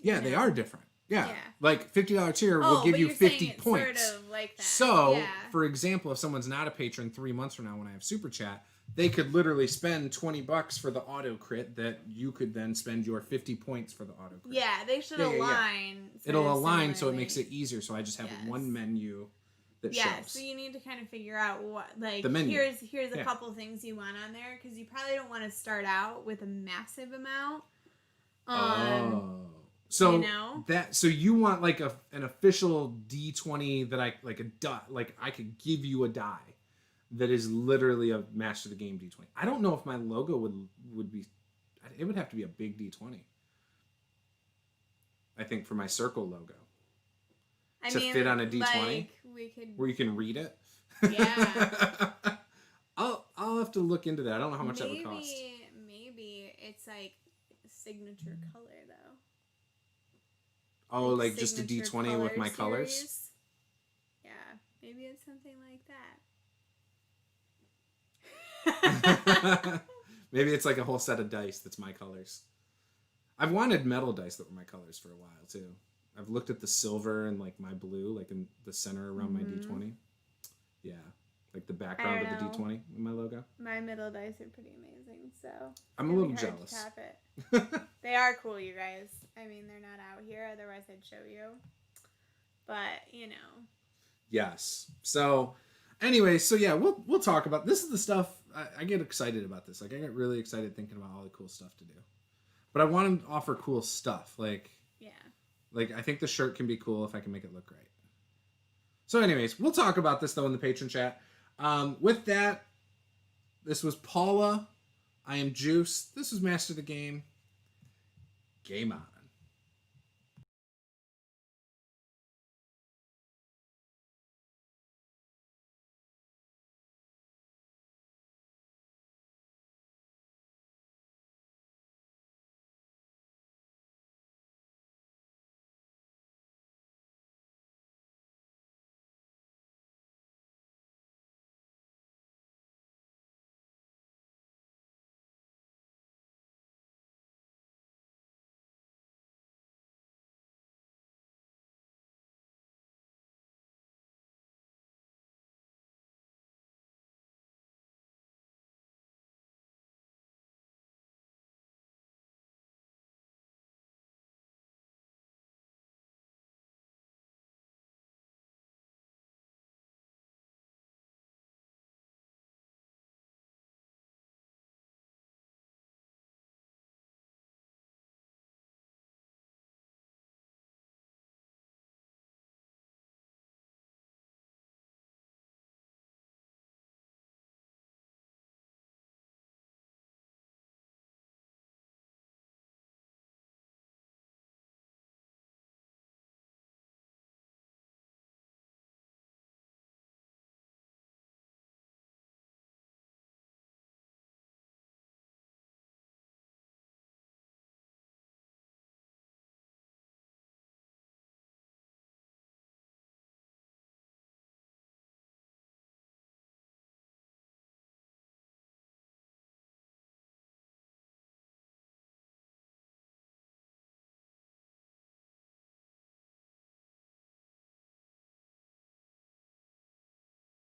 A: Yeah, they are different. Yeah. Like $50 tier will give you 50 points.
B: Sort of like that.
A: So, for example, if someone's not a patron 3 months from now when I have super chat, they could literally spend $20 for the auto crit that you could then spend your 50 points for the auto crit.
B: Yeah, they should align.
A: Yeah. It'll align so it makes it easier. So I just have one menu that shows.
B: Yeah, so you need to kind of figure out what, like,
A: the menu.
B: Here's a couple things you want on there, because you probably don't want to start out with a massive amount.
A: So
B: you know?
A: so you want like an official D20 that I could give you a die that is literally a Master of the Game D20. I don't know if my logo would be. It would have to be a big D20. I think for my circle logo. To fit on a D20,
B: like, we could,
A: where you can read it.
B: Yeah.
A: I'll have to look into that. I don't know how much that would cost.
B: Maybe it's like signature color though.
A: Oh, like just a D20 with my colors?
B: Series. Yeah, maybe it's something like that.
A: Maybe it's like a whole set of dice that's my colors. I've wanted metal dice that were my colors for a while too. I've looked at the silver and like my blue, like in the center around my D20. Yeah, like the background of the D20 in my logo.
B: My middle dice are pretty amazing, so
A: I'm a little jealous.
B: To top it. They are cool, you guys. I mean, they're not out here, otherwise I'd show you. But you know. Yes.
A: So, anyway, so yeah, we'll talk about this. Is the stuff I get excited about this. Like I get really excited thinking about all the cool stuff to do. But I want to offer cool stuff. Like I think the shirt can be cool if I can make it look great. So anyways, we'll talk about this though in the patron chat. With that, this was Paula. I am Juice. This was Master of the Game. Game on.